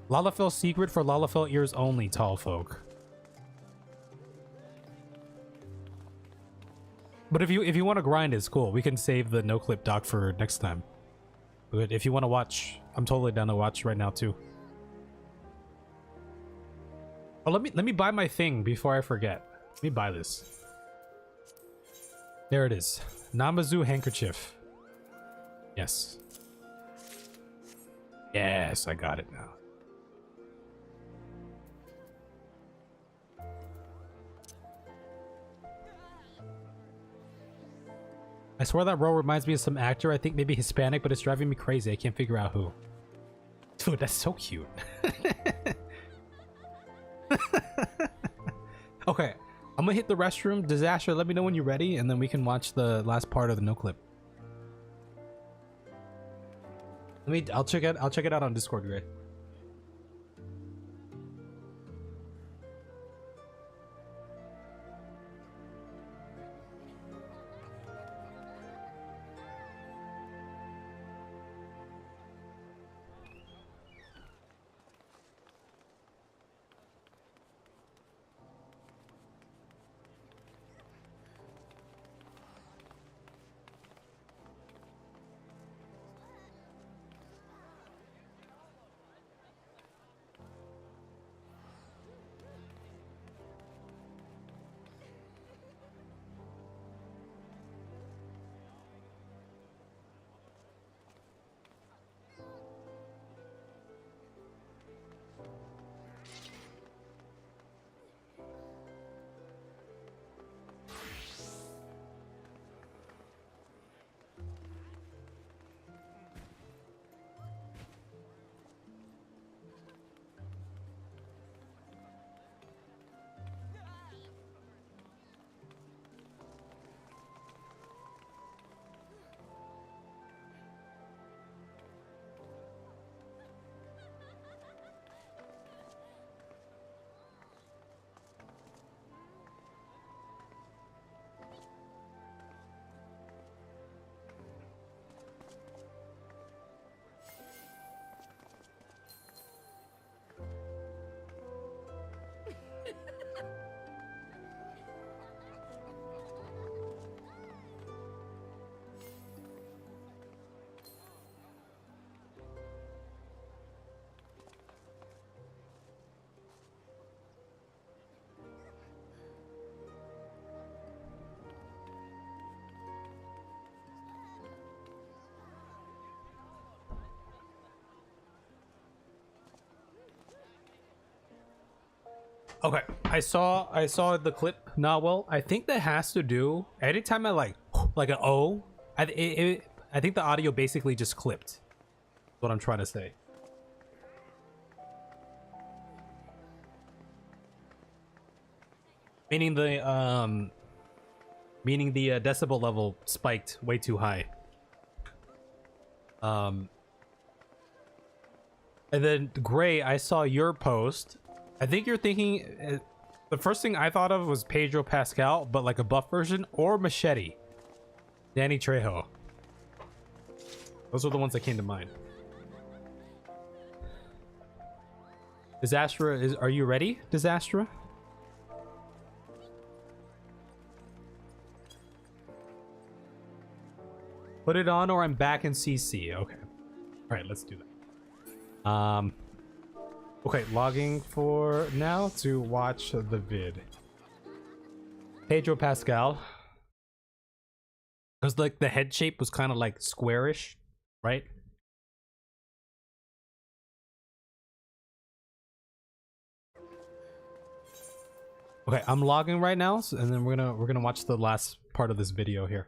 Lalafell secret for Lalafell ears only, tall folk. But if you want to grind, it's cool. We can save the no clip doc for next time. But if you want to watch, I'm totally down to watch right now too. Oh, let me buy my thing before I forget. Let me buy this. There it is. Namazu handkerchief. Yes. Yes, I got it now. I swear that role reminds me of some actor. I think maybe Hispanic, but it's driving me crazy. I can't figure out who. Dude, that's so cute. Okay, I'm gonna hit the restroom. Disaster, let me know when you're ready, and then we can watch the last part of the no clip. I'll check it out on Discord, Gray. Okay, I saw the clip. Not well. I think that has to do. Anytime I like an O, I think the audio basically just clipped. That's what I'm trying to say. Meaning the decibel level spiked way too high. And then Gray, I saw your post. I think you're thinking, the first thing I thought of was Pedro Pascal, but like a buff version, or Machete. Danny Trejo. Those are the ones that came to mind. Disastra, are you ready, Disastra? Put it on or I'm back in CC. Okay. All right, let's do that. Okay, logging for now to watch the vid. Pedro Pascal. Because like the head shape was kind of like squarish, right? Okay, I'm logging right now, and then we're gonna watch the last part of this video here.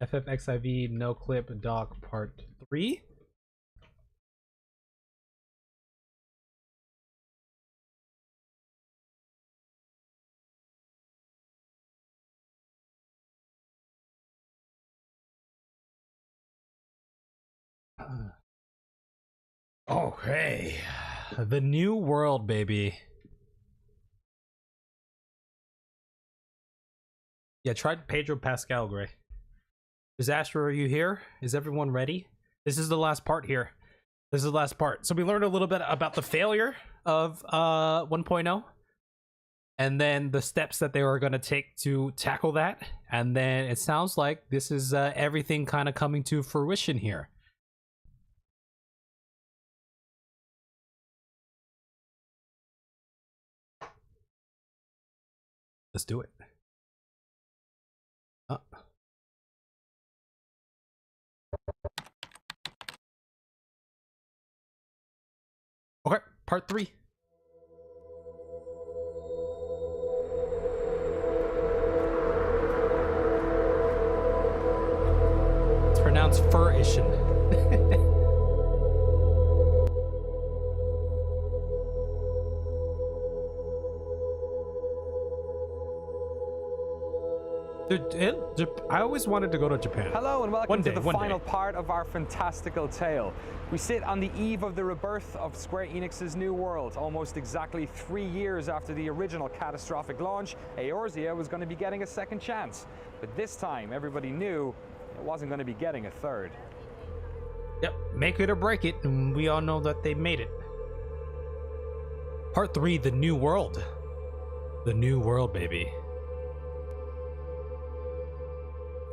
FFXIV no clip doc part 3. Okay, the new world, baby. Yeah, try Pedro Pascal, Gray. Disaster, are you here? Is everyone ready? This is the last part here. This is the last part. So we learned a little bit about the failure of 1.0. And then the steps that they were going to take to tackle that. And then it sounds like this is everything kind of coming to fruition here. Let's do it. Okay, part 3. it's Fri-Sun. I always wanted to go to Japan. Hello and welcome to the final part of our fantastical tale. We sit on the eve of the rebirth of Square Enix's new world. Almost exactly 3 years after the original catastrophic launch, Eorzea was going to be getting a second chance. But this time, everybody knew it wasn't going to be getting a third. Yep, make it or break it, and we all know that they made it. Part 3, the new world. The new world, baby.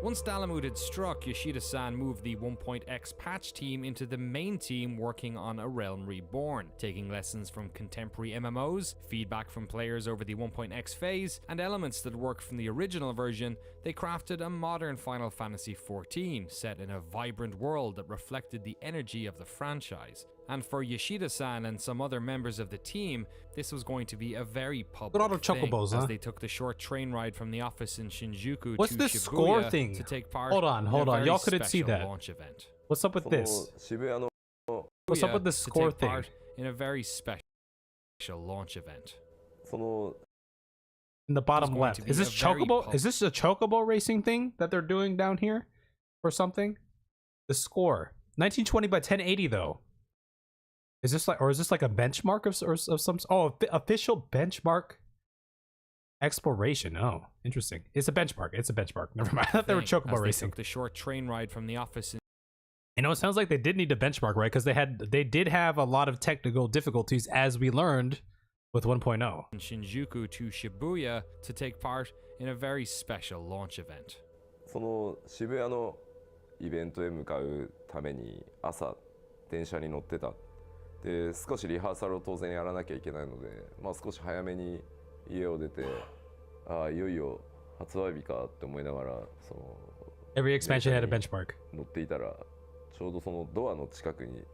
Once Dalamud had struck, Yoshida-san moved the 1.x patch team into the main team working on A Realm Reborn, taking lessons from contemporary MMOs, feedback from players over the 1.x phase, and elements that worked from the original version. They crafted a modern Final Fantasy XIV, set in a vibrant world that reflected the energy of the franchise. And for Yoshida-san and some other members of the team, this was going to be a very public thing, as they took the short train ride from the office in Shinjuku What's to this Shibuya score thing? to take part Hold on. Y'all couldn't see that. launch event. What's up with this? What's up with the score thing? Part in a very special launch event. In the bottom left. Is this Chocobo? Is this a Chocobo racing thing that they're doing down here? Or something? The score. 1920 by 1080 though. Is this like, or is this like a benchmark of some? Oh, official benchmark exploration. Oh, interesting. It's a benchmark. It's a benchmark. Never mind. I thought they were Chocobo racing. They took the short train ride from the office. You know, it sounds like they did need a benchmark, right? Because they did have a lot of technical difficulties, as we learned with 1.0. In Shinjuku to Shibuya to take part in a very special launch event. その渋谷のイベントへ向かうために朝電車に乗ってた。で少しリハーサルを当然やらなきゃいけないので、まあ少し早めに家を出て、ああいよいよ発売日かって思いながらその Every expansion had a benchmark. 乗っていたらちょうどそのドアの近くに立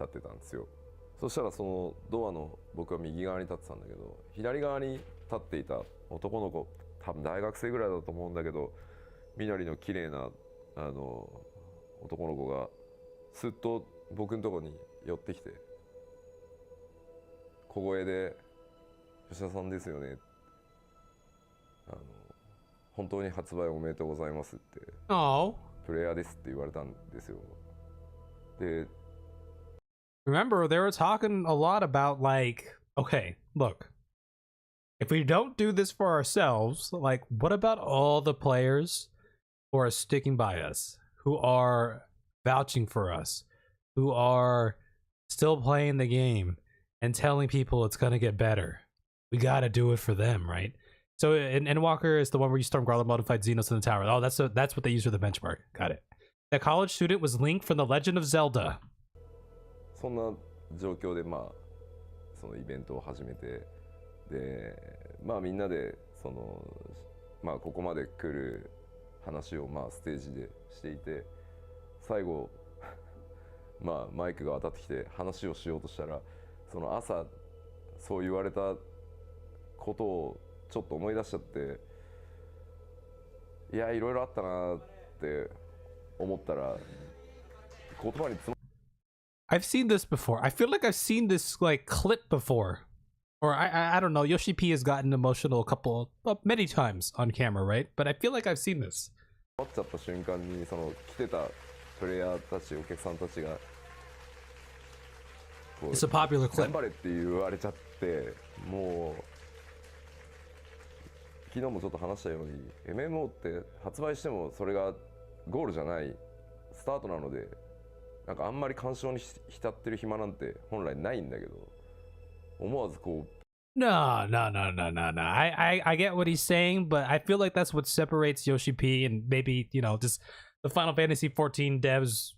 ってたんですよ。そしたらそのドアの僕は右側に立ってたんだけど、左側に立っていた男の子、多分大学生ぐらいだと思うんだけど、緑の綺麗な男の子がすっと僕のとこに寄ってきて、小声で「吉田さんですよね」本当に発売おめでとうございますってプレイヤーですって言われたんですよ。で Remember, they were talking a lot about like, okay, look, if we don't do this for ourselves, like, what about all the players who are sticking by us, who are vouching for us, who are still playing the game and telling people it's gonna get better? We gotta do it for them, right? So, Endwalker is the one where you storm Growler mode and fight Xenos in the tower. Oh, that's what they use for the benchmark. Got it. The college student was Link from The Legend of Zelda. そんな状況でまあそのイベントを始めて、でまあみんなでそのまあここまで来る話をまあステージでしていて、最後まあマイクが当たってきて話をしようとしたら、その朝そう言われたことをちょっと思い出しちゃって、いやいろいろあったなって思ったら言葉に詰ま I've seen this before. I feel like I've seen this like clip before, or I don't know. Yoshi P has gotten emotional many times on camera, right? But I feel like I've seen this. 終わっちゃった瞬間にその来てたプレイヤーたちお客さんたちが It's a popular clip. 頑張れって言われちゃって、もう昨日もちょっと話したように MMO って発売してもそれがゴールじゃないスタートなので。なんかあんまり干渉に浸ってる暇なんて本来ないんだけど、思わずこう No. I get what he's saying, but I feel like that's what separates Yoshi P and maybe, you know, just the Final Fantasy XIV devs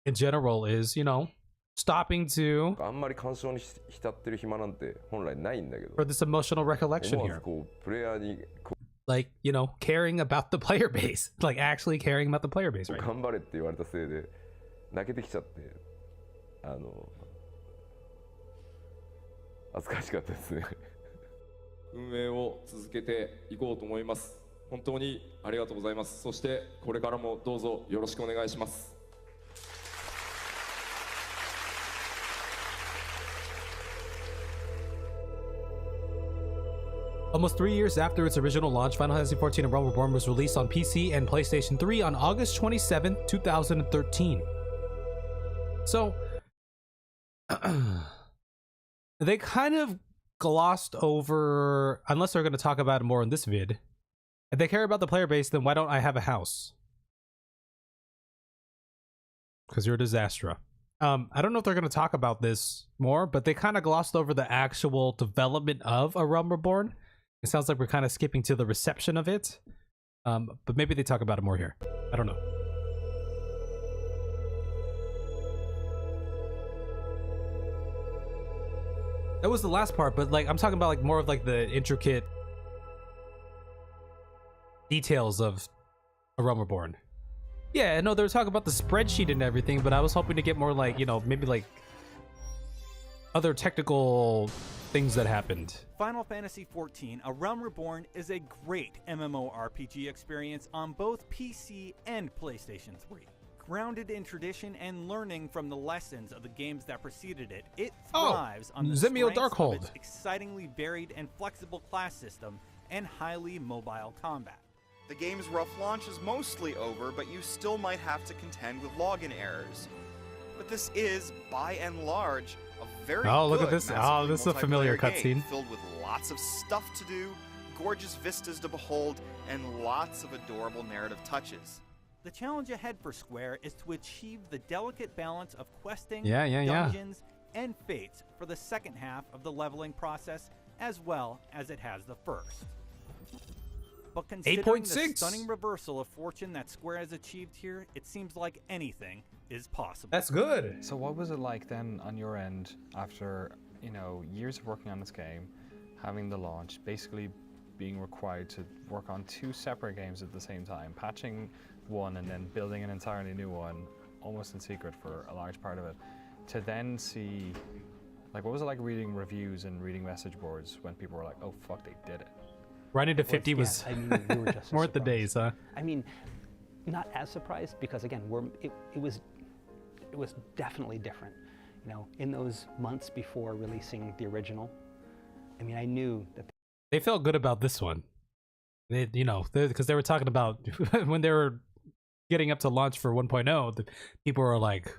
in general is, you know, stopping to あんまり干渉に浸ってる暇なんて本来ないんだけど for this emotional recollection 思わ here. ずこうプレイヤーに Like, you know, caring about the player base. Like actually caring about the player base, right? 頑張れって言われたせいで 泣けてきちゃって、恥ずかしかったですね。運営を続けていこうと思います。本当にありがとうございます。そしてこれからもどうぞよろしくお願いします。Almost 3 years after its original launch, Final Fantasy XIV A Realm Reborn was released on PC and PlayStation 3 on August 27, 2013. So, they kind of glossed over, unless they're going to talk about it more in this vid. If they care about the player base, then why don't I have a house? Because you're a disaster. I don't know if they're going to talk about this more, but they kind of glossed over the actual development of A Realm Reborn. It sounds like we're kind of skipping to the reception of it. But maybe they talk about it more here. I don't know. That was the last part, but like I'm talking about like more of like the intricate details of A Realm Reborn. Yeah, I know they were talking about the spreadsheet and everything, but I was hoping to get more like, you know, maybe like other technical things that happened. Final Fantasy XIV A Realm Reborn is a great MMORPG experience on both PC and PlayStation 3. Grounded in tradition and learning from the lessons of the games that preceded it, it thrives on the strengths of its excitingly varied and flexible class system and highly mobile combat. The game's rough launch is mostly over, but you still might have to contend with login errors. But this is, by and large, a very look good at this. Oh, this is a familiar cutscene. Filled with lots of stuff to do, gorgeous vistas to behold, and lots of adorable narrative touches. The challenge ahead for Square is to achieve the delicate balance of questing, dungeons, and fates for the second half of the leveling process, as well as it has the first. But considering the stunning reversal of fortune that Square has achieved here, it seems like anything is possible. That's good. So what was it like then on your end after, you know, years of working on this game, having the launch, basically being required to work on two separate games at the same time, patching one and then building an entirely new one, almost in secret for a large part of it, to then see, like, what was it like reading reviews and reading message boards when people were like, oh fuck, they did it? Running to 50 was I mean, we were just more at the days, huh? I mean, not as surprised because again, it was definitely different. You know, in those months before releasing the original, I mean, I knew that they felt good about this one. They, you know, because they were talking about when they were getting up to launch for 1.0, the people were like,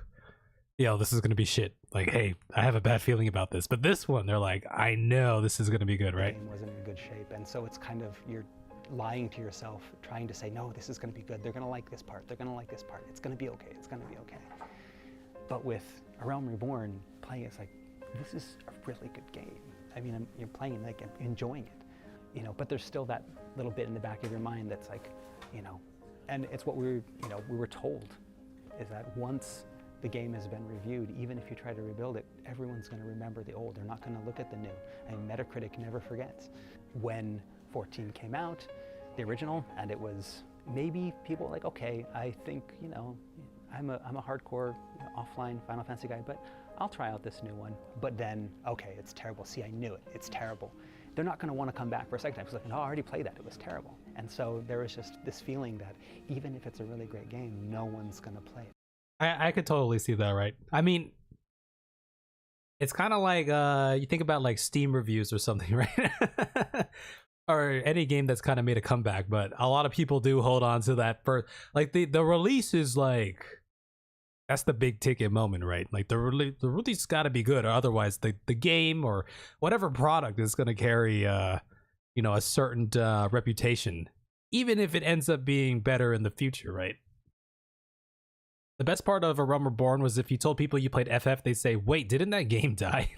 yo, this is going to be shit. Like, hey, I have a bad feeling about this. But this one, they're like, I know this is going to be good, right? The game wasn't in good shape. And so it's kind of, you're lying to yourself, trying to say, no, this is going to be good. They're going to like this part. They're going to like this part. It's going to be okay. It's going to be okay. But with A Realm Reborn, playing it's like, this is a really good game. I mean, you're playing like enjoying it, you know, but there's still that little bit in the back of your mind that's like, you know, and it's what we were told, is that once the game has been reviewed, even if you try to rebuild it, everyone's going to remember the old. They're not going to look at the new. And Metacritic never forgets. When 14 came out, the original, and it was maybe people were like, okay, I think, you know, I'm a hardcore offline Final Fantasy guy, but I'll try out this new one. But then, okay, it's terrible. See, I knew it. It's terrible. They're not going to want to come back for a second time. It's like, no, I already played that. It was terrible. And so there was just this feeling that even if it's a really great game, no one's going to play it. I could totally see that, right? I mean, it's kind of like you think about like Steam reviews or something, right? Or any game that's kind of made a comeback, but a lot of people do hold on to that first. Like the release is like, that's the big ticket moment, right? Like the release got to be good, or otherwise the game or whatever product is going to carry you know, a certain reputation, even if it ends up being better in the future, right? The best part of A Realm Reborn was if you told people you played FF, they'd say, wait, didn't that game die?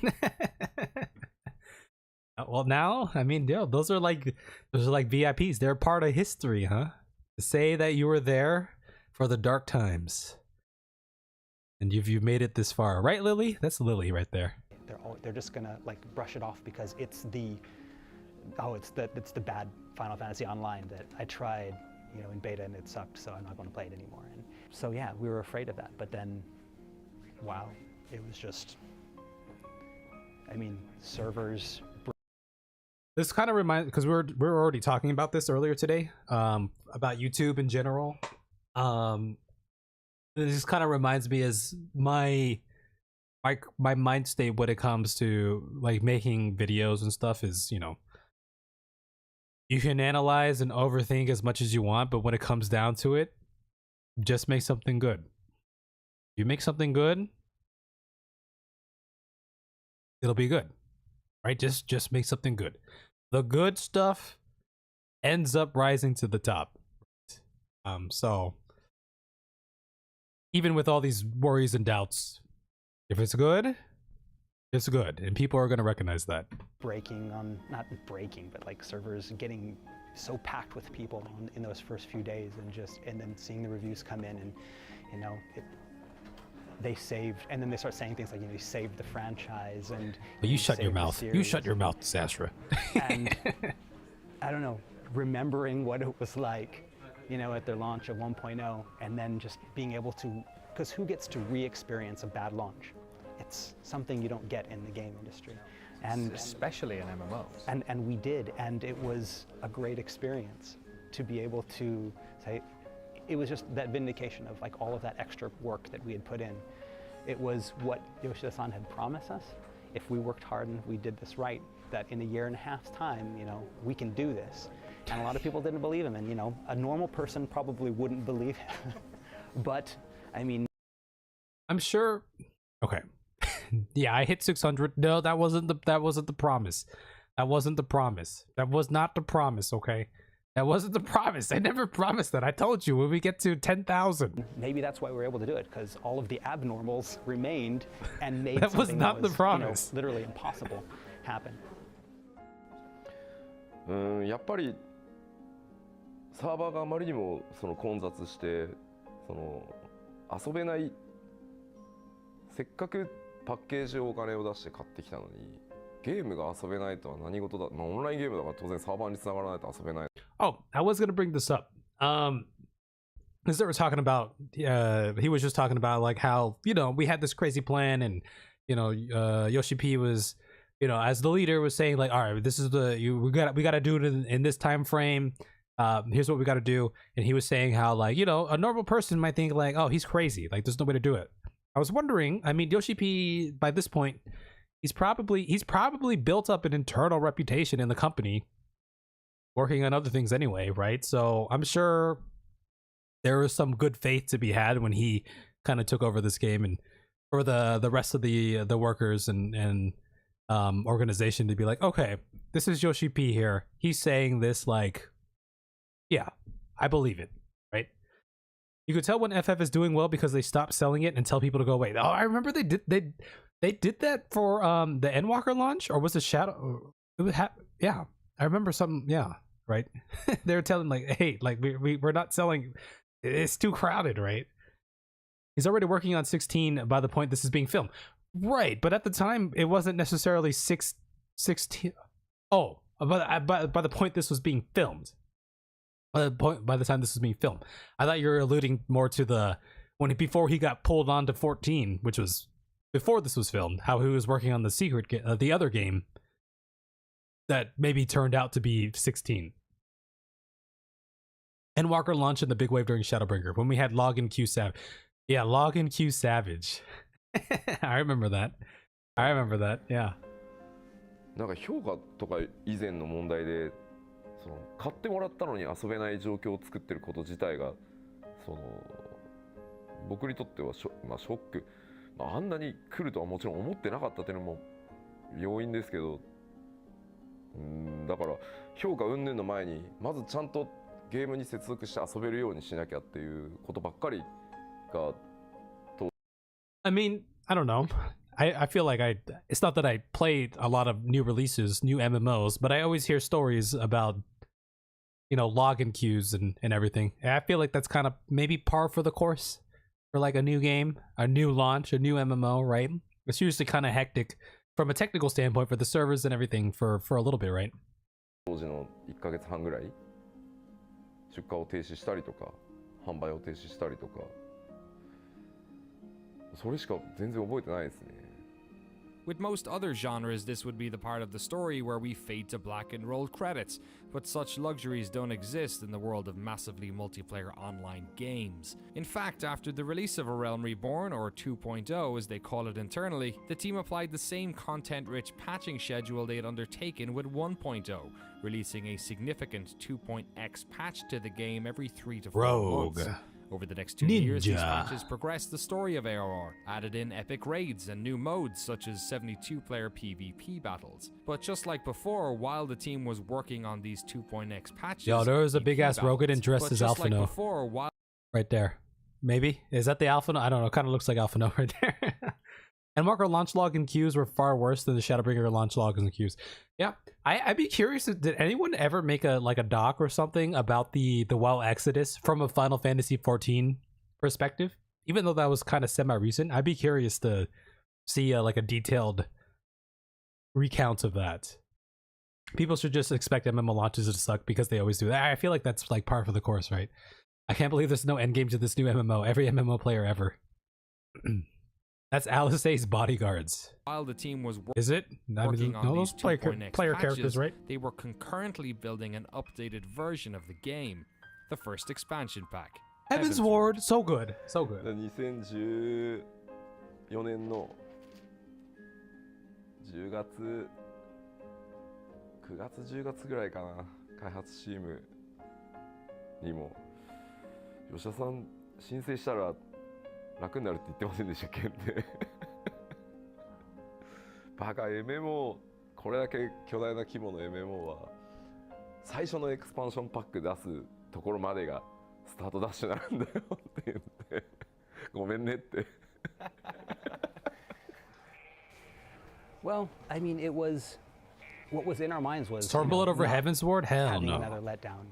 Well, now, I mean, yeah, those are like VIPs. They're part of history, huh? To say that you were there for the dark times. And you've made it this far. Right, Lily? That's Lily right there. They're just going to like brush it off because it's the bad Final Fantasy Online that I tried, you know, in beta and it sucked, so I'm not going to play it anymore. And so yeah, we were afraid of that, but then, wow, it was just, I mean, servers This kind of reminds, because we're already talking about this earlier today, about YouTube in general. This kind of reminds me as my mind state when it comes to like making videos and stuff is, you know, you can analyze and overthink as much as you want, but when it comes down to it, just make something good. You make something good, it'll be good, right? Just make something good. The good stuff ends up rising to the top. So even with all these worries and doubts, if it's good, it's good, and people are going to recognize that. Breaking on, not breaking, but like servers getting so packed with people in those first few days, and then seeing the reviews come in, and you know, they saved, and then they start saying things like, you know, you saved the franchise, and but you shut your mouth. You shut your mouth, Sastra. And I don't know, remembering what it was like, you know, at their launch of 1.0, and then just being able to, because who gets to re-experience a bad launch? It's something you don't get in the game industry. And especially in MMOs. And we did, and it was a great experience to be able to say, it was just that vindication of like all of that extra work that we had put in. It was what Yoshida-san had promised us. If we worked hard and we did this right, that in a year and a half's time, you know, we can do this. And a lot of people didn't believe him, and you know, a normal person probably wouldn't believe him. But I mean, I'm sure. Okay. Yeah, I hit 600. No, that wasn't the promise. That wasn't the promise. That was not the promise, okay? That wasn't the promise. I never promised that. I told you when we get to 10,000. Maybe that's why we were able to do it, because all of the abnormals remained and made that was something not that the was, promise. You know, literally impossible happen. やっぱりサーバーがあまりにもその混雑してその遊べないせっかくパッケージをお金を出して買ってきたのにゲームが遊べないとは何事だ、まあ、オンラインゲームだから当然サーバーにつながらないと遊べない。 Oh, I was gonna bring this up. Because they were talking about, he was just talking about like how, you know, we had this crazy plan, and you know, Yoshi P was, you know, as the leader was saying like, all right, this is we got to do it in this time frame. Here's what we got to do, and he was saying how like, you know, a normal person might think like, oh, he's crazy, like there's no way to do it. I was wondering, I mean, Yoshi P by this point, he's probably built up an internal reputation in the company, working on other things anyway, right? So I'm sure there was some good faith to be had when he kind of took over this game, and for the rest of the workers and organization to be like, okay, this is Yoshi P here. He's saying this like, yeah, I believe it, right? You could tell when FF is doing well because they stop selling it and tell people to go away. Oh, I remember they did that for the Endwalker launch, or was it Shadow? Yeah, I remember something. Yeah, right. They were telling like, hey, like we're not selling. It's too crowded, right? He's already working on 16 by the point this is being filmed, right? But at the time, it wasn't necessarily 16. Oh, by the point this was being filmed. By the time this was being filmed, I thought you were alluding more to the before he got pulled on to 14, which was before this was filmed. How he was working on the secret, the other game that maybe turned out to be 16. Endwalker launch in the big wave during Shadowbringer when we had Login Q Savage. Yeah, Login Q Savage. I remember that. Yeah. なんか評価とか以前の問題で。その買ってもらったのに遊べない状況を作ってること自体がその僕にとってはショック、まあ、あんなに来るとはもちろん思ってなかったっていうのも要因ですけど、だから評価云々の前にまずちゃんとゲームに接続して遊べるようにしなきゃっていうことばっかりが。I mean, I don't know. I feel like it's not that I played a lot of new releases, new MMOs, but I always hear stories about, you know, login queues and everything. And I feel like that's kind of maybe par for the course for like a new game, a new launch, a new MMO, right? It's usually kind of hectic from a technical standpoint for the servers and everything for a little bit, right? 当時の1ヶ月半ぐらい出荷を停止したりとか販売を停止したりとかそれしか全然覚えてないですね。With most other genres, this would be the part of the story where we fade to black and roll credits, but such luxuries don't exist in the world of massively multiplayer online games. In fact, after the release of A Realm Reborn, or 2.0 as they call it internally, the team applied the same content-rich patching schedule they had undertaken with 1.0, releasing a significant 2.x patch to the game every 3 to 4 months. Over the next 2 years, these patches progressed the story of ARR, added in epic raids and new modes such as 72-player PvP battles. But just like before, while the team was working on these 2.x patches... Yo, there was a big-ass Rogan dressed as Alphino. Right there. Maybe? Is that the Alphino? I don't know. Kind of looks like Alphino right there. Endwalker launch log and queues were far worse than the Shadowbringer launch logs and queues. Yeah, I'd be curious. Did anyone ever make a doc or something about the WoW Exodus from a Final Fantasy 14 perspective? Even though that was kind of semi-recent, I'd be curious to see a detailed recount of that. People should just expect MMO launches to suck because they always do that. I feel like that's like par for the course, right? I can't believe there's no endgame to this new MMO. Every MMO player ever. That's Alice's bodyguards. While the team was working on these player patches, characters, right? They were concurrently building an updated version of the game, the first expansion pack. Heaven's Ward, so good, so good. 2014年の10月9月10月ぐらいかな、開発チームにも吉田さん申請したら楽になるって言ってませんでしたっけってバカ MMO これだけ巨大な規模の MMO は最初のエクスパンションパック出すところまでがスタートダッシュなんだよって言ってごめんねって Well, I mean, it was what was in our minds was Stormblood over Heaven's Ward? Hell having no. Another letdown.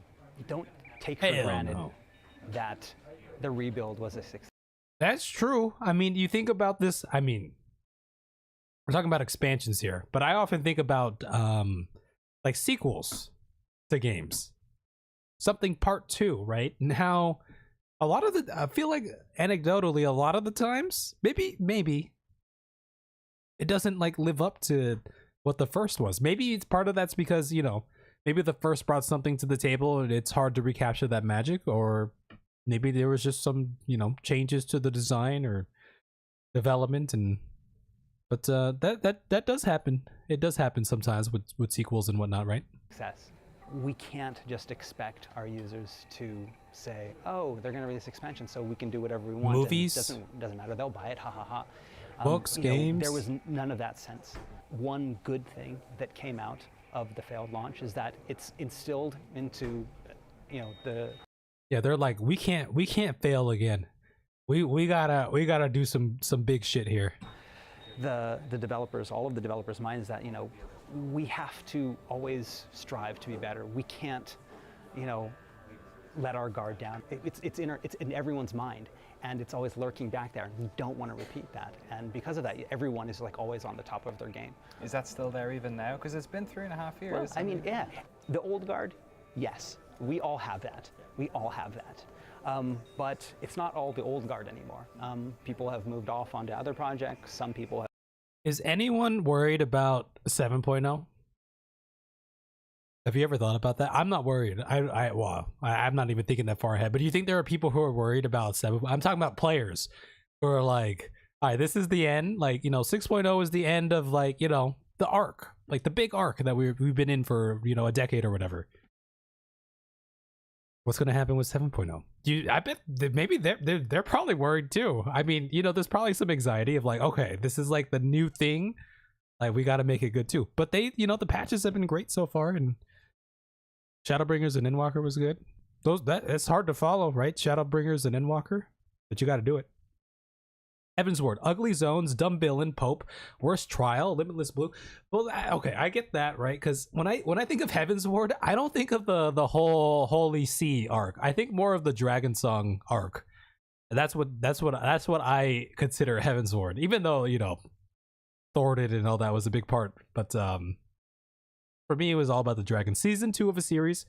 Don't take for granted that the rebuild was a success. That's true. I mean, you think about this. I mean, we're talking about expansions here, but I often think about like sequels to games. Something part 2, right? And how a lot of the, I feel like anecdotally, a lot of the times, maybe it doesn't like live up to what the first was. Maybe it's part of that's because, you know, maybe the first brought something to the table and it's hard to recapture that magic, or maybe there was just some, you know, changes to the design or development, and but that does happen. It does happen sometimes with sequels and whatnot, right? Success. We can't just expect our users to say, "Oh, they're going to release expansion, so we can do whatever we want." Movies doesn't matter. They'll buy it. Ha ha ha. Books, games. There was none of that sense. One good thing that came out of the failed launch is that it's instilled into, you know, the. Yeah, they're like, we can't fail again. We gotta do some big shit here. The developers, all of the developers' minds that, you know, we have to always strive to be better. We can't, you know, let our guard down. It's in everyone's mind, and it's always lurking back there. We don't want to repeat that, and because of that, everyone is like always on the top of their game. Is that still there even now? Because it's been 3.5 years. Well, I mean, yeah, the old guard, yes, we all have that. We all have that. But it's not all the old guard anymore. People have moved off onto other projects. Some people have. Is anyone worried about 7.0? Have you ever thought about that? I'm not worried. I'm not even thinking that far ahead. But do you think there are people who are worried about 7? I'm talking about players who are like, all right, this is the end. Like, you know, 6.0 is the end of, like, you know, the arc, like the big arc that we've been in for, you know, a decade or whatever. What's going to happen with 7.0? I bet maybe they're probably worried too. I mean, you know, there's probably some anxiety of like, okay, this is like the new thing. Like, we got to make it good too. But they, you know, the patches have been great so far, and Shadowbringers and Endwalker was good. It's hard to follow, right? Shadowbringers and Endwalker, but you got to do it. Heaven's Ward, Ugly Zones, Dumb Villain, Pope, Worst Trial, Limitless Blue. Well, okay, I get that, right? Because when I think of Heaven's Ward, I don't think of the whole Holy Sea arc. I think more of the Dragon Song arc. And that's what I consider Heaven's Ward. Even though, you know, Thwarted and all that was a big part, but for me, it was all about the Dragon. Season 2 of a series.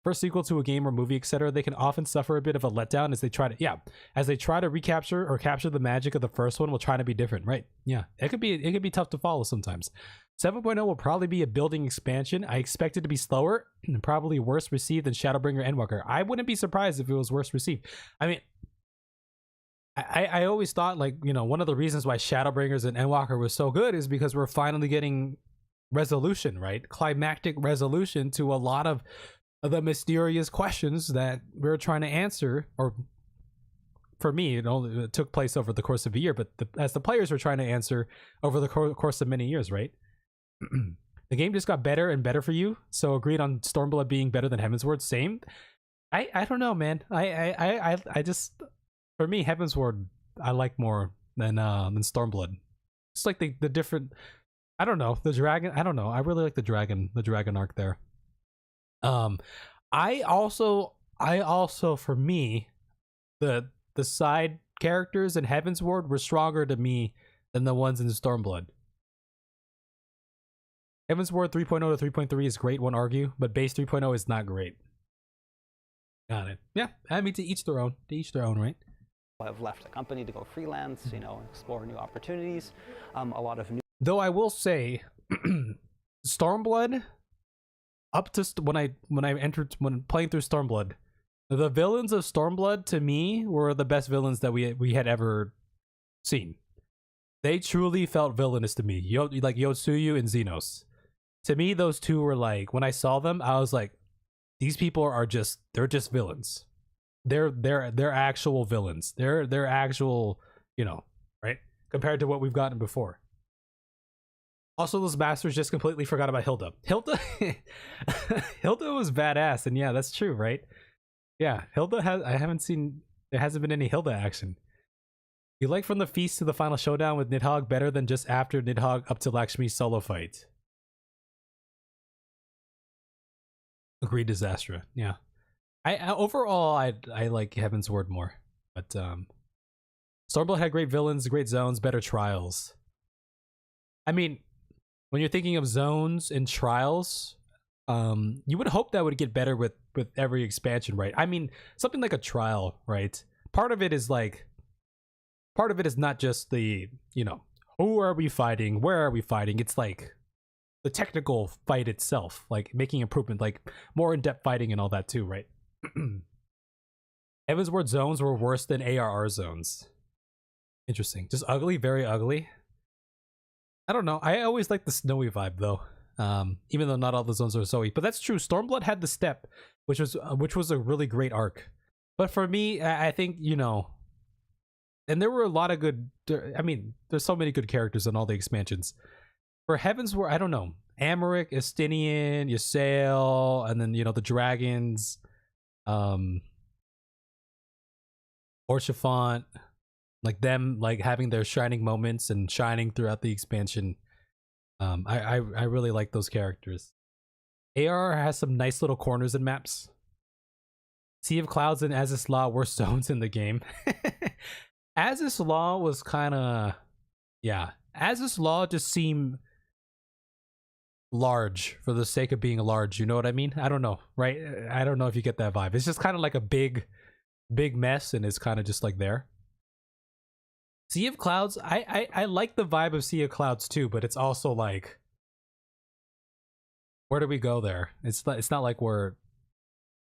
first sequel to a game or movie, etc., they can often suffer a bit of a letdown as they try to recapture or capture the magic of the first one while trying to be different, right? Yeah, it could be tough to follow sometimes. 7.0 will probably be a building expansion. I expect it to be slower and probably worse received than Shadowbringer Endwalker. I wouldn't be surprised if it was worse received. I mean, I always thought, like, you know, one of the reasons why Shadowbringers and Endwalker was so good is because we're finally getting resolution, right? Climactic resolution to a lot of the mysterious questions that we're trying to answer. Or for me, it took place over the course of a year, but as the players were trying to answer over the course of many years, right? The game just got better and better for you. So agreed on Stormblood being better than Heavensward. Same. I don't know, man. I just, for me, Heavensward I like more than Stormblood. It's like the different, I don't know, the dragon, I don't know. I really like the dragon arc there. I also for me, the side characters in Heavensward were stronger to me than the ones in Stormblood. Heavensward 3.0 to 3.3 is great, one argue, but base 3.0 is not great. Got it. Yeah, I mean, to each their own. To each their own, right? I've left the company to go freelance, you know, explore new opportunities. A lot of new. Though I will say, Stormblood, up to when playing through Stormblood, the villains of Stormblood to me were the best villains that we had ever seen. They truly felt villainous to me. Like Yotsuyu and Xenos. To me, those two were like, when I saw them, I was like, these people are just, they're just villains. They're actual villains. They're actual, you know, right? Compared to what we've gotten before. Also, those bastards just completely forgot about Hilda. Hilda was badass, and yeah, that's true, right? Yeah, Hilda there hasn't been any Hilda action. You like from the feast to the final showdown with Nidhogg better than just after Nidhogg up to Lakshmi's solo fight. Agreed, Disastra. Yeah. Overall, I like Heavensward more, but Stormblood had great villains, great zones, better trials. I mean, when you're thinking of zones and trials, you would hope that would get better with every expansion, right? I mean, something like a trial, right? Part of it is not just the, you know, who are we fighting, where are we fighting? It's like the technical fight itself, like making improvement, like more in-depth fighting and all that too, right? Heavensward zones were worse than ARR zones. Interesting. Just ugly, very ugly. I don't know. I always like the snowy vibe though. Even though not all the zones are snowy. But that's true. Stormblood had the step, which was a really great arc. But for me, I think, you know, and there were a lot of good, I mean, there's so many good characters in all the expansions. For Heavensward, I don't know. Amaric, Estinian, Ysael, and then, you know, the dragons, Orchifant, like them, like having their shining moments and shining throughout the expansion. I really like those characters. AR has some nice little corners and maps. Sea of Clouds and Azys Law were zones in the game. Azys Law was kind of, yeah. Azys Law just seemed large for the sake of being large. You know what I mean? I don't know, right? I don't know if you get that vibe. It's just kind of like a big mess, and it's kind of just like there. Sea of Clouds, I like the vibe of Sea of Clouds too, but it's also like, where do we go there? It's not like we're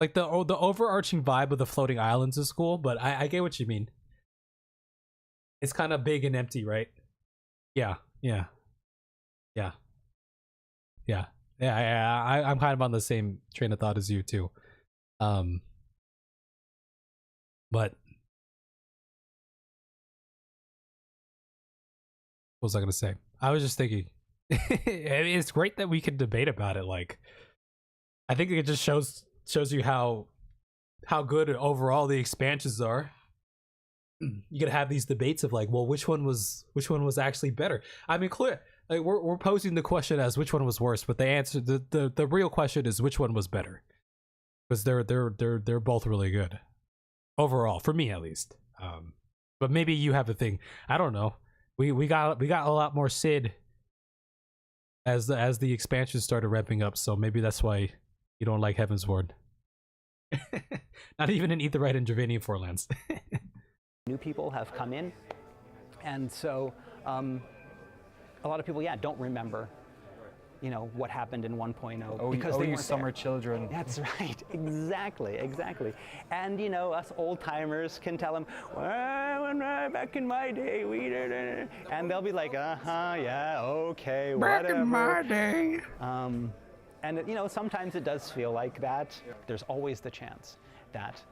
like the overarching vibe of the floating islands is cool, but I get what you mean. It's kind of big and empty, right? Yeah. I'm kind of on the same train of thought as you too. But what was I gonna say? I was just thinking, it's great that we can debate about it. Like, I think it just shows you how good overall the expansions are. You could have these debates of like, well, which one was actually better? I mean, clear, like we're posing the question as which one was worse, but the answer, the real question is which one was better, because they're both really good overall, for me at least. But maybe you have a thing. I don't know. We got a lot more Sid as the expansion started ramping up, so maybe that's why you don't like Heavensward. Not even an Aetheryte and Dravanian Forelands. New people have come in, and so a lot of people, don't remember, what happened in 1.0 because they weren't summer there. children. That's right, exactly. And us old timers can tell them, well, back in my day, we did it, and they'll be like, yeah, okay, whatever. Back in my day. And sometimes it does feel like that. There's always the chance that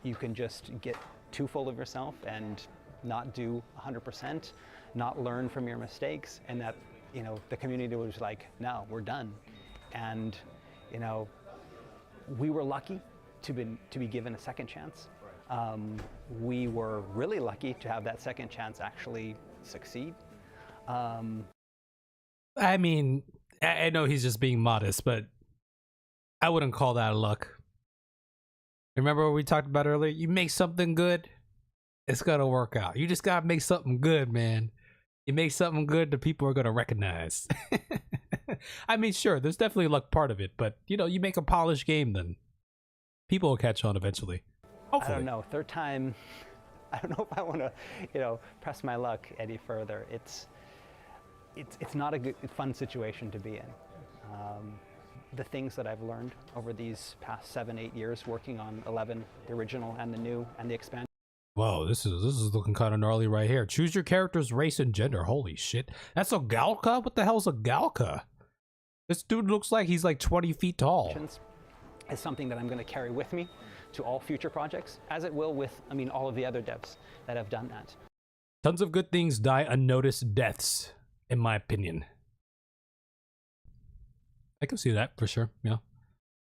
you can just get too full of yourself and not do 100%, not learn from your mistakes, and that the community was like, no, we're done. And we were lucky to be given a second chance. We were really lucky to have that second chance actually succeed. I mean, I know he's just being modest, but I wouldn't call that luck. Remember what we talked about earlier? You make something good, it's gonna work out. You just gotta make something good, man. You make something good that people are gonna recognize. I mean, sure, there's definitely luck part of it, but you make a polished game, then people will catch on eventually. Hopefully. I don't know. Third time, I don't know if I want to, press my luck any further. It's not a good, fun situation to be in. The things that I've learned over these past 7-8 years working on 11, the original and the new and the expansion. Whoa, this is looking kind of gnarly right here. Choose your character's race and gender. Holy shit. That's a Galka? What the hell's a Galka? This dude looks like he's like 20 feet tall. Is something that I'm going to carry with me to all future projects, as it will with, all of the other devs that have done that. Tons of good things die unnoticed deaths, in my opinion. I can see that for sure, yeah.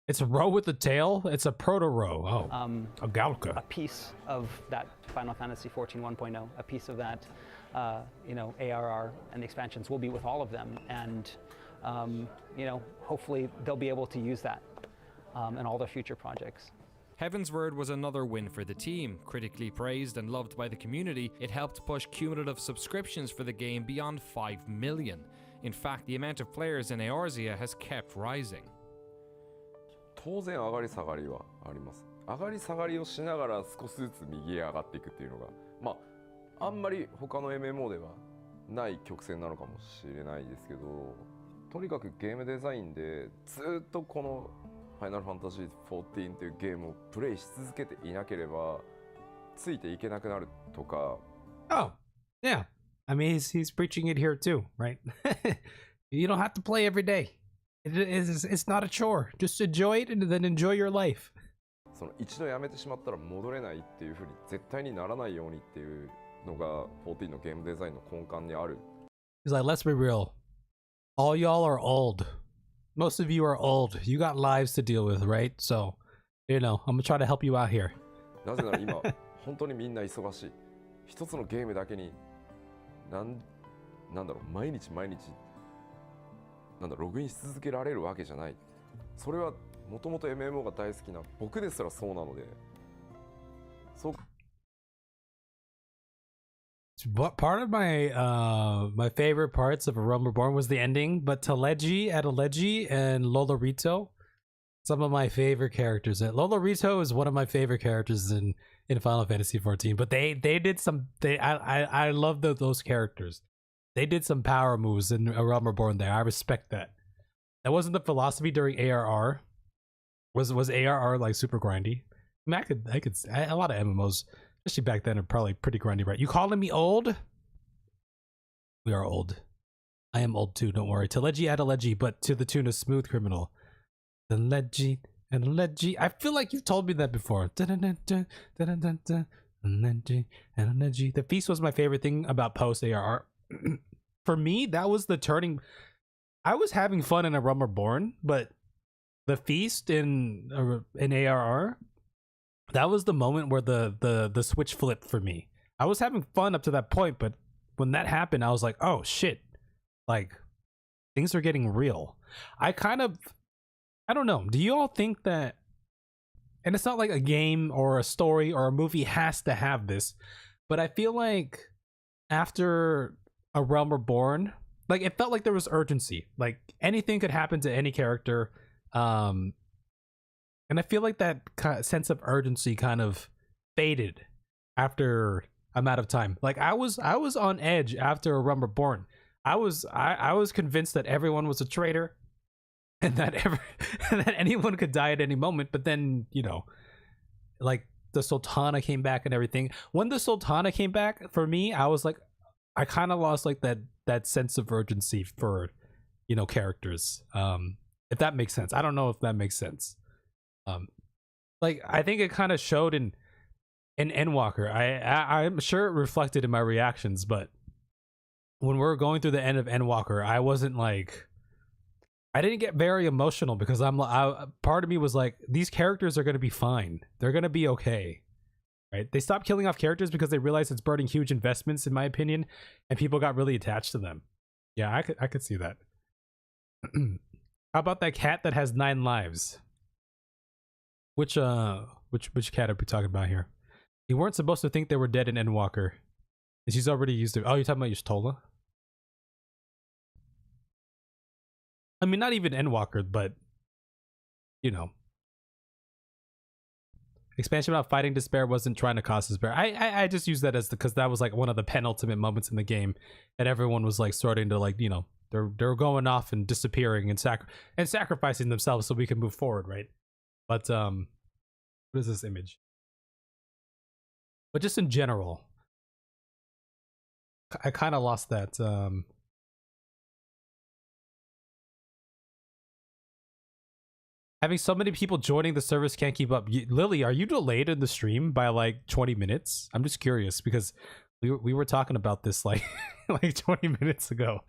It's a row with a tail. It's a proto-row. Oh, a Galka. A piece of that Final Fantasy XIV 1.0, a piece of that, ARR and the expansions will be with all of them. And, hopefully they'll be able to use that in all their future projects. Heavensward was another win for the team. Critically praised and loved by the community, it helped push cumulative subscriptions for the game beyond 5 million. In fact, the amount of players in Eorzea has kept rising. 当然上がり下がりはあります。上がり下がりをしながら少しずつ右へ上がっていくっていうのが、あんまり他の MMO ではない曲線なのかもしれないですけど、とにかくゲームデザインでずっとこのファイナルファンタジー14っていうゲームをプレイし続けていなければついていけなくなるとか。Oh, yeah. I mean, he's preaching it here too, right? You don't have to play every day. It's not a chore. Just enjoy it and then enjoy your life. その一度やめてしまったら戻れないっていう風に絶対にならないようにっていうのが14のゲームデザインの根幹にある。He's like, let's be real. All y'all are old. Most of you are old. You got lives to deal with, right? So, I'm gonna try to help you out here. なぜなら今本当にみんな忙しい。一つのゲームだけになんだろう毎日ログインし続けられるわけじゃない。それはもともと MMO が大好きな僕ですらそうなので。そう。Part of my my favorite parts of A Realm Reborn was the ending, but Teleji, Adeleji, and Lolorito, some of my favorite characters. Lolorito is one of my favorite characters in Final Fantasy XIV. But they did some. I love those characters. They did some power moves in A Realm Reborn there. I respect that. That wasn't the philosophy during ARR. Was ARR like super grindy? I mean, I could a lot of MMOs. Especially back then, are probably pretty grindy, right? You calling me old? We are old. I am old too, don't worry. Teleji Adeleji, but to the tune of Smooth Criminal. Teleji Adeleji. I feel like you've told me that before. The feast was my favorite thing about post ARR. For me, that was the turning. I was having fun in A Realm Reborn, but the feast in ARR. That was the moment where the switch flipped for me. I was having fun up to that point, but when that happened, I was like, oh shit, like things are getting real. I don't know. Do you all think that, and it's not like a game or a story or a movie has to have this, but I feel like after A Realm Reborn, like it felt like there was urgency. Like anything could happen to any character. And I feel like that sense of urgency kind of faded after a amount of time. Like I was on edge after A Realm Reborn. I was convinced that everyone was a traitor and that that anyone could die at any moment. But then, you know, like the Sultana came back and everything. When the Sultana came back, for me, I was like, I kind of lost like that sense of urgency for, you know, characters. If that makes sense. I don't know if that makes sense. Like I think it kind of showed in Endwalker. I'm sure it reflected in my reactions, but when we were going through the end of Endwalker, I wasn't like, I didn't get very emotional because part of me was like, these characters are going to be fine. They're going to be okay. Right? They stopped killing off characters because they realized it's burning huge investments, in my opinion, and people got really attached to them. Yeah, I could see that. How about that cat that has 9 lives? Which cat are we talking about here? You weren't supposed to think they were dead in Endwalker. And she's already used it. Oh, you're talking about Y'shtola? I mean, not even Endwalker, but, you know. Expansion about fighting despair wasn't trying to cause despair. I just use that as because that was like one of the penultimate moments in the game. And everyone was like starting to like, you know, they're going off and disappearing and sacrificing themselves so we can move forward, right? But what is this image? But just in general, I kind of lost that. Having so many people joining the service can't keep up. Lily, are you delayed in the stream by like 20 minutes? I'm just curious because we were talking about this like like 20 minutes ago.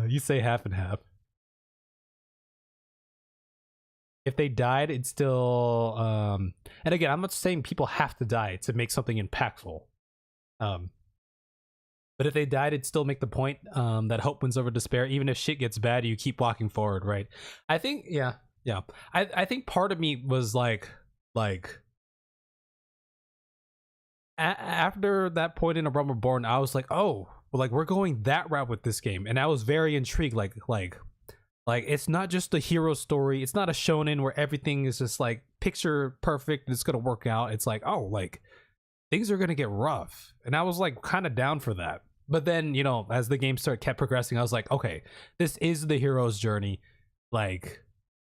You say half and half. If they died, it's still and again, I'm not saying people have to die to make something impactful. But if they died, it'd still make the point that hope wins over despair. Even if shit gets bad, you keep walking forward, right? I think, yeah. I think part of me was like after that point in A Realm Reborn, I was like, oh, well, like we're going that route with this game, and I was very intrigued. Like it's not just a hero story. It's not a shonen where everything is just like picture perfect and it's gonna work out. It's like, oh, like things are gonna get rough, and I was like kind of down for that. But then, you know, as the game kept progressing, I was like, okay, this is the hero's journey. Like,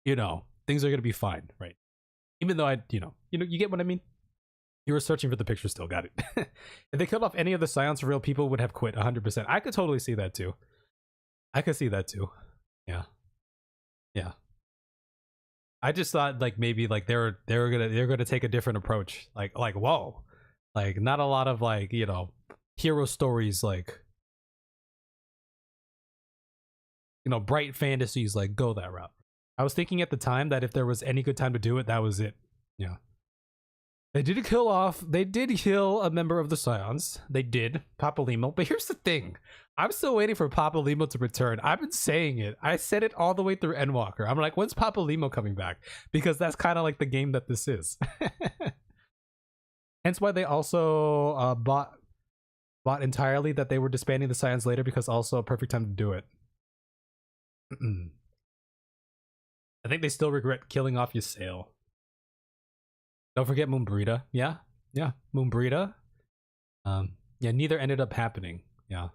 you know, things are gonna be fine, right? Even though you get what I mean. You were searching for the picture still, got it. If they killed off any of the Scions, real people would have quit 100%. I could totally see that too. I could see that too. Yeah. I just thought like maybe like they're gonna take a different approach. Like whoa, like not a lot of like, you know, hero stories, like, you know, bright fantasies like go that route. I was thinking at the time that if there was any good time to do it, that was it. Yeah. They did kill a member of the Scions. They did, Papalimo. But here's the thing. I'm still waiting for Papalimo to return. I've been saying it. I said it all the way through Endwalker. I'm like, when's Papalimo coming back? Because that's kind of like the game that this is. Hence why they also bought entirely that they were disbanding the Scions later, because also a perfect time to do it. I think they still regret killing off Ysayle. Don't forget Moonbrita. Yeah, Moonbrita. Yeah, neither ended up happening. Yeah.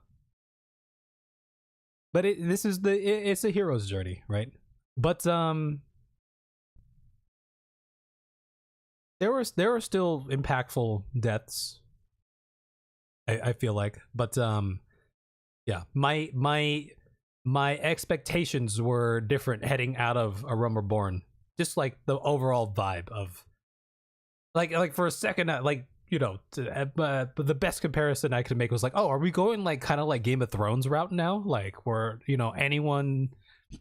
But it's a hero's journey, right? But there were still impactful deaths. I feel like, but yeah, my expectations were different heading out of A Realm Reborn. Just like the overall vibe of like for a second, like, you know, the best comparison I could make was like, oh, are we going like kind of like Game of Thrones route now? Like where, you know, anyone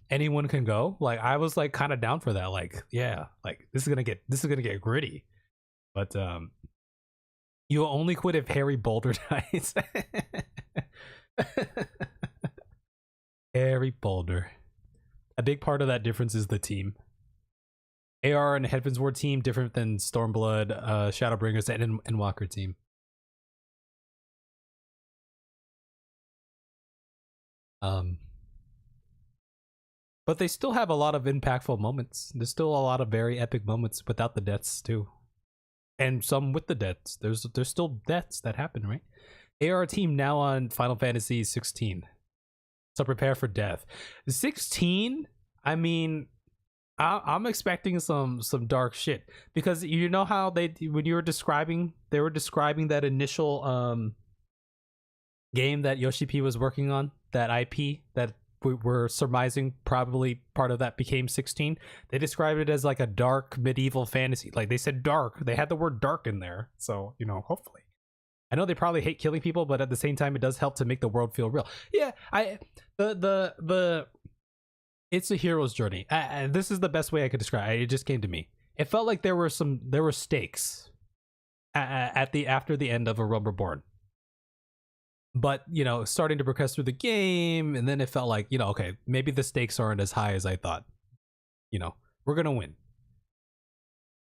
can go? Like I was like kind of down for that. Like, yeah, like this is gonna get gritty. But you only quit if Harry Boulder dies. Harry Boulder. A big part of that difference is the team. AR and Heavensward team different than Stormblood, Shadowbringers, and Endwalker team. But they still have a lot of impactful moments. There's still a lot of very epic moments without the deaths too. And some with the deaths. There's still deaths that happen, right? AR team now on Final Fantasy 16. So prepare for death. 16, I mean, I'm expecting some dark shit, because you know how they were describing that initial game that Yoshi P was working on, that IP that we were surmising probably part of that became 16. They described it as like a dark medieval fantasy. Like they said dark, they had the word dark in there. So, you know, hopefully. I know they probably hate killing people, but at the same time, it does help to make the world feel real. Yeah, it's a hero's journey. This is the best way I could describe it. It just came to me. It felt like there were stakes after the end of A Realm Reborn. But, you know, starting to progress through the game, and then it felt like, you know, okay, maybe the stakes aren't as high as I thought. You know, we're gonna win.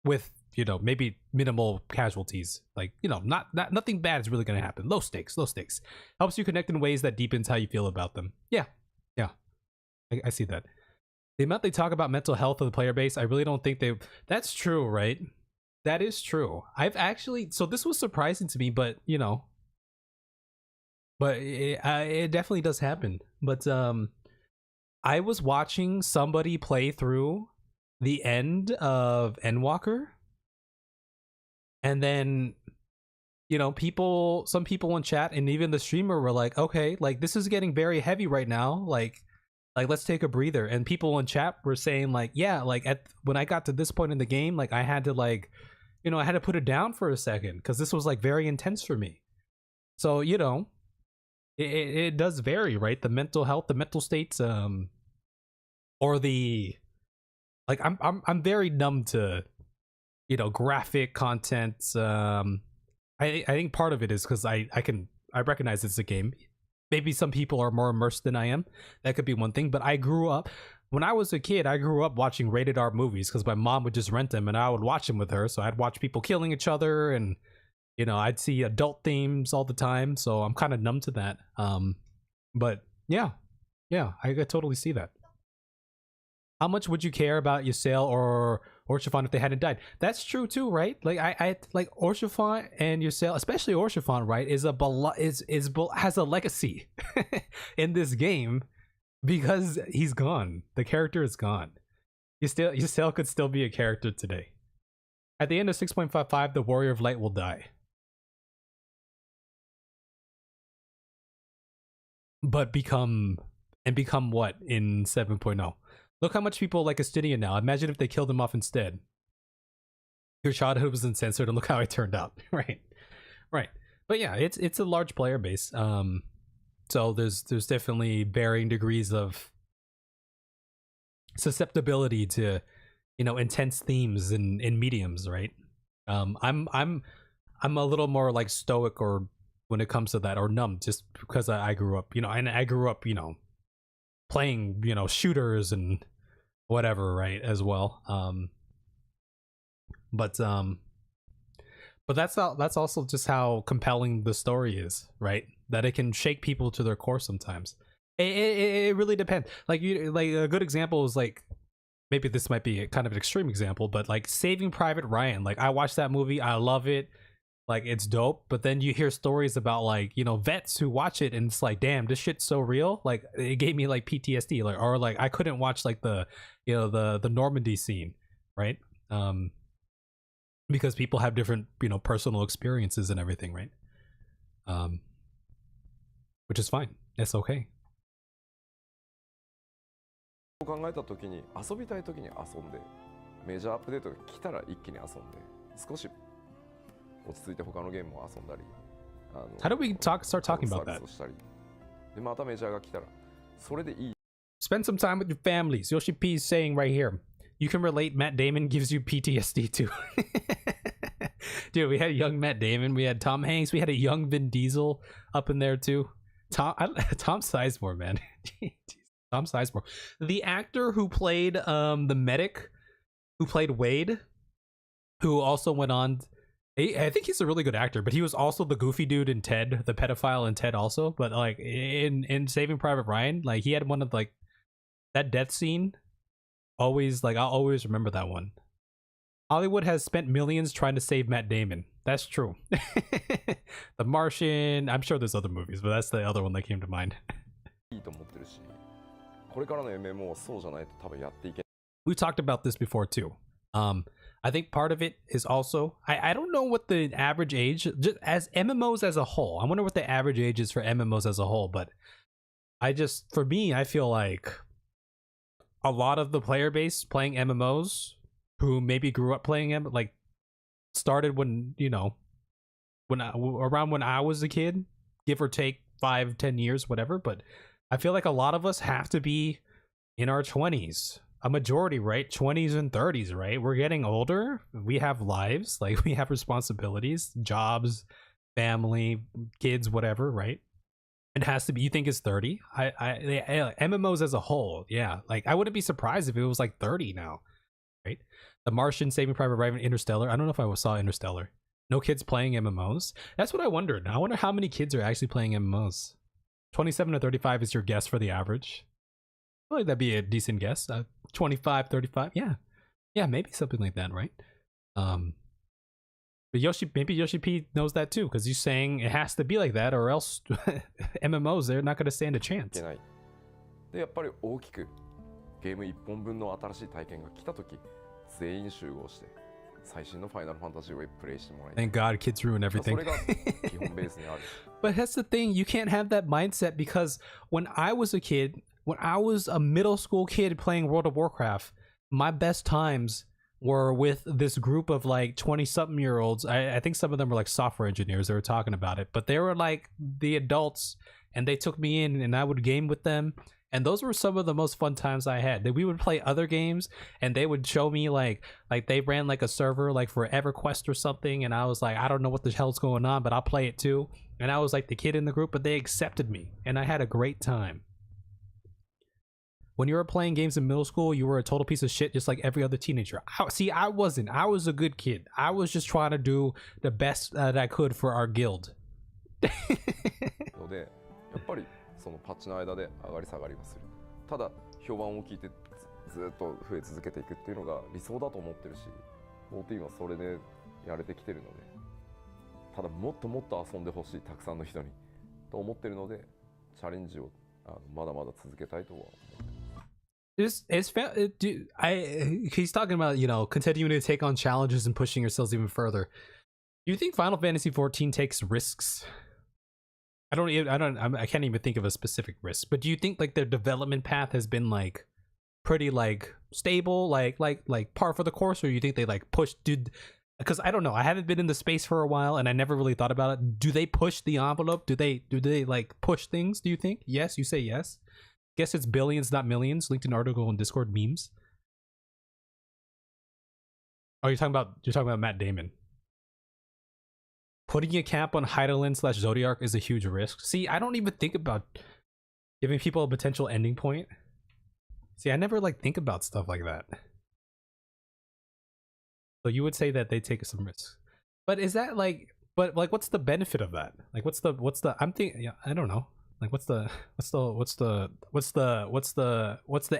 With, you know, maybe minimal casualties. Like, you know, nothing bad is really gonna happen. Low stakes. Helps you connect in ways that deepens how you feel about them. Yeah. I see that. The amount they talk about mental health of the player base, I really don't think that's true, right? That is true. I've actually, so this was surprising to me, but, you know, but it definitely does happen. But I was watching somebody play through the end of Endwalker, and then, you know, some people in chat and even the streamer were like, okay, like this is getting very heavy right now, like let's take a breather. And people in chat were saying like, yeah, like when I got to this point in the game, like I had to, like, you know, I had to put it down for a second because this was like very intense for me. So, you know, it does vary, right? The mental health, the mental states, or the, like, I'm very numb to, you know, graphic content. I think part of it is because I recognize it's a game. Maybe some people are more immersed than I am. That could be one thing. But I grew up, when I was a kid, I grew up watching rated R movies because my mom would just rent them and I would watch them with her. So I'd watch people killing each other, and, you know, I'd see adult themes all the time. So I'm kind of numb to that. But yeah, I totally see that. How much would you care about Ysael or Orchifon if they hadn't died? That's true too, right? Like I like Orchifon and Ysael, especially Orchifon, right? Has a legacy in this game because he's gone. The character is gone. Ysael could still be a character today. At the end of 6.55, the Warrior of Light will die. But become what in 7.0? Look how much people like Astinia now. Imagine if they killed him off instead. Your childhood was uncensored, and look how it turned out. Right. But yeah, it's a large player base. So there's definitely varying degrees of susceptibility to, you know, intense themes in mediums, right? I'm a little more like stoic or when it comes to that, or numb, just because I grew up, you know, and I grew up, you know, playing, you know, shooters and whatever, right, as well. But that's also just how compelling the story is, right? That it can shake people to their core sometimes. It really depends. Like a good example is, like, maybe this might be kind of an extreme example, but like Saving Private Ryan. Like, I watched that movie, I love it, like it's dope, but then you hear stories about, like, you know, vets who watch it and it's like, damn, this shit's so real. Like, it gave me like PTSD, like, or like I couldn't watch like the, you know, the Normandy scene, right? Because people have different, you know, personal experiences and everything, right? Which is fine. It's okay. 考えた時に遊びたい時に遊んで、メジャーアップデートが来たら一気に遊んで、少し落ち着いて他のゲームを遊んだり、How do we start talking about that? でまたメジャーが来たらそれでいい。Spend some time with your families. Yoshi P is saying right here. You can relate. Matt Damon gives you PTSD too. Dude, we had young Matt Damon. We had Tom Hanks. We had a young Vin Diesel up in there too. Tom Sizemore, man. Tom Sizemore. The actor who played the medic, who played Wade, who also went on. I think he's a really good actor, but he was also the goofy dude in Ted, the pedophile in Ted also. But like in Saving Private Ryan, like he had one of like That death scene, always like I'll always remember that one. Hollywood has spent millions trying to save Matt Damon. That's true. The Martian. I'm sure there's other movies, but that's the other one that came to mind. We talked about this before too. I think part of it is also I don't know what the average age, just as MMOs as a whole. I wonder what the average age is for MMOs as a whole, but for me, I feel like a lot of the player base playing MMOs who maybe grew up playing them, like started when, you know, around when I was a kid, give or take 5-10 years, whatever. But I feel like a lot of us have to be in our 20s, a majority, right? 20s and 30s, right? We're getting older. We have lives, like we have responsibilities, jobs, family, kids, whatever, right? It has to be. You think it's 30? MMOs as a whole, yeah. Like I wouldn't be surprised if it was like 30 now, right? The Martian, Saving Private Ryan, Interstellar. I don't know if I saw Interstellar. No kids playing MMOs. That's what I wondered. I wonder how many kids are actually playing MMOs. 27 to 35 is your guess for the average. I feel like that'd be a decent guess. 25, 35. Yeah, maybe something like that, right? But maybe Yoshi P knows that too, because he's saying it has to be like that, or else MMOs, they're not going to stand a chance. でやっぱり大きくゲーム1本分の新しい体験が来たとき、全員集合して最新のファイナルファンタジーをプレイしてもらいたい。 Thank God kids ruin everything. それが基本ベースにある。 But that's the thing, you can't have that mindset, because when I was a kid, when I was a middle school kid playing World of Warcraft, my best times were with this group of like 20-something-year-olds. I think some of them were like software engineers. They were talking about it, but they were like the adults, and they took me in, and I would game with them. And those were some of the most fun times I had. We would play other games, and they would show me like they ran like a server like for EverQuest or something, and I was like, I don't know what the hell's going on, but I'll play it too. And I was like the kid in the group, but they accepted me, and I had a great time. When you were playing games in middle school, you were a total piece of shit, just like every other teenager. See, I wasn't. I was a good kid. I was just trying to do the best that I could for our guild. ので、やっぱりそのパッチの間で上がり下がりはする。ただ評判を聞いてずっと増え続けていくっていうのが理想だと思ってるし、14はそれでやれてきてるので、ただもっともっと遊んでほしい、たくさんの人にと思ってるので、チャレンジをまだまだ続けたいとは思ってます。He's talking about, you know, continuing to take on challenges and pushing yourselves even further. Do you think Final Fantasy XIV takes risks? I can't even think of a specific risk, but do you think like their development path has been like pretty like stable, like par for the course, or you think they like push? Because I don't know, I haven't been in the space for a while, and I never really thought about it. Do they push the envelope? Do they like push things? Do you think? Yes, you say yes. Guess it's billions, not millions. Linked in article and Discord memes. Oh, you're talking about Matt Damon. Putting a cap on Heidelin / Zodiac is a huge risk. See, I don't even think about giving people a potential ending point. See, I never like think about stuff like that. So you would say that they take some risks, but is that like, but like, what's the benefit of that? Like, what's the? I'm thinking, yeah, I don't know. Like, what's the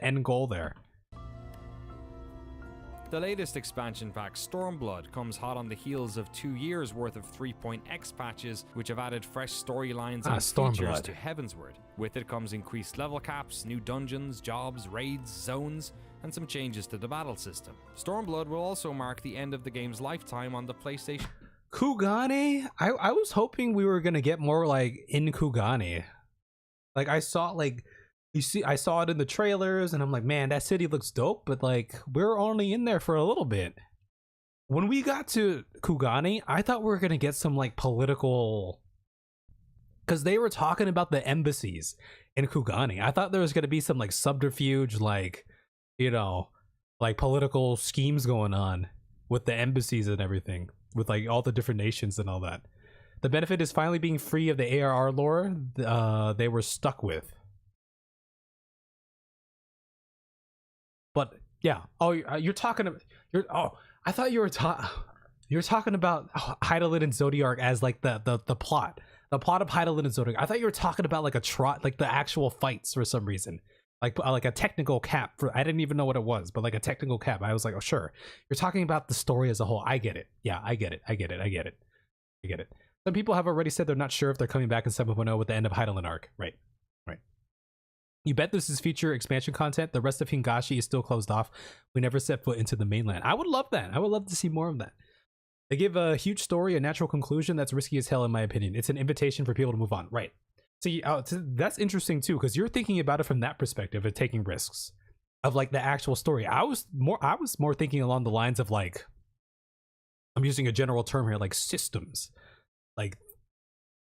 end goal there? The latest expansion pack, Stormblood, comes hot on the heels of 2 years worth of 3.x patches, which have added fresh storylines and features to Heavensward. With it comes increased level caps, new dungeons, jobs, raids, zones, and some changes to the battle system. Stormblood will also mark the end of the game's lifetime on the PlayStation. Kugane? I was hoping we were gonna get more like in Kugane. Like I saw I saw it in the trailers, and I'm like, man, that city looks dope, but like we're only in there for a little bit. When we got to Kugane, I thought we were gonna get some like political, because they were talking about the embassies in Kugane. I thought there was gonna be some like subterfuge, like, you know, like political schemes going on with the embassies and everything, with like all the different nations and all that. The benefit is finally being free of the ARR lore they were stuck with. But yeah, oh, you're talking about I thought you were talking about Heidelin and Zodiac as like the plot of Heidelin and Zodiac. I thought you were talking about like like the actual fights for some reason. like a technical cap for, I didn't even know what it was, but like a technical cap. I was like, oh sure, you're talking about the story as a whole. I get it. Yeah, I get it. Some people have already said they're not sure if they're coming back in 7.0 with the end of Heidelin arc. Right. You bet this is future expansion content. The rest of Hingashi is still closed off. We never set foot into the mainland. I would love that. I would love to see more of that. They give a huge story a natural conclusion that's risky as hell in my opinion. It's an invitation for people to move on. Right. See, that's interesting too, because you're thinking about it from that perspective of taking risks, of like the actual story. I was more thinking along the lines of like, I'm using a general term here, like systems, like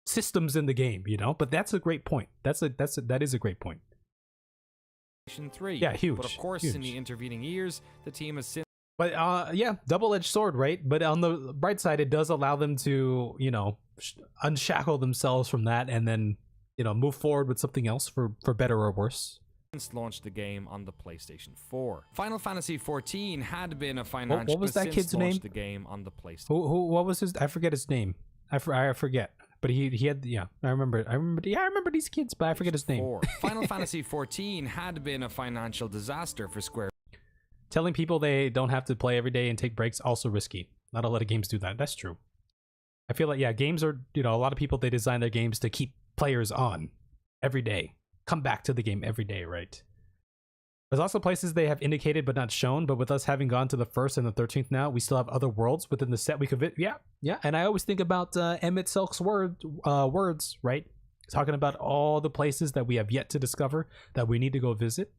systems in the game, you know. But that's a great point. That is a great point. 3. Yeah, huge. But of course, huge. in the intervening years, the team has since. But yeah, double-edged sword, right? But on the bright side, it does allow them to, you know, unshackle themselves from that, and then, you know, move forward with something else for better or worse. Launched the game on the PlayStation 4. Final Fantasy XIV had been a financial. What was that kid's name? The game on the PlayStation. Who? What was his? I forget his name. I forget. But he had, yeah, I remember. Yeah, I remember these kids, but I forget his name. Final Fantasy XIV had been a financial disaster for Square. Telling people they don't have to play every day and take breaks also risky. Not a lot of games do that. That's true. I feel like, yeah, games are, you know, a lot of people, they design their games to keep players on every day. Come back to the game every day, right? There's also places they have indicated but not shown, but with us having gone to the 1st and the 13th now, we still have other worlds within the set we could yeah. And I always think about Emmett Silk's words, right? Talking about all the places that we have yet to discover that we need to go visit.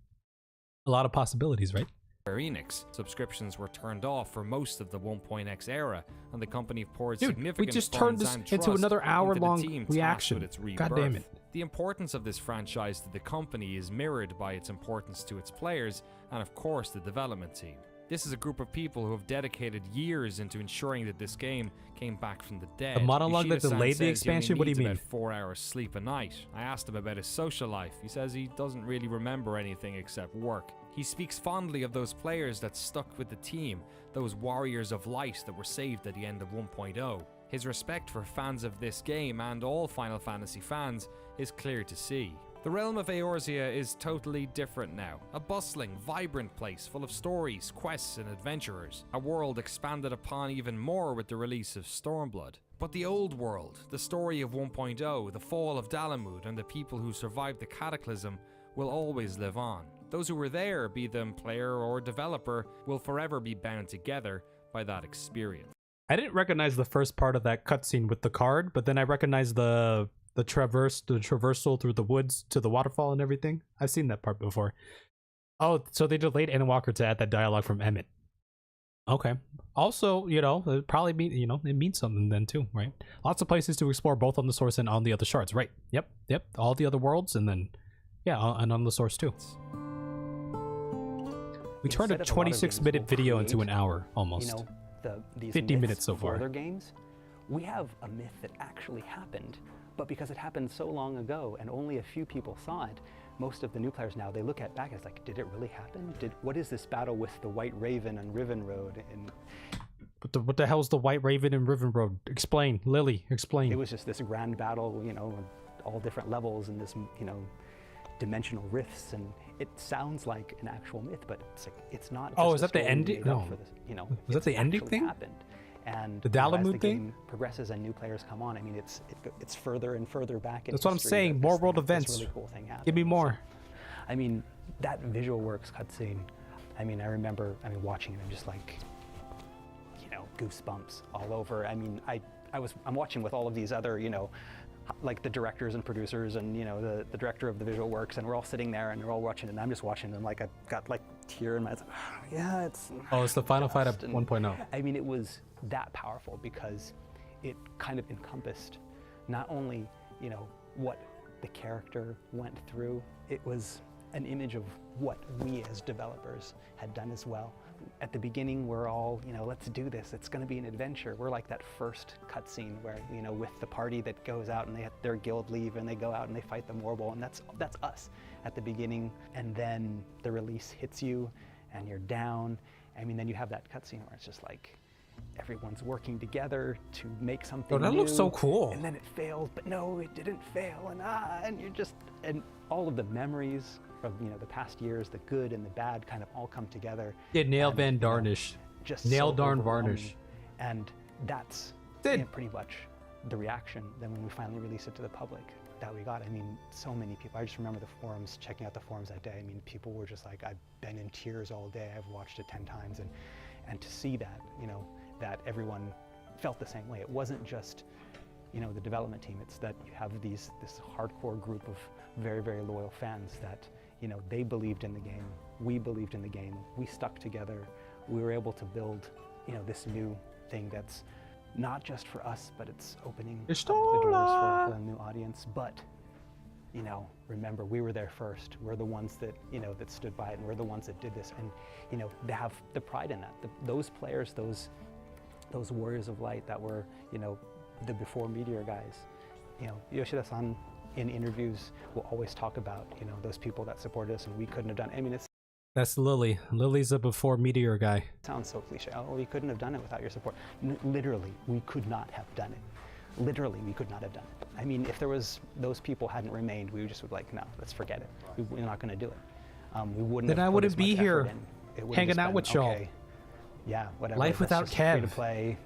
A lot of possibilities, right? Square Enix subscriptions were turned off for most of the 1.x era, and the company poured significant we just turned this into another hour-long reaction. God damn it. The importance of this franchise to the company is mirrored by its importance to its players and, of course, the development team. This is a group of people who have dedicated years into ensuring that this game came back from the dead. A monologue that delayed the expansion? What do you mean? About 4 hours sleep a night. I asked him about his social life. He says he doesn't really remember anything except work. He speaks fondly of those players that stuck with the team, those warriors of light that were saved at the end of 1.0. His respect for fans of this game and all Final Fantasy fans is clear to see. The realm of Eorzea is totally different now. A bustling, vibrant place full of stories, quests and adventurers. A world expanded upon even more with the release of Stormblood. But the old world, the story of 1.0, the fall of Dalamud and the people who survived the cataclysm will always live on. Those who were there, be them player or developer, will forever be bound together by that experience. I didn't recognize the first part of that cutscene with the card, but then I recognized the traversal through the woods to the waterfall and everything. I've seen that part before. Oh, so they delayed Endwalker to add that dialogue from Emmett. Okay. Also, you know, it probably mean, you know, it means something then too, right? Lots of places to explore both on the source and on the other shards, right? Yep. All the other worlds, and then yeah, and on the source too. We turned a 26-minute video into an hour almost. You know, these 50 minutes so far. Other games, we have a myth that actually happened, but because it happened so long ago and only a few people saw it, most of the new players now, they look at back and it's like, did it really happen? What is this battle with the White Raven and Riven Road? And what the hell's the White Raven and Riven Road? Explain, Lily, explain. It was just this grand battle, you know, all different levels and this, you know, dimensional rifts, and it sounds like an actual myth, but it's like, it's not. Oh, is that the ending? No. For this, you know, was that the ending thing? Happened. And the you know, Dalamud as the thing game progresses and new players come on, I mean, it's further and further back. That's what I'm saying. More world events. Really cool thing happened. Give me more. So, I mean, that visual works cutscene. I mean, I remember. I mean, watching it and just like, you know, goosebumps all over. I mean, I'm watching with all of these other, you know, like the directors and producers and, you know, the director of the visual works, and we're all sitting there and they're all watching, and I'm just watching, and like I got like tear in my eyes. Like, yeah, it's. Oh, it's the final fight of 1.0. I mean, it was that powerful because it kind of encompassed not only, you know, what the character went through, it was an image of what we as developers had done as well. At the beginning, we're all, you know, let's do this. It's going to be an adventure. We're like that first cutscene where, you know, with the party that goes out and they have their guild leave and they go out and they fight the Morble, and that's us at the beginning. And then the release hits you and you're down. I mean, then you have that cutscene where it's just like everyone's working together to make something new. Oh, that looks so cool. And then it failed, but no, it didn't fail. And you're just, and all of the memories of the past years, the good and the bad kind of all come together. Yeah, nail van varnish. Just nail so darn overwhelming. varnish. And that's pretty much the reaction then when we finally released it to the public that we got. I mean, so many people. I just remember the forums, checking out the forums that day. I mean, people were just like, I've been in tears all day. I've watched it 10 times, and to see that, that everyone felt the same way. It wasn't just, the development team. It's that you have this hardcore group of very, very loyal fans that, they believed in the game. We believed in the game. We stuck together. We were able to build, this new thing that's not just for us, but it's opening up the doors for a whole new audience. But, remember, we were there first. We're the ones that, that stood by it, and we're the ones that did this. And, they have the pride in that. Those players, those warriors of light that were, the before Meteor guys, Yoshida-san in interviews will always talk about, those people that supported us, and we couldn't have done it. I mean, That's Lily. Lily's a before Meteor guy. Sounds so cliche. Oh, we couldn't have done it without your support. Literally, we could not have done it. Literally, we could not have done it. I mean, if those people hadn't remained, we just would like, no, let's forget it. We're not going to do it. We wouldn't. Then I wouldn't be here, hanging out with y'all. Okay, yeah, whatever. Life without Kev. Free to play,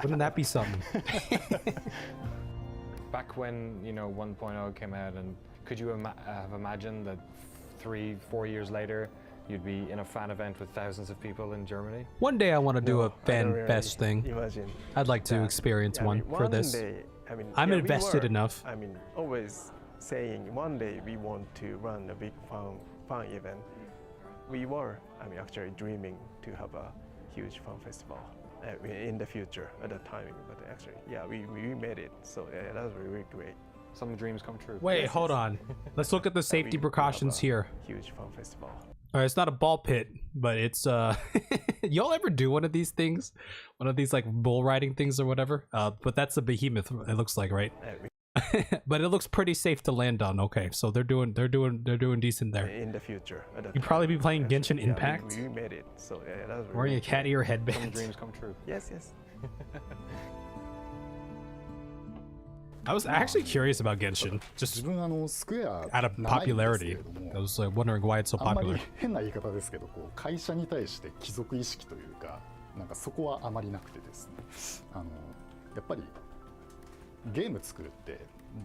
Wouldn't that be something? Back when 1.0 came out, and could you have imagined that 3-4 years later you'd be in a fan event with thousands of people in Germany? One day I want to do a fan fest thing. Imagine. I'd like to experience one for this. Day, I'm invested enough. Always saying one day we want to run a big fan event. We were, actually dreaming to have a huge fan festival in the future at that time. But actually, yeah, we made it. So yeah, that was really great. Some dreams come true. Wait, hold on. Let's look at the safety precautions here. Huge fan festival. All right, it's not a ball pit, but it's y'all ever do one of these things? One of these like bull riding things or whatever? But that's a behemoth, it looks like, right? But it looks pretty safe to land on. Okay, so they're doing decent there. In the future. You'd probably be playing Genshin Impact. We made it. So yeah, that was really wearing a cat ear headband. Some dreams come true. Yes, yes. I was actually curious about Genshin, just out of popularity. I was like wondering why it's so popular. 変な言い方ですけど、会社に対して帰属意識というか、そこはあまりなくてですね。やっぱりゲーム作るって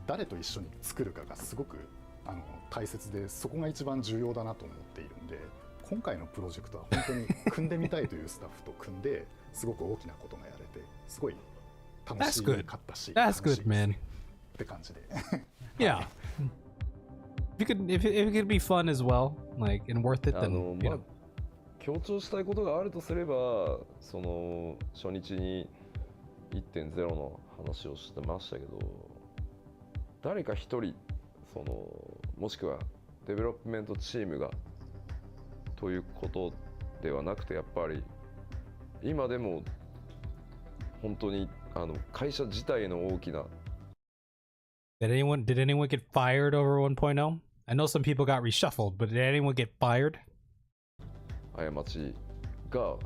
誰と一緒に作るかがすごく大切で、そこが一番重要だなと思っているんで、今回のプロジェクトは本当に組んでみたいというスタッフと組んで、すごく大きなことがやれて、すごい楽しかったし。That's good, man. って感じで。Yeah. If it could be fun as well, like and worth it, then you know. 強調したいことがあるとすれば、その初日に 1.0 の話をしてましたけど、誰か一人もしくはデベロップメントチームがということではなくて、やっぱり今でも本当に会社自体の大きな Did anyone get fired over 1.0? I know some people got reshuffled, but did anyone get fired? 過ちが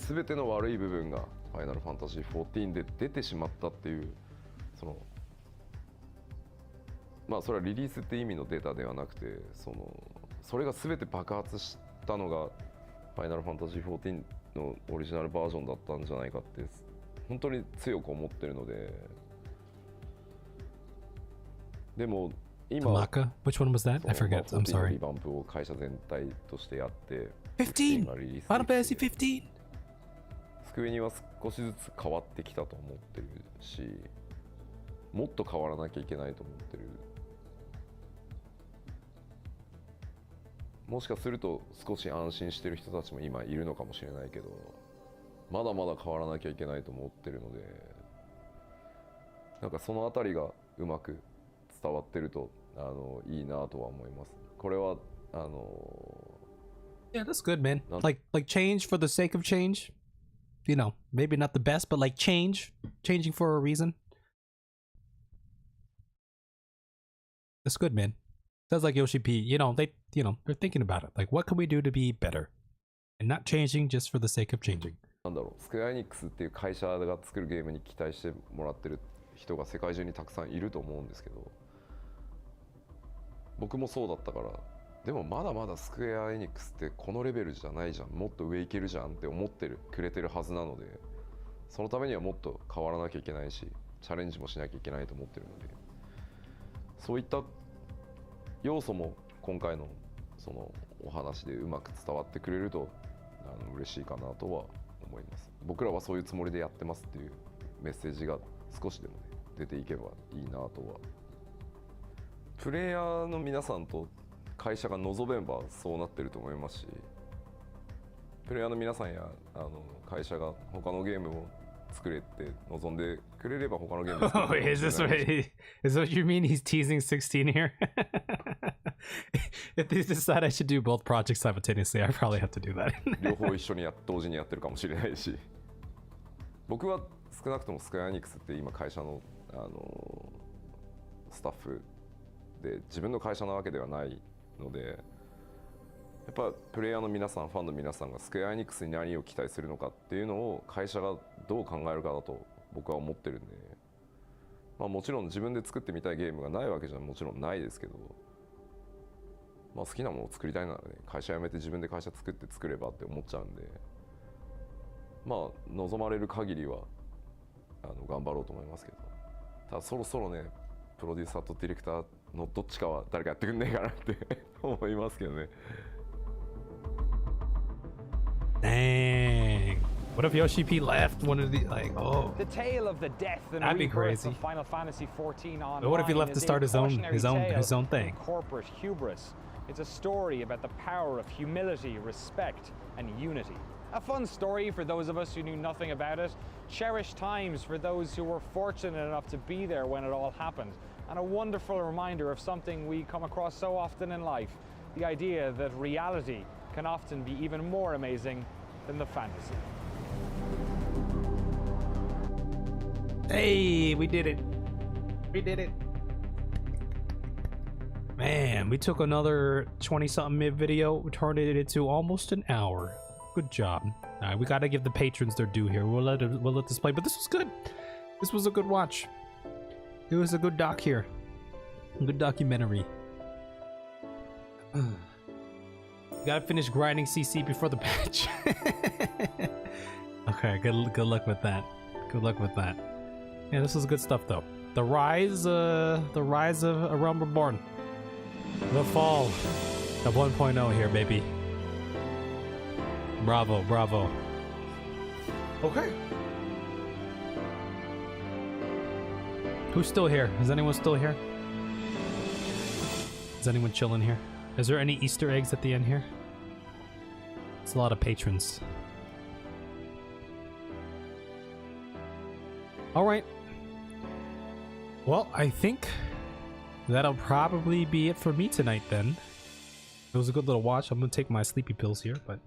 全ての悪い部分がファイナルファンタジー14で出てしまったっていうまあそれはリリースって意味のデータではなくてそれが全て爆発したのがファイナルファンタジー14のオリジナルバージョンだったんじゃないかって本当に強く思ってるので。でも今 Tamaka? Which one was that? I forget. I'm sorry. リバンプを会社全体としてやって15! Final Fantasy 15! スクエニは少しずつ変わってきたと思ってるし、もっと変わらなきゃいけないと思ってる。もしかすると少し安心してる人たちも今いるのかもしれないけど、まだまだ変わらなきゃいけないと思ってるので、なんかそのあたりがうまく伝わってるといいなとは思います。これはYeah, that's good, man. Like change for the sake of change. You know, maybe not the best, but like changing for a reason. That's good, man. Sounds like Yoshi P. They're thinking about it. Like, what can we do to be better, and not changing just for the sake of changing. なんだろう、スクエアエニックスっていう会社が作るゲームに期待してもらってる人が世界中にたくさんいると思うんですけど、僕もそうだったから、でもまだまだスクエア・エニックスってこのレベルじゃないじゃん、もっと上いけるじゃんって思ってくれてるはずなので、そのためにはもっと変わらなきゃいけないし、チャレンジもしなきゃいけないと思ってるので、そういった要素も今回のそのお話でうまく伝わってくれると嬉しいかなとは思います。僕らはそういうつもりでやってますっていうメッセージが少しでも、ね、出ていけばいいなとは。プレイヤーの皆さんと会社が望めばそうなってると思いますし、プレイヤーの皆さんや会社が他のゲームを作れって望んでくれれば他のゲームを作れる。Is this what you mean? He's teasing 16 here? If they decide I should do both projects simultaneously, I probably have to do that. 両方一緒に同時にやってるかもしれないし、僕は少なくともスクエア・エニックスって今会社の、スタッフで自分の会社なわけではないので、やっぱプレイヤーの皆さん、ファンの皆さんがスクエア・エニックスに何を期待するのかっていうのを会社がどう考えるかだと僕は思ってるんで、まあ、もちろん自分で作ってみたいゲームがないわけじゃもちろんないですけど、まあ、好きなものを作りたいならね、会社辞めて自分で会社作って作ればって思っちゃうんで、まあ望まれる限りは頑張ろうと思いますけど、ただそろそろね、プロデューサーとディレクターのどっちかは誰かやってくんねえかなって思いますけどね。Dang. What if Yoshi P left one of the oh? The tale of the death and That'd be rebirth crazy. of Final Fantasy XIV Online. But what if he left to start his own thing? Corporate hubris. It's a story about the power of humility, respect, and unity. A fun story for those of us who knew nothing about it. Cherished times for those who were fortunate enough to be there when it all happened. And a wonderful reminder of something we come across so often in life. The idea that reality can often be even more amazing than the fantasy. Hey, we did it. We did it. Man, we took another 20-something minute video, we turned it into almost an hour. Good job. All right, we gotta give the patrons their due here. We'll let this play, but this was good. This was a good watch. It was a good doc here. A good documentary. Gotta finish grinding CC before the patch. Okay, good luck with that. Good luck with that. Yeah, this was good stuff though. The rise of A Realm Reborn. The fall of 1.0 here, baby. Bravo, bravo. Okay. Who's still here? Is anyone still here? Is anyone chilling here? Is there any Easter eggs at the end here? It's a lot of patrons. Alright. Well, I think that'll probably be it for me tonight then. It was a good little watch. I'm gonna take my sleepy pills here, but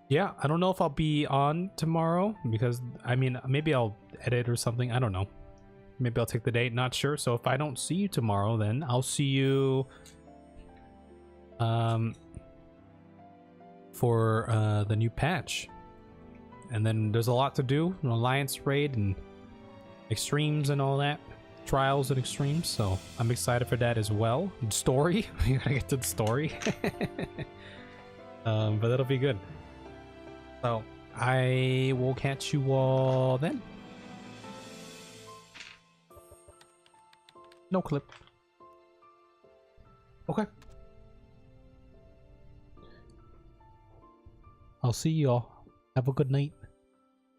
yeah, I don't know if I'll be on tomorrow because I mean maybe I'll edit or something. I don't know. Maybe I'll take the day, not sure. So if I don't see you tomorrow, then I'll see you for the new patch. And then there's a lot to do, an alliance raid and extremes and all that, trials and extremes, so I'm excited for that as well. And story, we gotta get to the story. But that'll be good. So I will catch you all then. No clip. Okay. I'll see you all. Have a good night.